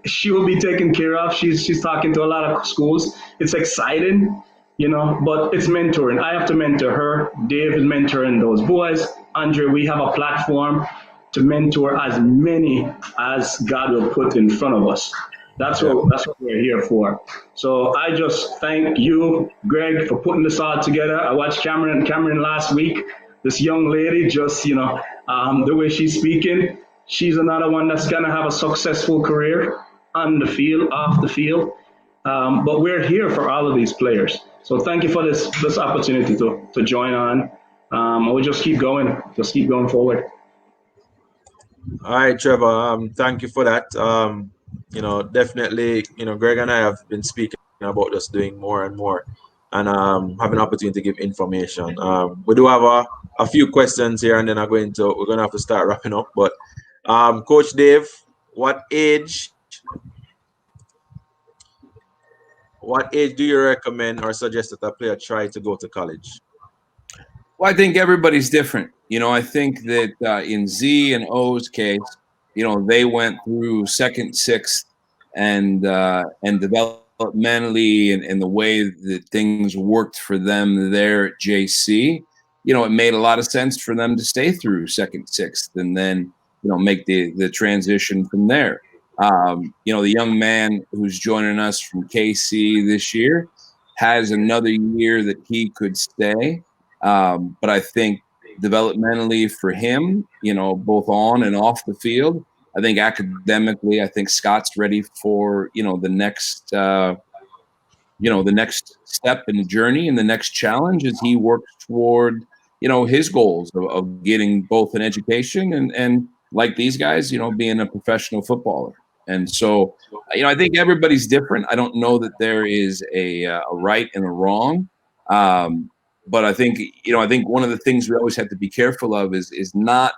she will be taken care of. She's talking to a lot of schools. It's exciting, but it's mentoring. I have to mentor her. Dave is mentoring those boys. Andre, we have a platform to mentor as many as God will put in front of us. That's what we're here for. So I just thank you, Greg, for putting this all together. I watched Cameron last week. This young lady, just the way she's speaking, she's another one that's gonna have a successful career on the field, off the field. But we're here for all of these players. So thank you for this opportunity to join on. We'll just keep going forward. All right, Trevor. Thank you for that. Definitely, Greg and I have been speaking about just doing more and more, and having an opportunity to give information. We do have a few questions here, and then we're gonna have to start wrapping up. But Coach Dave, what age do you recommend or suggest that a player try to go to college? Well, I think everybody's different. I think that in Z and O's case, they went through second, sixth, and developmentally and the way that things worked for them there at JC. It made a lot of sense for them to stay through second, sixth, and then make the transition from there. The young man who's joining us from KC this year has another year that he could stay. But I think developmentally for him, both on and off the field, I think academically, I think Scott's ready for, the next step in the journey and the next challenge as he works toward, his goals of getting both an education and like these guys, being a professional footballer. And so, I think everybody's different. I don't know that there is a right and a wrong. But I think one of the things we always have to be careful of is not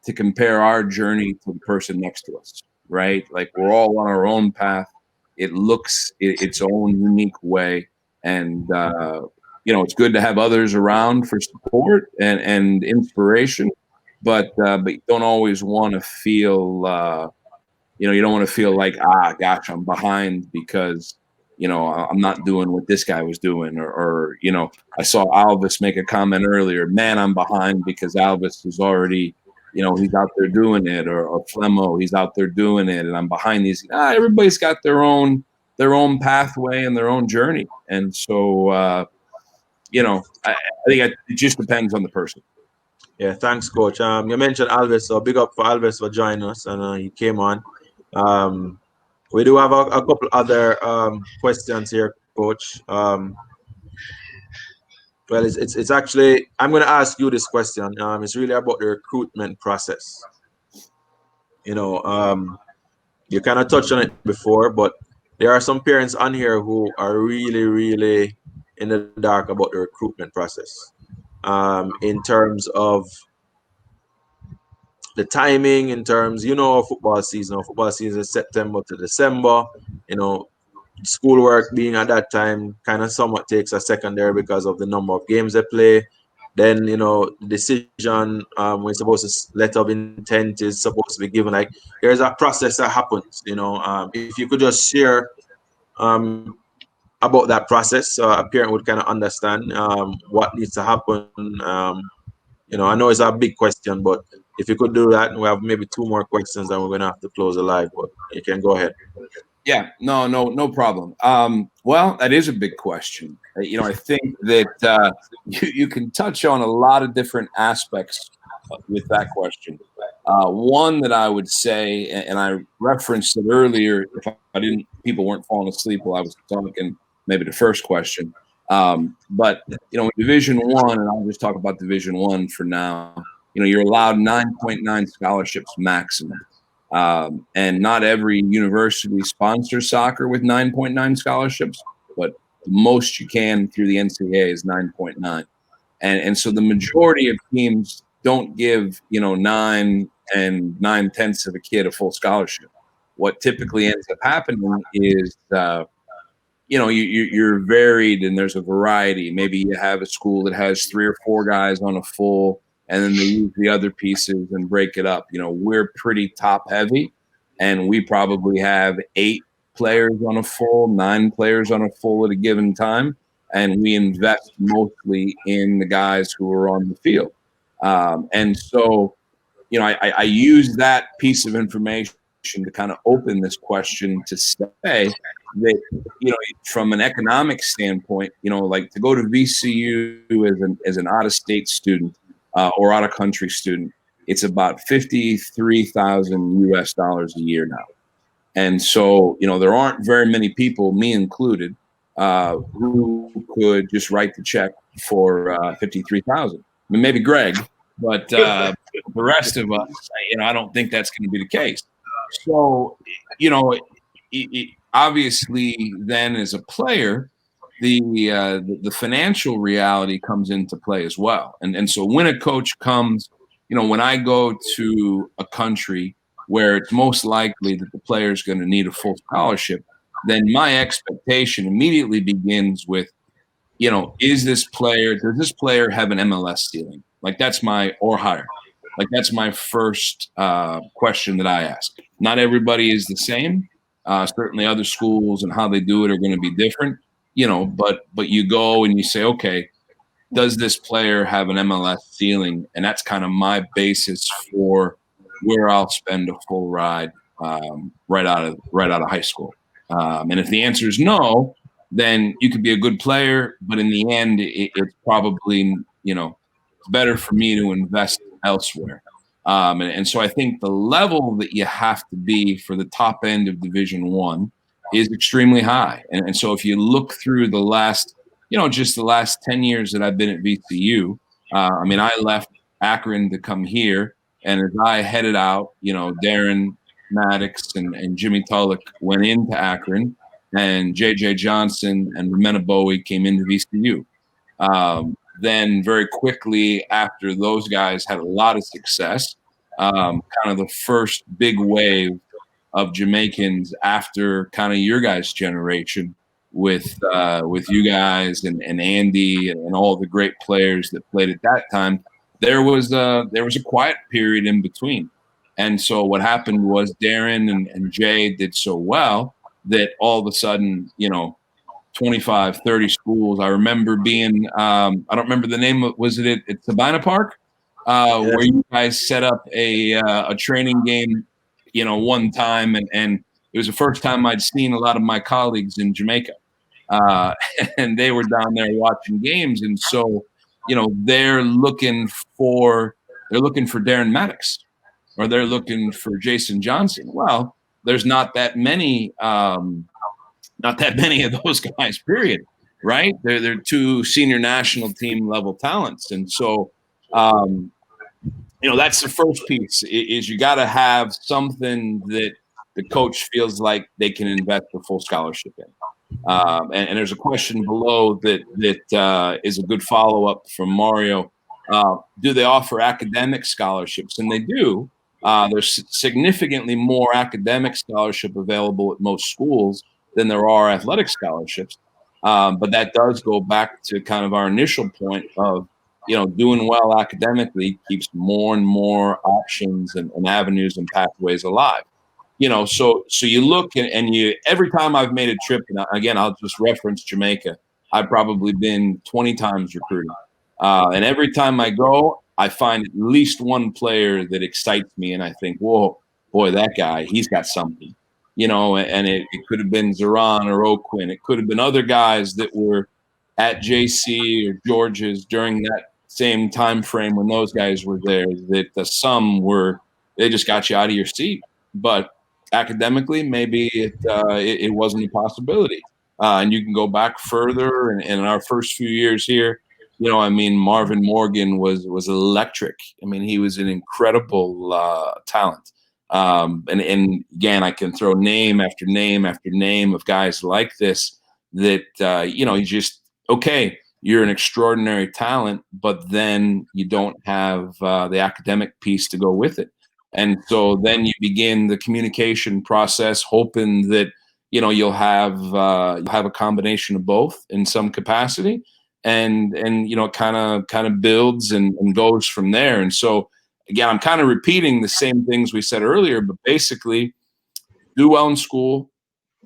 to compare our journey to the person next to us, right? Like we're all on our own path. It looks its own unique way. And, it's good to have others around for support and inspiration, but you don't always want to feel, you don't want to feel like, gosh, I'm behind because I'm not doing what this guy was doing, or I saw Alvis make a comment earlier, man, I'm behind because Alvis is already, he's out there doing it, or Flemo, he's out there doing it, and I'm behind these. Everybody's got their own pathway and their own journey. And so, I think it just depends on the person. Yeah, thanks, Coach. You mentioned Alvis, so big up for Alvis for joining us, and he came on. We do have a couple other questions here, Coach. Well, it's actually, I'm going to ask you this question. It's really about the recruitment process. You kind of touched on it before, but there are some parents on here who are really, really in the dark about the recruitment process. In terms of the timing, in terms, football season is September to December, schoolwork being at that time kind of somewhat takes a secondary because of the number of games they play. Then, decision when it's supposed to letter of intent is supposed to be given. Like there's a process that happens, if you could just share about that process so a parent would kind of understand what needs to happen. I know it's a big question, but if you could do that, and we have maybe two more questions, and we're going to have to close the live, but you can go ahead. Yeah, no problem. Well, that is a big question. I think that you can touch on a lot of different aspects with that question. One that I would say, and I referenced it earlier, if people weren't falling asleep while I was talking, maybe the first question. But in Division I, and I'll just talk about Division I for now. You're allowed 9.9 scholarships maximum. And not every university sponsors soccer with 9.9 scholarships, but the most you can through the NCAA is 9.9. And so the majority of teams don't give, 9 and 9/10 of a kid a full scholarship. What typically ends up happening is, you're varied and there's a variety. Maybe you have a school that has 3 or 4 guys on a full, and then they use the other pieces and break it up. We're pretty top heavy, and we probably have 8 players on a full, 9 players on a full at a given time, and we invest mostly in the guys who are on the field. And so, you know, I use that piece of information to kind of open this question to say that, you know, from an economic standpoint, you know, like to go to VCU as an out-of-state student or out-of-country student, it's about $53,000 US a year now. And so, you know, there aren't very many people, me included, who could just write the check for 53,000. I mean, maybe Greg, but the rest of us, you know, I don't think that's going to be the case. So, you know, obviously, then as a player, the financial reality comes into play as well. And so when a coach comes, you know, when I go to a country where it's most likely that the player is going to need a full scholarship, then my expectation immediately begins with, you know, does this player have an MLS ceiling? Like that's or higher. Like that's my first question that I ask. Not everybody is the same. Certainly other schools and how they do it are going to be different, you know, but you go and you say, okay, does this player have an MLS ceiling? And that's kind of my basis for where I'll spend a full ride right out of high school. And if the answer is no, then you could be a good player, but in the end, it's probably, you know, it's better for me to invest elsewhere. And so I think the level that you have to be for the top end of Division I is extremely high. And so if you look through the last, you know, just the last 10 years that I've been at VCU, I mean, I left Akron to come here. And as I headed out, you know, Darren Maddox and Jimmy Tulloch went into Akron, and J.J. Johnson and Ramena Bowie came into VCU. Then very quickly after those guys had a lot of success, kind of the first big wave of Jamaicans after kind of your guys' generation with you guys and Andy and all the great players that played at that time, there was a quiet period in between. And so what happened was Darren and Jay did so well that all of a sudden, you know, 25, 30 schools. I remember being, I don't remember the name of, was it at Sabina Park, where you guys set up a training game, you know, one time. And it was the first time I'd seen a lot of my colleagues in Jamaica. And they were down there watching games. And so, you know, they're looking for Darren Maddox, or they're looking for Jason Johnson. Well, there's not that many of those guys, period. Right? They're two senior national team level talents. And so, you know, that's the first piece is you got to have something that the coach feels like they can invest a full scholarship in. And there's a question below that is a good follow-up from Mario. Do they offer academic scholarships? And they do. There's significantly more academic scholarship available at most schools than there are athletic scholarships. But that does go back to kind of our initial point of, you know, doing well academically keeps more and more options and avenues and pathways alive. You know, so you look and you, every time I've made a trip, and again, I'll just reference Jamaica, I've probably been 20 times recruiting. And every time I go, I find at least one player that excites me. And I think, whoa, boy, that guy, he's got something, you know, and it could have been Zeron or Oquin. It could have been other guys that were at JC or George's during that same time frame when those guys were there, that some were, they just got you out of your seat. But academically, maybe it wasn't a possibility. And you can go back further. And in our first few years here, you know, I mean, Marvin Morgan was electric. I mean, he was an incredible talent. And again, I can throw name after name after name of guys like this that, you know, you just, okay, you're an extraordinary talent, but then you don't have the academic piece to go with it. And so then you begin the communication process, hoping that, you know, you'll have a combination of both in some capacity, and you know, kind of builds and goes from there. And so again, I'm kind of repeating the same things we said earlier, but basically, do well in school,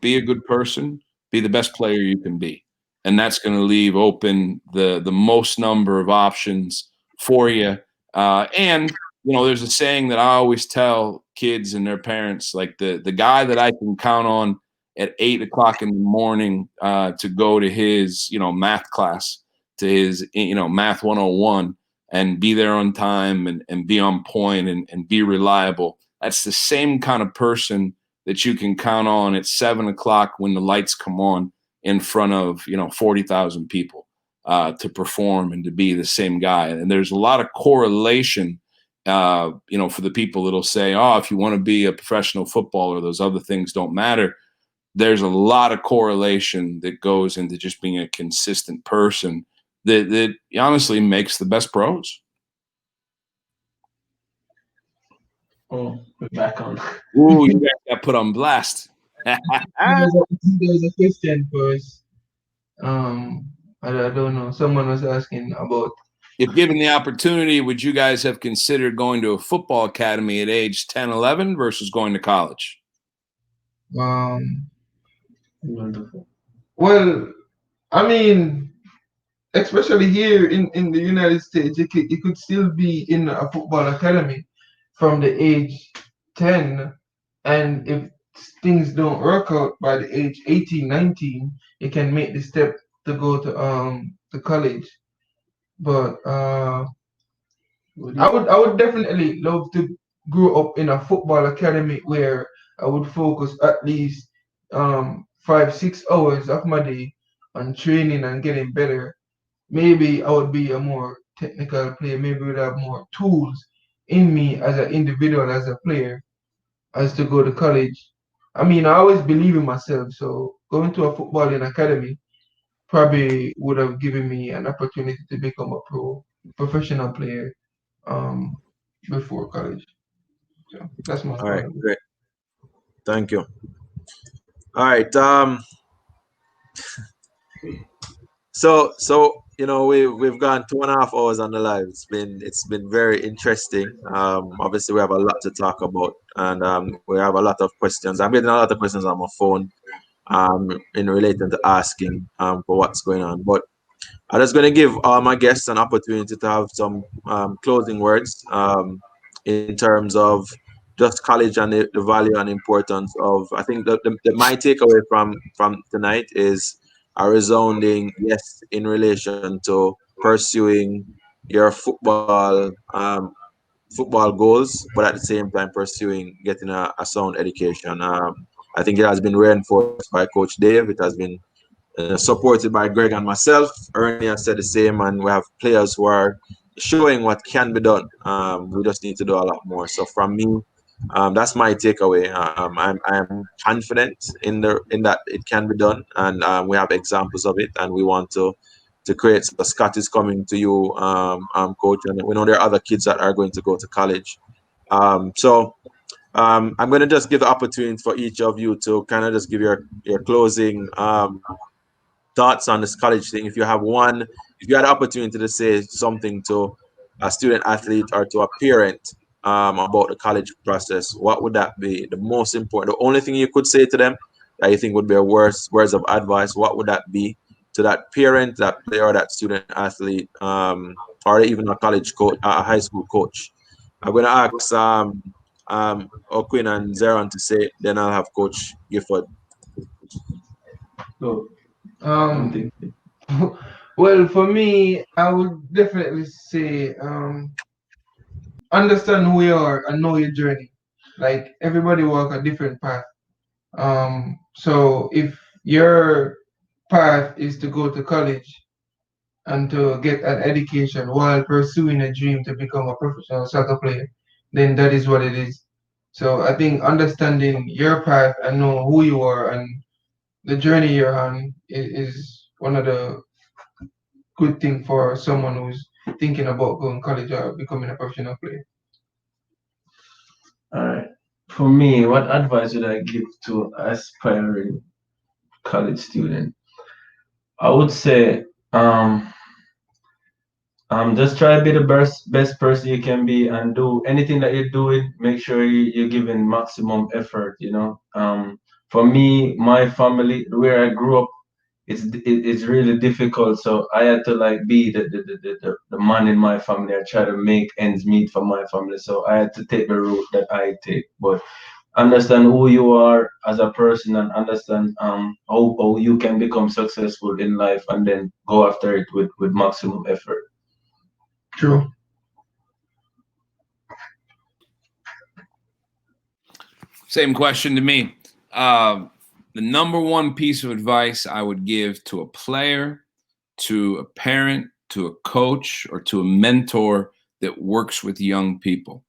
be a good person, be the best player you can be, and that's going to leave open the most number of options for you And there's a saying that I always tell kids and their parents, like the guy that I can count on at 8 o'clock in the morning to go to his, math class, to his, math 101, and be there on time and be on point and be reliable. That's the same kind of person that you can count on at 7 o'clock when the lights come on in front of, 40,000 people to perform and to be the same guy. And there's a lot of correlation, for the people that'll say, oh, if you want to be a professional footballer, those other things don't matter. There's a lot of correlation that goes into just being a consistent person that honestly makes the best pros. Oh, we're back on. Ooh, you guys got put on blast. There's a question first. I don't know. Someone was asking about. If given the opportunity, would you guys have considered going to a football academy at age 10, 11 versus going to college? Wonderful. Well, I mean, especially here in the United States, you could still be in a football academy from the age 10, and if things don't work out by the age 18, 19, you can make the step to go to college. But I would definitely love to grow up in a football academy where I would focus at least 5-6 hours of my day on training and getting better. Maybe I would be a more technical player. Maybe would have more tools in me as an individual, as a player, as to go to college. I mean, I always believe in myself, so going to a footballing academy probably would have given me an opportunity to become a professional player before college. So that's my All right, great. Thank you. All right. So we've gone 2.5 hours on the live. It's been very interesting. Obviously we have a lot to talk about, and we have a lot of questions. I'm getting a lot of questions on my phone in relating to asking for what's going on. But I'm just going to give all my guests an opportunity to have some closing words in terms of just college and the value and importance of. I think my takeaway from tonight is a resounding yes in relation to pursuing your football goals, but at the same time pursuing getting a sound education. I think it has been reinforced by Coach Dave. It has been supported by Greg and myself. Ernie has said the same, and we have players who are showing what can be done. We just need to do a lot more. So from me, that's my takeaway. I'm confident in that it can be done, and we have examples of it, and we want to create. So Scott is coming to you, Coach, and we know there are other kids that are going to go to college. So I'm going to just give the opportunity for each of you to kind of just give your closing thoughts on this college thing. If you had the opportunity to say something to a student athlete or to a parent about the college process, what would that be? The most important, the only thing you could say to them that you think would be a words of advice, what would that be to that parent, that player, or that student athlete, or even a college coach, a high school coach? I'm going to ask Oquin and Zeron to say, then I'll have Coach Giffard. So, well, for me, I would definitely say understand who you are and know your journey. Like everybody walk a different path. So if your path is to go to college and to get an education while pursuing a dream to become a professional soccer player, then that is what it is. So I think understanding your path and know who you are and the journey you're on is one of the good thing for someone who's thinking about going to college or becoming a professional player. All right. For me, what advice would I give to aspiring college student? I would say, just try to be the best person you can be, and do anything that you're doing. Make sure you're giving maximum effort. For me, my family, where I grew up, it's really difficult. So I had to like be the man in my family. I try to make ends meet for my family. So I had to take the route that I take. But understand who you are as a person and understand how you can become successful in life and then go after it with maximum effort. True. Same question to me. The number one piece of advice I would give to a player, to a parent, to a coach, or to a mentor that works with young people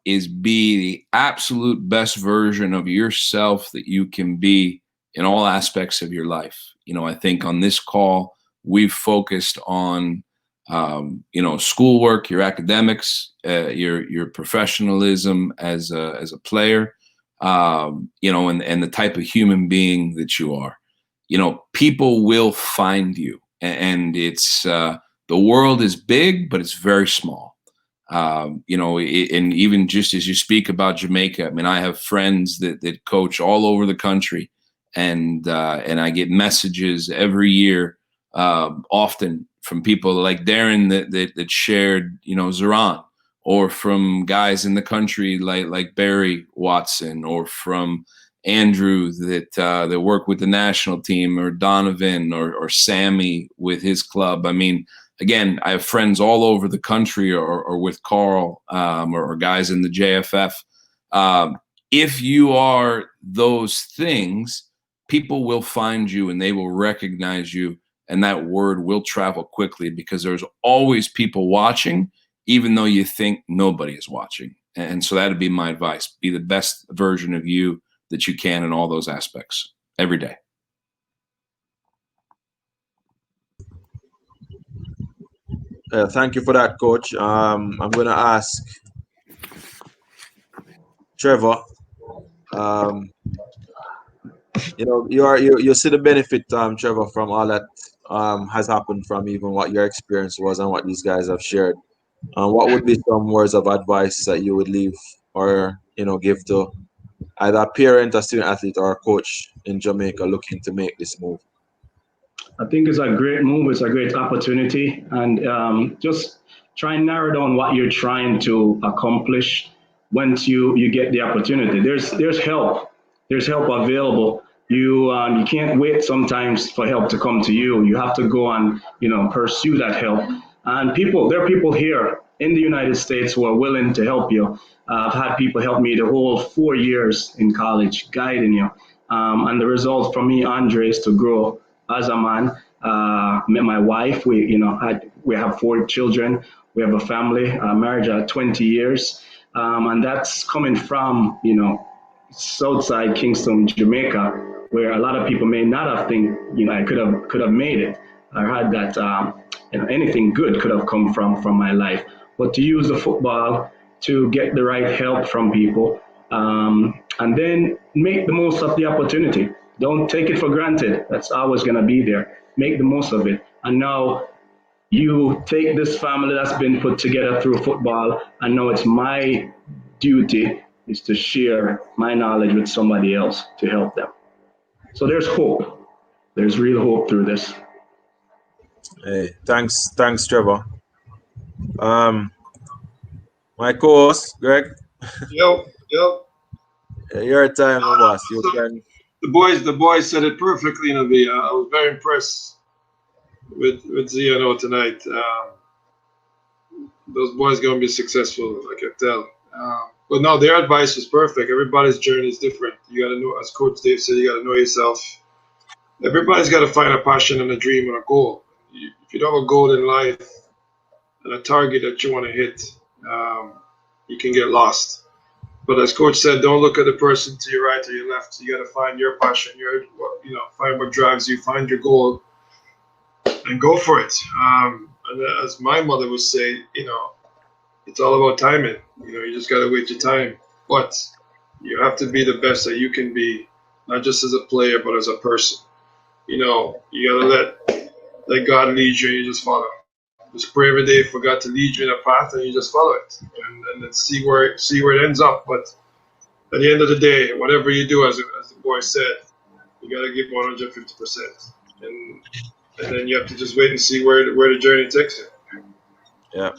is be the absolute best version of yourself that you can be in all aspects of your life. You know, I think on this call, we've focused on, you know, schoolwork, your academics, your professionalism as a player, you know, and the type of human being that you are. You know, people will find you, and it's the world is big, but it's very small. You know, and even just as you speak about Jamaica, I mean, I have friends that coach all over the country, and I get messages every year, often from people like Darren that shared, you know, Zeron, or from guys in the country like Barry Watson, or from Andrew that work with the national team, or Donovan or Sammy with his club. I mean, again, I have friends all over the country, or with Carl, or guys in the JFF. If you are those things, people will find you and they will recognize you, and that word will travel quickly because there's always people watching, even though you think nobody is watching. And so that'd be my advice. Be the best version of you that you can in all those aspects every day. Thank you for that, Coach. I'm going to ask Trevor. You know, you see the benefit, Trevor, from all that has happened, from even what your experience was and what these guys have shared. What would be some words of advice that you would leave, or, you know, give to either a parent, a student athlete, or a coach in Jamaica looking to make this move? I think it's a great move. It's a great opportunity, and just try and narrow down what you're trying to accomplish. Once you get the opportunity, there's help. There's help available. You can't wait sometimes for help to come to you. You have to go and, you know, pursue that help. And there are people here in the United States who are willing to help you. I've had people help me the whole 4 years in college, guiding you. And the result for me, Andre, is to grow as a man. Met my wife. We have 4 children. We have a family, marriage at 20 years. And that's coming from, you know, Southside Kingston, Jamaica, where a lot of people may not have think, you know, I could have made it. I heard that you know, anything good could have come from my life. But to use the football to get the right help from people, and then make the most of the opportunity. Don't take it for granted. That's always going to be there. Make the most of it. And now you take this family that's been put together through football, and now it's my duty is to share my knowledge with somebody else to help them. So there's hope. There's real hope through this. Hey, thanks, Trevor. My co-host, Greg. Yep. Your time, boss. You can. The boys said it perfectly, Navi. I was very impressed with Zeron tonight. Those boys gonna be successful, I can tell. But no, their advice was perfect. Everybody's journey is different. You gotta know, as Coach Dave said, you gotta know yourself. Everybody's gotta find a passion and a dream and a goal. If you don't have a goal in life and a target that you want to hit, you can get lost. But as Coach said, don't look at the person to your right or your left. You got to find your passion, find what drives you, find your goal, and go for it. And as my mother would say, you know, it's all about timing. You know, you just got to wait your time. But you have to be the best that you can be, not just as a player, but as a person. You know, you got to let God lead you, and you just follow. Just pray every day for God to lead you in a path, and you just follow it, and then see where it ends up. But at the end of the day, whatever you do, as the boy said, you gotta give 150%. and then you have to just wait and see where the journey takes you. Yeah.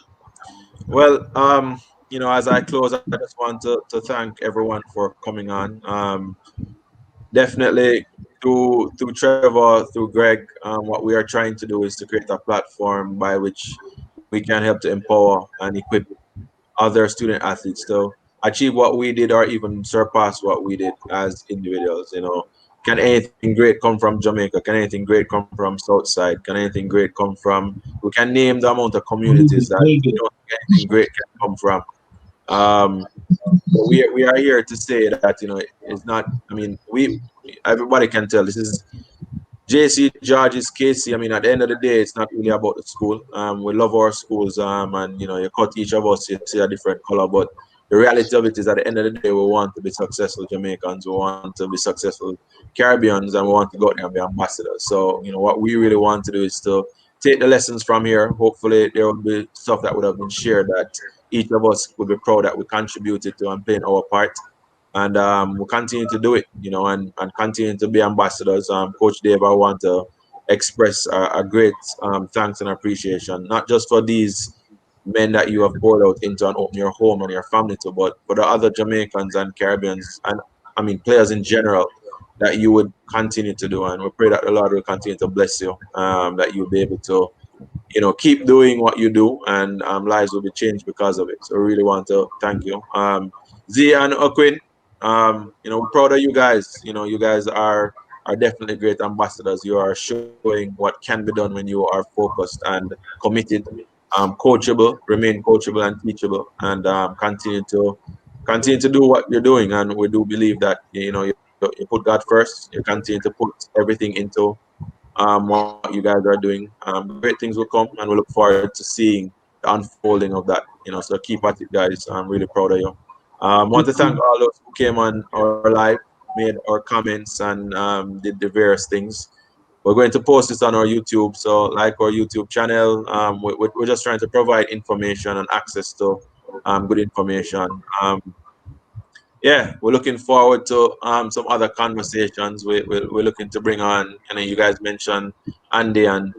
Well, as I close, I just want to thank everyone for coming on. Definitely through Trevor, through Greg, what we are trying to do is to create a platform by which we can help to empower and equip other student athletes to achieve what we did or even surpass what we did as individuals. Can anything great come from Jamaica? Can anything great come from Southside? Can anything great come from? We can name the amount of communities that anything great can come from. But we are here to say that it's not. I mean, everybody can tell this is JC, George's, Casey. I mean, at the end of the day, it's not really about the school. We love our schools, and you cut each of us, you see a different color. But the reality of it is, at the end of the day, we want to be successful Jamaicans, we want to be successful Caribbeans, and we want to go out there and be ambassadors. So, what we really want to do is to take the lessons from here. Hopefully, there will be stuff that would have been shared that each of us would be proud that we contributed to and playing our part. And we'll continue to do it, and continue to be ambassadors. Coach Dave, I want to express a great thanks and appreciation, not just for these men that you have poured out into and open your home and your family to, but for the other Jamaicans and Caribbeans and players in general that you would continue to do. And we pray that the Lord will continue to bless you, that you'll be able to keep doing what you do, and lives will be changed because of it. So we really want to thank you. Z and Oquin, we're proud of you guys. You guys are definitely great ambassadors. You are showing what can be done when you are focused and committed, coachable, remain coachable and teachable, and continue to do what you're doing. And we do believe that you put God first. You continue to put everything into what you guys are doing. Great things will come, and we look forward to seeing the unfolding of that. So keep at it, guys. I'm really proud of you. Want to thank all those who came on our live, made our comments, and did the various things. We're going to post this on our YouTube, so like our YouTube channel. We're just trying to provide information and access to good information. Yeah, we're looking forward to some other conversations. We're looking to bring on, you guys mentioned Andy and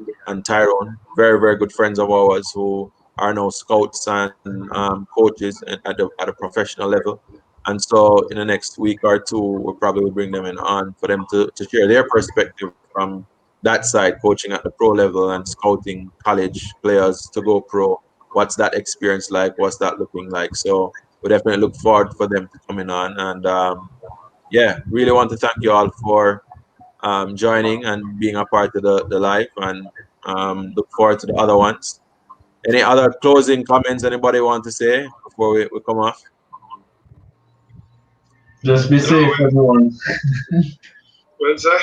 Tyrone, very, very good friends of ours who are now scouts and coaches at the professional level. And so in the next week or two, we'll probably bring them on for them to share their perspective from that side, coaching at the pro level and scouting college players to go pro. What's that experience like? What's that looking like? So we definitely look forward for them to coming on. And really want to thank you all for joining and being a part of the live, and look forward to the other ones. Any other closing comments anybody want to say before we come off? Just be safe, everyone. What's that?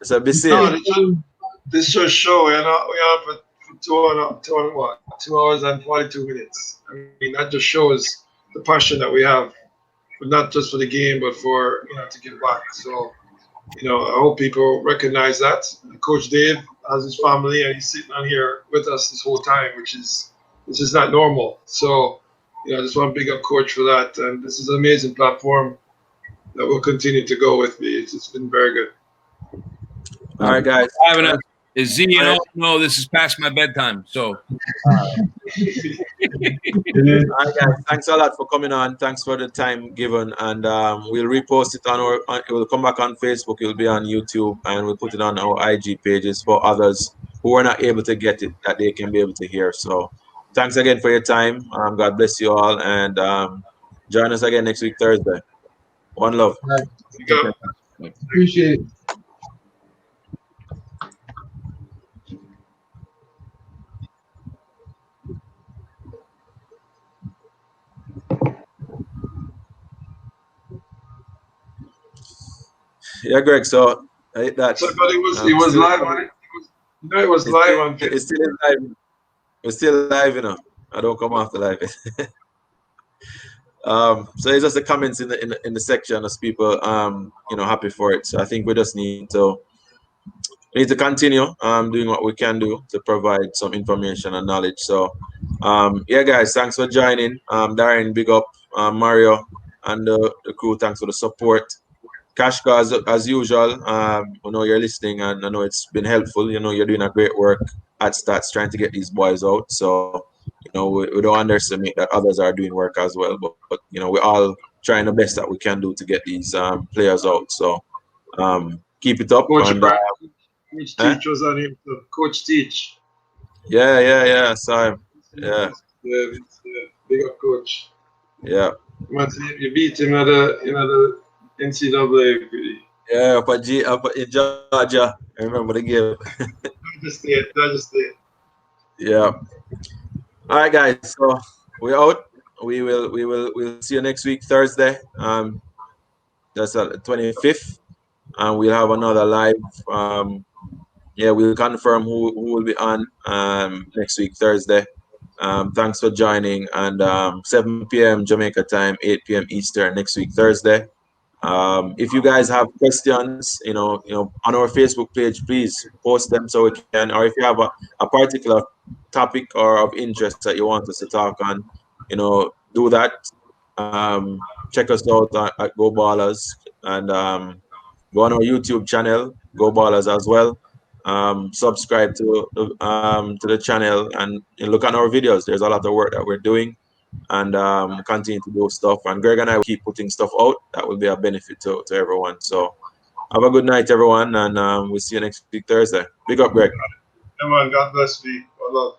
So be safe. No, this just show we are for 2 hours and 42 minutes. I mean, that just shows the passion that we have, but not just for the game, but for to give back. So I hope people recognize that. Coach Dave has his family, and he's sitting on here with us this whole time, which is not normal. So I just want to big up Coach for that, and this is an amazing platform that will continue to go with me. It's been very good. All right, guys. Is Z, no, this is past my bedtime. So, all right, guys. Thanks a lot for coming on. Thanks for the time given, and we'll repost it it will come back on Facebook. It'll be on YouTube, and we'll put it on our IG pages for others who are not able to get it, that they can be able to hear. So, thanks again for your time. God bless you all, and join us again next week, Thursday. One love. Right. Appreciate it. Yeah, Greg. So I hit that. So, but it was live on it. It was live on. It's still live. We're still live, I don't come off the live. So it's just the comments in the section as people happy for it. So I think we just need to continue doing what we can do to provide some information and knowledge. So guys, thanks for joining. Darren, big up. Mario and the crew, thanks for the support. Kashka, as usual, I know you're listening and I know it's been helpful. You know, you're doing a great work at Stats trying to get these boys out. So, you know, we don't underestimate that others are doing work as well. But you know, we're all trying the best that we can do to get these players out. So, keep it up. Coach And Brad, Coach eh? Teach was on him. So Coach Teach. Yeah. So, yeah, Big up, Coach. yeah. You beat him at the NCAA. Yeah, up in Georgia. I remember the game. Georgia State. Yeah. All right, guys. So we're out. We'll see you next week, Thursday. That's the 25th, and we'll have another live. Yeah, we'll confirm who will be on next week, Thursday. Thanks for joining, and 7 p.m. Jamaica time, 8 p.m. Eastern next week, Thursday. If you guys have questions, on our Facebook page, please post them so we can. Or if you have a particular topic or of interest that you want us to talk on, do that. Check us out at Go Ballaz, and go on our YouTube channel, Go Ballaz as well. Subscribe to the channel and look at our videos. There's a lot of work that we're doing, and continue to do stuff. And Greg and I will keep putting stuff out that will be a benefit to everyone. So have a good night, everyone, and we'll see you next week, Thursday. Big up, Greg. Come on, God bless me. I love.